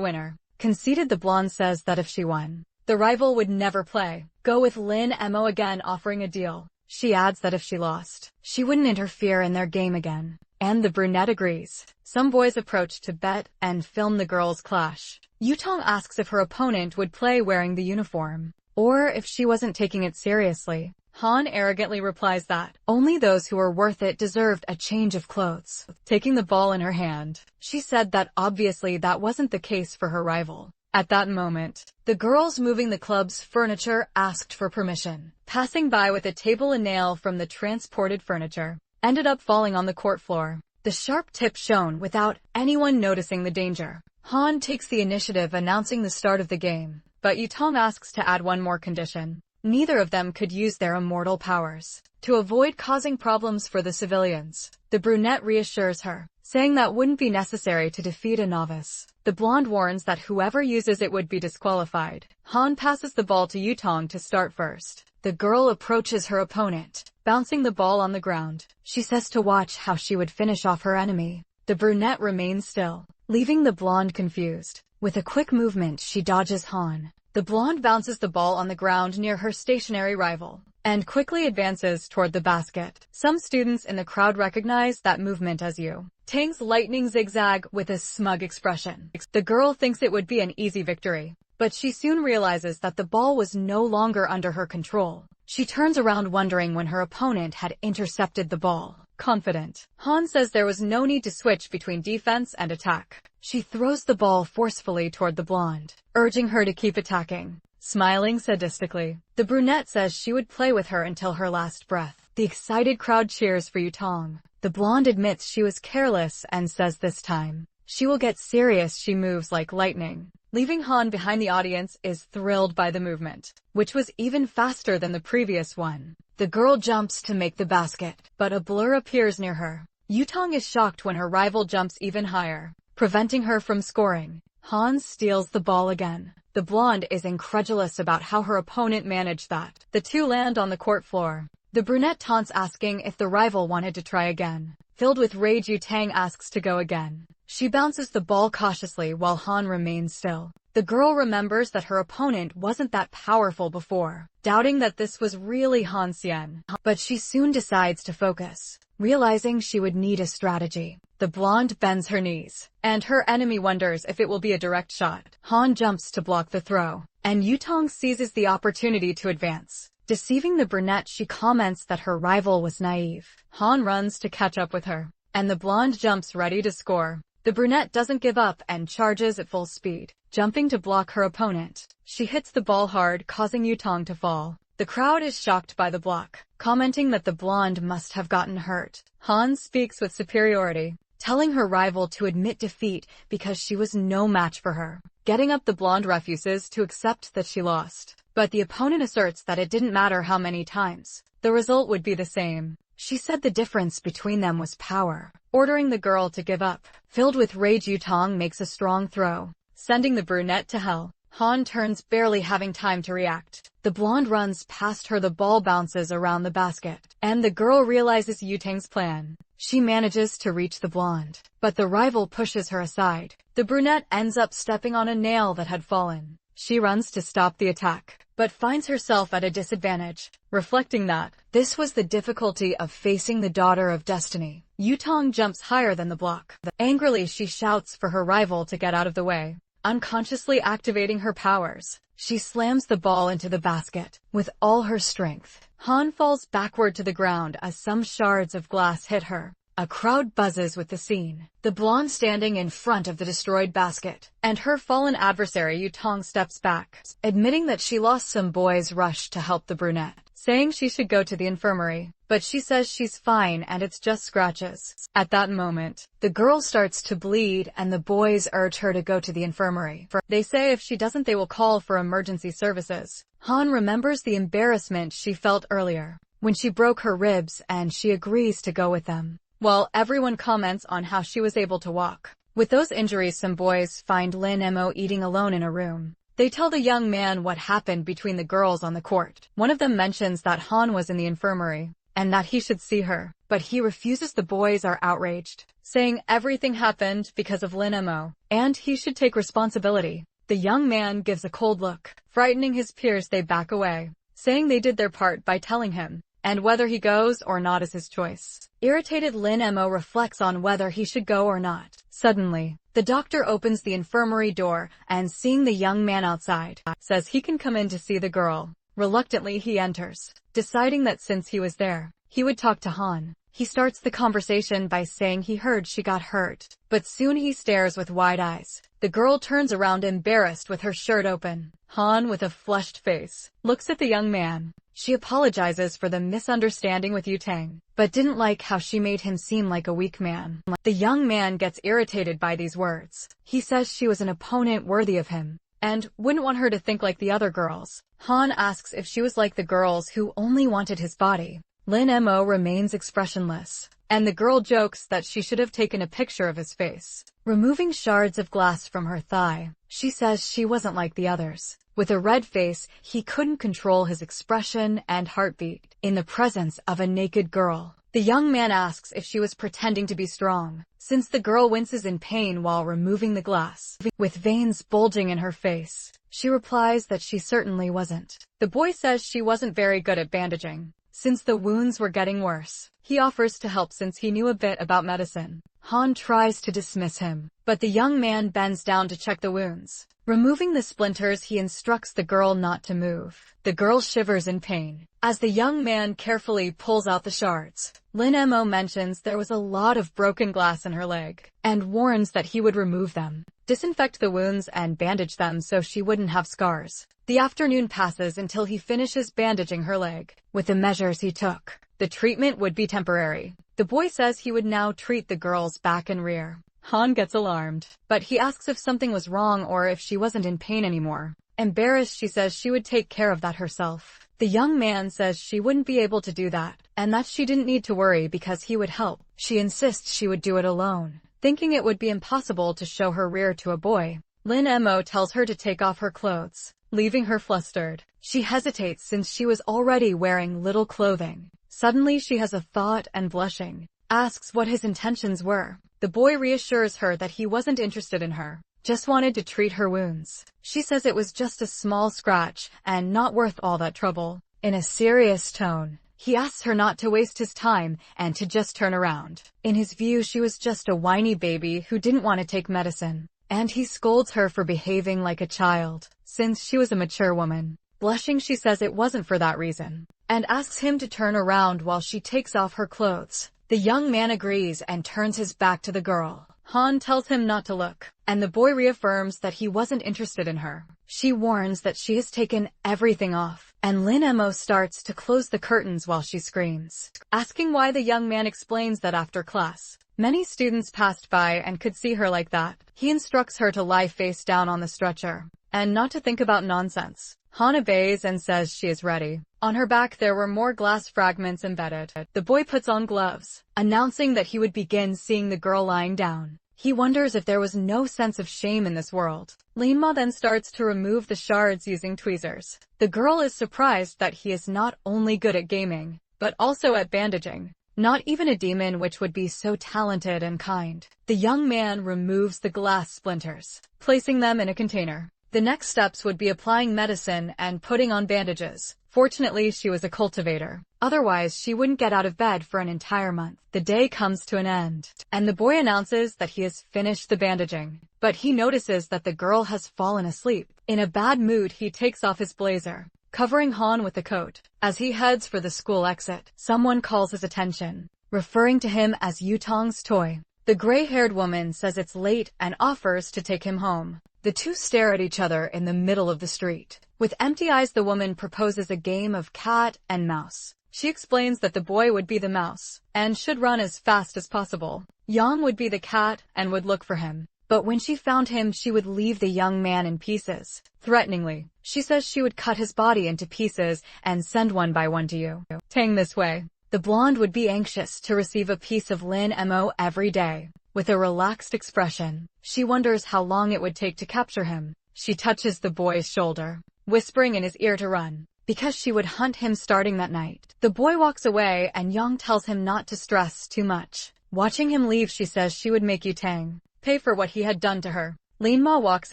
winner. Conceited, the blonde says that if she won, the rival would never play Go with Lin Mo again, offering a deal. She adds that if she lost, she wouldn't interfere in their game again, and the brunette agrees. Some boys approach to bet and film the girls' clash. Yutong asks if her opponent would play wearing the uniform, or if she wasn't taking it seriously. Han arrogantly replies that only those who were worth it deserved a change of clothes. Taking the ball in her hand, she said that obviously that wasn't the case for her rival. At that moment, the girls moving the club's furniture asked for permission. Passing by with a table, a nail from the transported furniture ended up falling on the court floor. The sharp tip shone without anyone noticing the danger. Han takes the initiative, announcing the start of the game, but Yutong asks to add one more condition. Neither of them could use their immortal powers to avoid causing problems for the civilians. The brunette reassures her, saying that wouldn't be necessary to defeat a novice. The blonde warns that whoever uses it would be disqualified. Han passes the ball to Yutong to start first. The girl approaches her opponent, bouncing the ball on the ground. She says to watch how she would finish off her enemy. The brunette remains still, leaving the blonde confused. With a quick movement, she dodges Han. The blonde bounces the ball on the ground near her stationary rival, and quickly advances toward the basket. Some students in the crowd recognize that movement as Tang's lightning zigzag with a smug expression. The girl thinks it would be an easy victory, but she soon realizes that the ball was no longer under her control. She turns around wondering when her opponent had intercepted the ball. Confident, Han says there was no need to switch between defense and attack. She throws the ball forcefully toward the blonde, urging her to keep attacking. Smiling sadistically, the brunette says she would play with her until her last breath. The excited crowd cheers for Yutong. The blonde admits she was careless and says this time she will get serious. She moves like lightning, leaving Han behind. The audience is thrilled by the movement, which was even faster than the previous one. The girl jumps to make the basket, but a blur appears near her. Yutong is shocked when her rival jumps even higher, preventing her from scoring. Han steals the ball again. The blonde is incredulous about how her opponent managed that. The two land on the court floor. The brunette taunts, asking if the rival wanted to try again. Filled with rage, Yutong asks to go again. She bounces the ball cautiously while Han remains still. The girl remembers that her opponent wasn't that powerful before, doubting that this was really Han Xian. But she soon decides to focus, realizing she would need a strategy. The blonde bends her knees, and her enemy wonders if it will be a direct shot. Han jumps to block the throw, and Yutong seizes the opportunity to advance. Deceiving the brunette, she comments that her rival was naive. Han runs to catch up with her, and the blonde jumps ready to score. The brunette doesn't give up and charges at full speed, jumping to block her opponent. She hits the ball hard, causing Yutong to fall. The crowd is shocked by the block, commenting that the blonde must have gotten hurt. Han speaks with superiority, telling her rival to admit defeat because she was no match for her. Getting up, the blonde refuses to accept that she lost, but the opponent asserts that it didn't matter how many times. The result would be the same. She said the difference between them was power, ordering the girl to give up. Filled with rage, Yutong makes a strong throw, sending the brunette to hell. Han turns, barely having time to react. The blonde runs past her, the ball bounces around the basket, and the girl realizes Yutong's plan. She manages to reach the blonde, but the rival pushes her aside. The brunette ends up stepping on a nail that had fallen. She runs to stop the attack, but finds herself at a disadvantage, reflecting that this was the difficulty of facing the daughter of destiny. Yutong jumps higher than the block. Angrily, she shouts for her rival to get out of the way. Unconsciously activating her powers, she slams the ball into the basket with all her strength. Han falls backward to the ground as some shards of glass hit her. A crowd buzzes with the scene. The blonde standing in front of the destroyed basket, and her fallen adversary Yutong steps back, admitting that she lost. Some boys rush to help the brunette, saying she should go to the infirmary, but she says she's fine and it's just scratches. At that moment, the girl starts to bleed and the boys urge her to go to the infirmary. They say if she doesn't, they will call for emergency services. Han remembers the embarrassment she felt earlier when she broke her ribs, and she agrees to go with them. While everyone comments on how she was able to walk with those injuries, some boys find Lin Mo eating alone in a room. They tell the young man what happened between the girls on the court. One of them mentions that Han was in the infirmary and that he should see her, but he refuses. The boys are outraged, saying everything happened because of Lin Mo, and he should take responsibility. The young man gives a cold look, frightening his peers. They back away, saying they did their part by telling him, and whether he goes or not is his choice. Irritated, Lin Mo reflects on whether he should go or not. Suddenly, the doctor opens the infirmary door and, seeing the young man outside, says he can come in to see the girl. Reluctantly, he enters, deciding that since he was there, he would talk to Han. He starts the conversation by saying he heard she got hurt, but soon he stares with wide eyes. The girl turns around, embarrassed, with her shirt open. Han, with a flushed face, looks at the young man. She apologizes for the misunderstanding with Yutong, but didn't like how she made him seem like a weak man. The young man gets irritated by these words. He says she was an opponent worthy of him, and wouldn't want her to think like the other girls. Han asks if she was like the girls who only wanted his body. Lin Mo remains expressionless, and the girl jokes that she should have taken a picture of his face. Removing shards of glass from her thigh, she says she wasn't like the others. With a red face, he couldn't control his expression and heartbeat in the presence of a naked girl. The young man asks if she was pretending to be strong, since the girl winces in pain while removing the glass. With veins bulging in her face, she replies that she certainly wasn't. The boy says she wasn't very good at bandaging, since the wounds were getting worse. He offers to help since he knew a bit about medicine. Han tries to dismiss him, but the young man bends down to check the wounds. Removing the splinters, he instructs the girl not to move. The girl shivers in pain as the young man carefully pulls out the shards. Lin Mo mentions there was a lot of broken glass in her leg, and warns that he would remove them, disinfect the wounds and bandage them so she wouldn't have scars. The afternoon passes until he finishes bandaging her leg. With the measures he took, the treatment would be temporary. The boy says he would now treat the girl's back and rear. Han gets alarmed, but he asks if something was wrong or if she wasn't in pain anymore. Embarrassed, she says she would take care of that herself. The young man says she wouldn't be able to do that, and that she didn't need to worry because he would help. She insists she would do it alone, thinking it would be impossible to show her rear to a boy. Lin Mo tells her to take off her clothes, leaving her flustered. She hesitates since she was already wearing little clothing. Suddenly she has a thought and, blushing, asks what his intentions were. The boy reassures her that he wasn't interested in her, just wanted to treat her wounds. She says it was just a small scratch and not worth all that trouble. In a serious tone, he asks her not to waste his time and to just turn around. In his view, she was just a whiny baby who didn't want to take medicine, and he scolds her for behaving like a child, since she was a mature woman. Blushing, she says it wasn't for that reason, and asks him to turn around while she takes off her clothes. The young man agrees and turns his back to the girl. Han tells him not to look, and the boy reaffirms that he wasn't interested in her. She warns that she has taken everything off, and Lin-mo starts to close the curtains while she screams. Asking why, the young man explains that after class, many students passed by and could see her like that. He instructs her to lie face down on the stretcher, and not to think about nonsense. Han obeys and says she is ready. On her back there were more glass fragments embedded. The boy puts on gloves, announcing that he would begin seeing the girl lying down. He wonders if there was no sense of shame in this world. Lin-mo then starts to remove the shards using tweezers. The girl is surprised that he is not only good at gaming, but also at bandaging. Not even a demon which would be so talented and kind. The young man removes the glass splinters, placing them in a container. The next steps would be applying medicine and putting on bandages. Fortunately, she was a cultivator. Otherwise, she wouldn't get out of bed for an entire month. The day comes to an end, and the boy announces that he has finished the bandaging. But he notices that the girl has fallen asleep. In a bad mood, he takes off his blazer, covering Han with the coat. As he heads for the school exit, someone calls his attention, referring to him as Yutong's toy. The gray-haired woman says it's late and offers to take him home. The two stare at each other in the middle of the street. With empty eyes, the woman proposes a game of cat and mouse. She explains that the boy would be the mouse, and should run as fast as possible. Yang would be the cat, and would look for him. But when she found him, she would leave the young man in pieces. Threateningly, she says she would cut his body into pieces and send one by one to you. Tang this way. The blonde would be anxious to receive a piece of Lin-mo every day. With a relaxed expression, she wonders how long it would take to capture him. She touches the boy's shoulder, whispering in his ear to run, because she would hunt him starting that night. The boy walks away and Yang tells him not to stress too much. Watching him leave, she says she would make Tang pay for what he had done to her. Lin-mo walks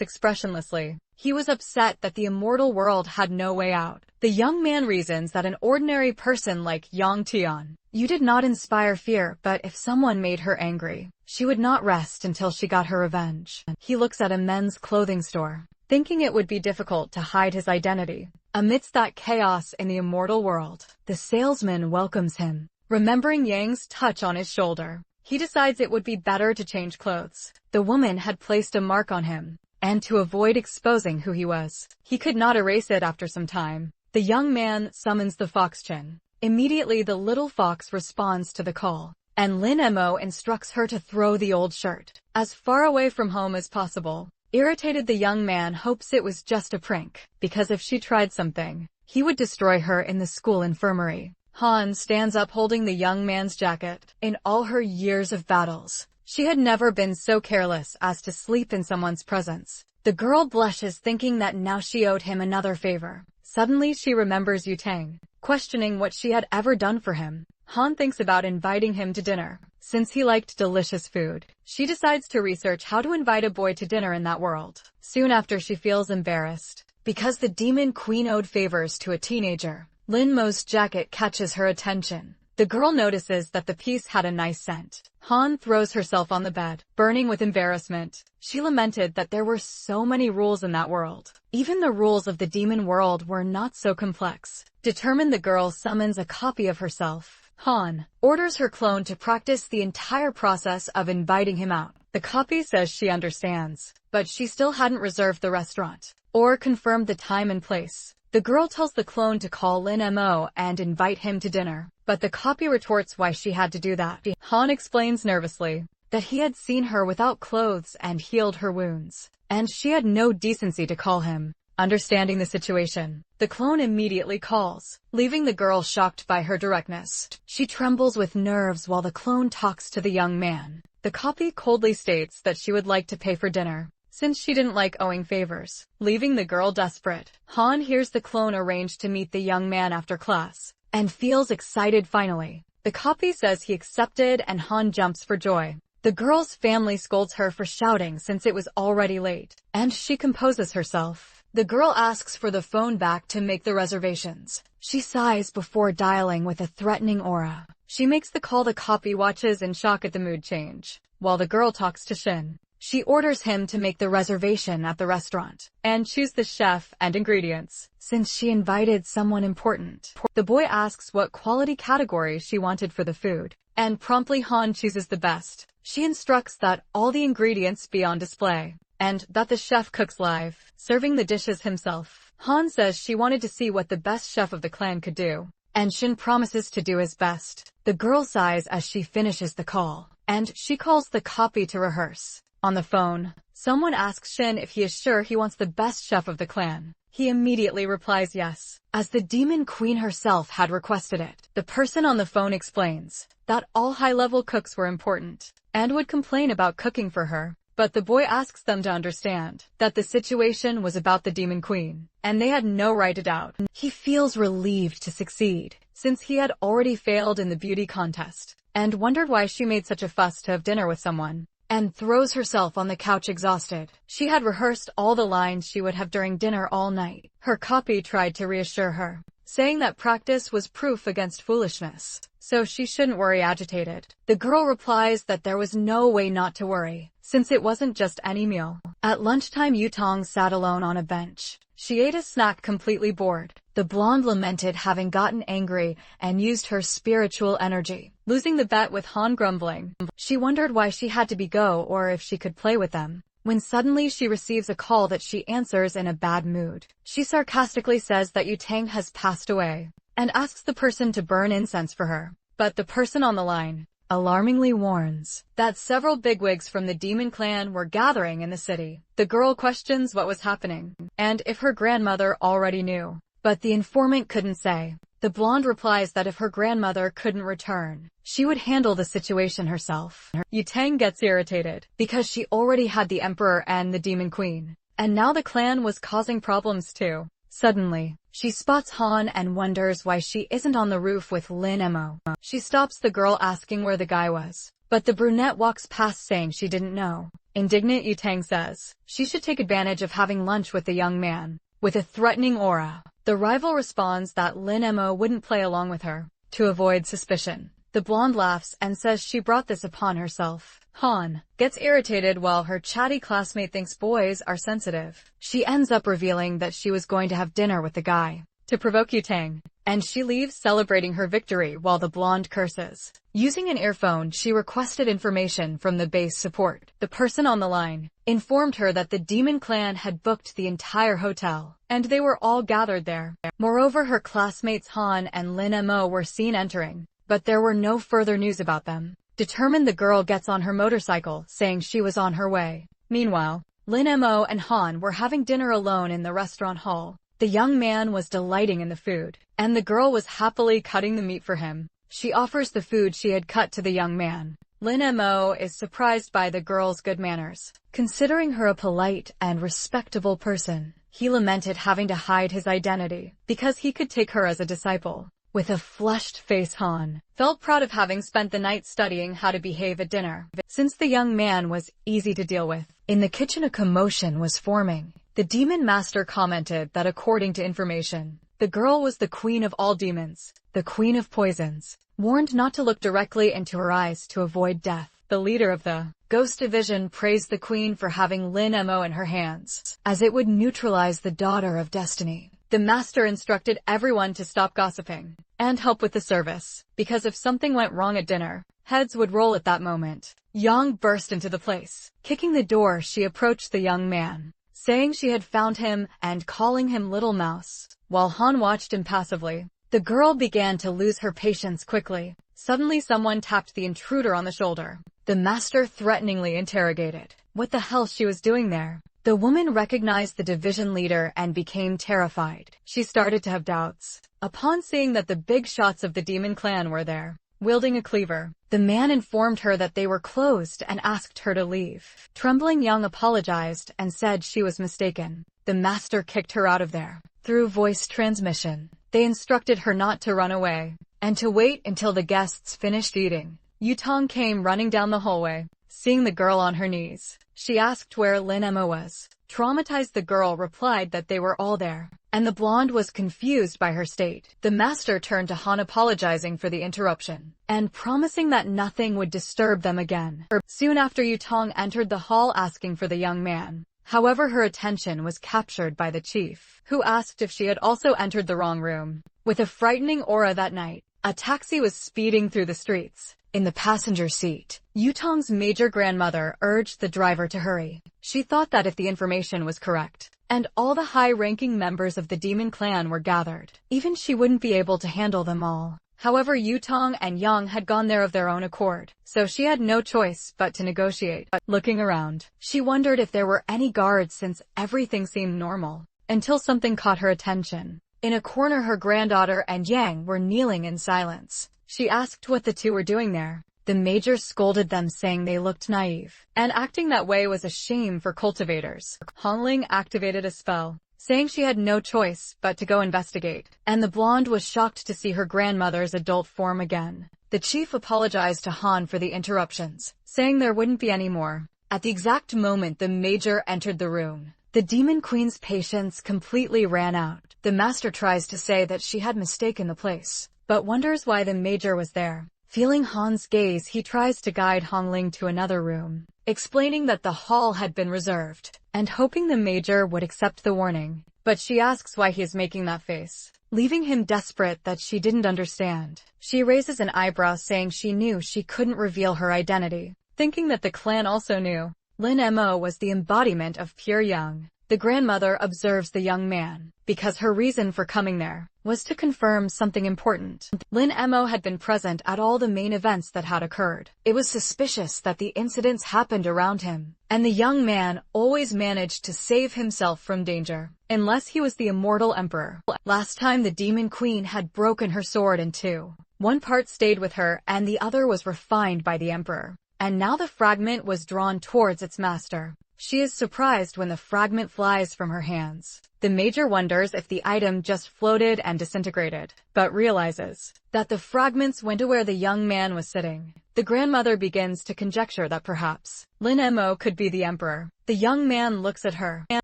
expressionlessly. He was upset that the immortal world had no way out. The young man reasons that an ordinary person like Yang Tian, you did not inspire fear, but if someone made her angry, she would not rest until she got her revenge. He looks at a men's clothing store, thinking it would be difficult to hide his identity. Amidst that chaos in the immortal world, the salesman welcomes him. Remembering Yang's touch on his shoulder, he decides it would be better to change clothes. The woman had placed a mark on him, and to avoid exposing who he was, he could not erase it after some time. The young man summons the fox-chin. Immediately the little fox responds to the call, and Lin-mo instructs her to throw the old shirt as far away from home as possible. Irritated, the young man hopes it was just a prank, because if she tried something, he would destroy her in the school infirmary. Han stands up holding the young man's jacket. In all her years of battles, she had never been so careless as to sleep in someone's presence. The girl blushes, thinking that now she owed him another favor. Suddenly she remembers Tang, questioning what she had ever done for him. Han thinks about inviting him to dinner. Since he liked delicious food, she decides to research how to invite a boy to dinner in that world. Soon after, she feels embarrassed, because the demon queen owed favors to a teenager. Lin-mo's jacket catches her attention. The girl notices that the piece had a nice scent. Han throws herself on the bed, burning with embarrassment. She lamented that there were so many rules in that world. Even the rules of the demon world were not so complex. Determined, the girl summons a copy of herself. Han orders her clone to practice the entire process of inviting him out. The copy says she understands, but she still hadn't reserved the restaurant or confirmed the time and place. The girl tells the clone to call Lin-mo and invite him to dinner, but the copy retorts why she had to do that. Han explains nervously that he had seen her without clothes and healed her wounds, and she had no decency to call him. Understanding the situation, the clone immediately calls, leaving the girl shocked by her directness. She trembles with nerves while the clone talks to the young man. The copy coldly states that she would like to pay for dinner, since she didn't like owing favors, leaving the girl desperate. Han hears the clone arrange to meet the young man after class, and feels excited finally. The copy says he accepted, and Han jumps for joy. The girl's family scolds her for shouting since it was already late, and she composes herself. The girl asks for the phone back to make the reservations. She sighs before dialing with a threatening aura. She makes the call. The copy watches in shock at the mood change, while the girl talks to Shin. She orders him to make the reservation at the restaurant and choose the chef and ingredients, since she invited someone important. The boy asks what quality category she wanted for the food, and promptly Han chooses the best. She instructs that all the ingredients be on display, and that the chef cooks live, serving the dishes himself. Han says she wanted to see what the best chef of the clan could do, and Shin promises to do his best. The girl sighs as she finishes the call, and she calls the copy to rehearse. On the phone, someone asks Shin if he is sure he wants the best chef of the clan. He immediately replies yes, as the demon queen herself had requested it. The person on the phone explains that all high-level cooks were important, and would complain about cooking for her. But the boy asks them to understand that the situation was about the demon queen, and they had no right to doubt. He feels relieved to succeed, since he had already failed in the beauty contest, and wondered why she made such a fuss to have dinner with someone, and throws herself on the couch exhausted. She had rehearsed all the lines she would have during dinner all night. Her copy tried to reassure her, saying that practice was proof against foolishness, so she shouldn't worry agitated. The girl replies that there was no way not to worry, since it wasn't just any meal. At lunchtime, Yutong sat alone on a bench. She ate a snack completely bored. The blonde lamented having gotten angry and used her spiritual energy, losing the bet with Han grumbling. She wondered why she had to go or if she could play with them, when suddenly she receives a call that she answers in a bad mood. She sarcastically says that Yutang has passed away, and asks the person to burn incense for her. But the person on the line alarmingly warns that several bigwigs from the demon clan were gathering in the city. The girl questions what was happening, and if her grandmother already knew, but the informant couldn't say. The blonde replies that if her grandmother couldn't return, she would handle the situation herself. Yutang gets irritated, because she already had the emperor and the demon queen, and now the clan was causing problems too. Suddenly, she spots Han and wonders why she isn't on the roof with Lin Mo. She stops the girl asking where the guy was, but the brunette walks past saying she didn't know. Indignant, Yutang says she should take advantage of having lunch with the young man, with a threatening aura. The rival responds that Lin Mo wouldn't play along with her, to avoid suspicion. The blonde laughs and says she brought this upon herself. Han gets irritated while her chatty classmate thinks boys are sensitive. She ends up revealing that she was going to have dinner with the guy, to provoke Yutang, and she leaves celebrating her victory while the blonde curses. Using an earphone, she requested information from the base support. The person on the line informed her that the demon clan had booked the entire hotel, and they were all gathered there. Moreover, her classmates Han and Lin Mo were seen entering, but there were no further news about them. Determined, the girl gets on her motorcycle, saying she was on her way. Meanwhile, Lin Mo and Han were having dinner alone in the restaurant hall. The young man was delighting in the food, and the girl was happily cutting the meat for him. She offers the food she had cut to the young man. Lin Mo is surprised by the girl's good manners, considering her a polite and respectable person. He lamented having to hide his identity, because he could take her as a disciple. With a flushed face, Han felt proud of having spent the night studying how to behave at dinner, since the young man was easy to deal with. In the kitchen, a commotion was forming. The demon master commented that according to information, the girl was the queen of all demons, the queen of poisons, warned not to look directly into her eyes to avoid death. The leader of the Ghost Division praised the queen for having Lin Mo in her hands, as it would neutralize the daughter of destiny. The master instructed everyone to stop gossiping and help with the service, because if something went wrong at dinner, heads would roll at that moment. Yang burst into the place. Kicking the door, she approached the young man, saying she had found him and calling him Little Mouse. While Han watched impassively, the girl began to lose her patience quickly. Suddenly, someone tapped the intruder on the shoulder. The master threateningly interrogated what the hell she was doing there. The woman recognized the division leader and became terrified. She started to have doubts upon seeing that the big shots of the demon clan were there, wielding a cleaver. The man informed her that they were closed and asked her to leave. Trembling, Yang apologized and said she was mistaken. The master kicked her out of there. Through voice transmission, they instructed her not to run away, and to wait until the guests finished eating. Yutong came running down the hallway, seeing the girl on her knees. She asked where Lin Mo was. Traumatized, the girl replied that they were all there, and the blonde was confused by her state. The master turned to Han apologizing for the interruption, and promising that nothing would disturb them again. Soon after, Yutong entered the hall asking for the young man. However, her attention was captured by the chief, who asked if she had also entered the wrong room. With a frightening aura that night, a taxi was speeding through the streets. In the passenger seat, Yutong's major grandmother urged the driver to hurry. She thought that if the information was correct, and all the high-ranking members of the demon clan were gathered, even she wouldn't be able to handle them all. However, Yutong and Yang had gone there of their own accord, so she had no choice but to negotiate. Looking around, she wondered if there were any guards since everything seemed normal, until something caught her attention. In a corner, her granddaughter and Yang were kneeling in silence. She asked what the two were doing there. The major scolded them, saying they looked naive, and acting that way was a shame for cultivators. Hongling activated a spell, saying she had no choice but to go investigate, and the blonde was shocked to see her grandmother's adult form again. The chief apologized to Han for the interruptions, saying there wouldn't be any more. At the exact moment the major entered the room, the demon queen's patience completely ran out. The master tries to say that she had mistaken the place, but wonders why the major was there. Feeling Han's gaze, he tries to guide Hongling to another room, explaining that the hall had been reserved, and hoping the major would accept the warning. But she asks why he is making that face, leaving him desperate that she didn't understand. She raises an eyebrow, saying she knew she couldn't reveal her identity, thinking that the clan also knew. Lin Mo was the embodiment of pure young. The grandmother observes the young man, because her reason for coming there was to confirm something important. Lin Mo had been present at all the main events that had occurred. It was suspicious that the incidents happened around him, and the young man always managed to save himself from danger, unless he was the immortal emperor. Last time the demon queen had broken her sword in two. One part stayed with her and the other was refined by the emperor, and now the fragment was drawn towards its master. She is surprised when the fragment flies from her hands. The major wonders if the item just floated and disintegrated, but realizes that the fragments went to where the young man was sitting. The grandmother begins to conjecture that perhaps Lin Mo could be the emperor. The young man looks at her,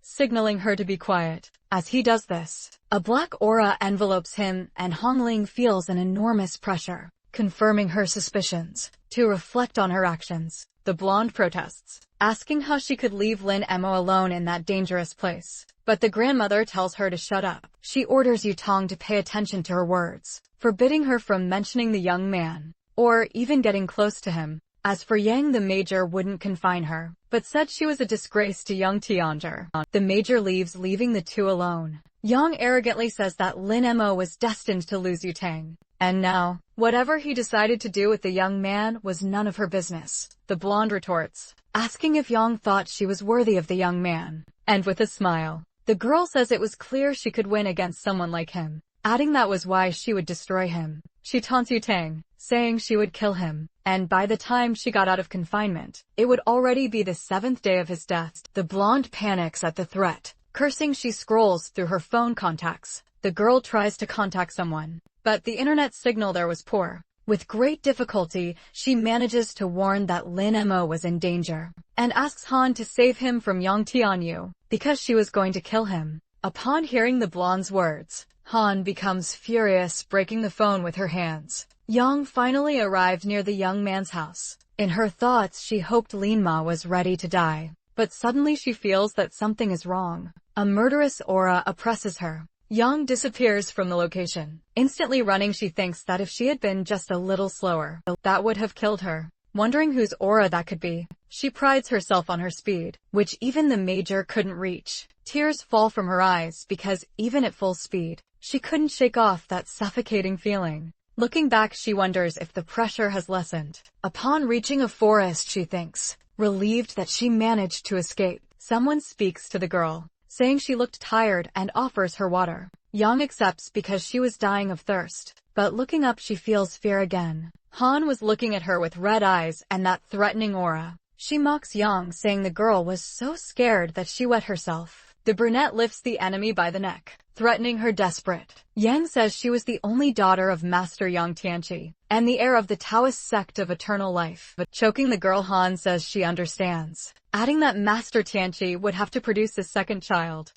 signaling her to be quiet. As he does this, a black aura envelopes him, and Hongling feels an enormous pressure, confirming her suspicions. To reflect on her actions, the blonde protests, asking how she could leave Lin Mo alone in that dangerous place. But the grandmother tells her to shut up. She orders Yutong to pay attention to her words, forbidding her from mentioning the young man, or even getting close to him. As for Yang, the major wouldn't confine her, but said she was a disgrace to young Tianger. The major leaves, leaving the two alone. Yang arrogantly says that Lin Mo was destined to lose Yutang, and now, whatever he decided to do with the young man was none of her business. The blonde retorts, asking if Yang thought she was worthy of the young man, and with a smile, the girl says it was clear she could win against someone like him, adding that was why she would destroy him. She taunts Yutang, saying she would kill him, and by the time she got out of confinement, it would already be the 7th day of his death. The blonde panics at the threat. Cursing, she scrolls through her phone contacts. The girl tries to contact someone, but the internet signal there was poor. With great difficulty, she manages to warn that Lin Mo was in danger, and asks Han to save him from Yang Tianyu, because she was going to kill him. Upon hearing the blonde's words, Han becomes furious, breaking the phone with her hands. Yang finally arrived near the young man's house. In her thoughts, she hoped Lin Ma was ready to die, but suddenly she feels that something is wrong. A murderous aura oppresses her. Yang disappears from the location. Instantly running, she thinks that if she had been just a little slower, that would have killed her. Wondering whose aura that could be, she prides herself on her speed, which even the major couldn't reach. Tears fall from her eyes because, even at full speed, she couldn't shake off that suffocating feeling. Looking back, she wonders if the pressure has lessened. Upon reaching a forest, she thinks, relieved that she managed to escape. Someone speaks to the girl, saying she looked tired and offers her water. Yang accepts because she was dying of thirst, but looking up she feels fear again. Han was looking at her with red eyes and that threatening aura. She mocks Yang, saying the girl was so scared that she wet herself. The brunette lifts the enemy by the neck, threatening her desperate. Yang says she was the only daughter of Master Yang Tianqi, and the heir of the Taoist sect of eternal life. But choking the girl, Han says she understands, adding that Master Tianqi would have to produce a second child.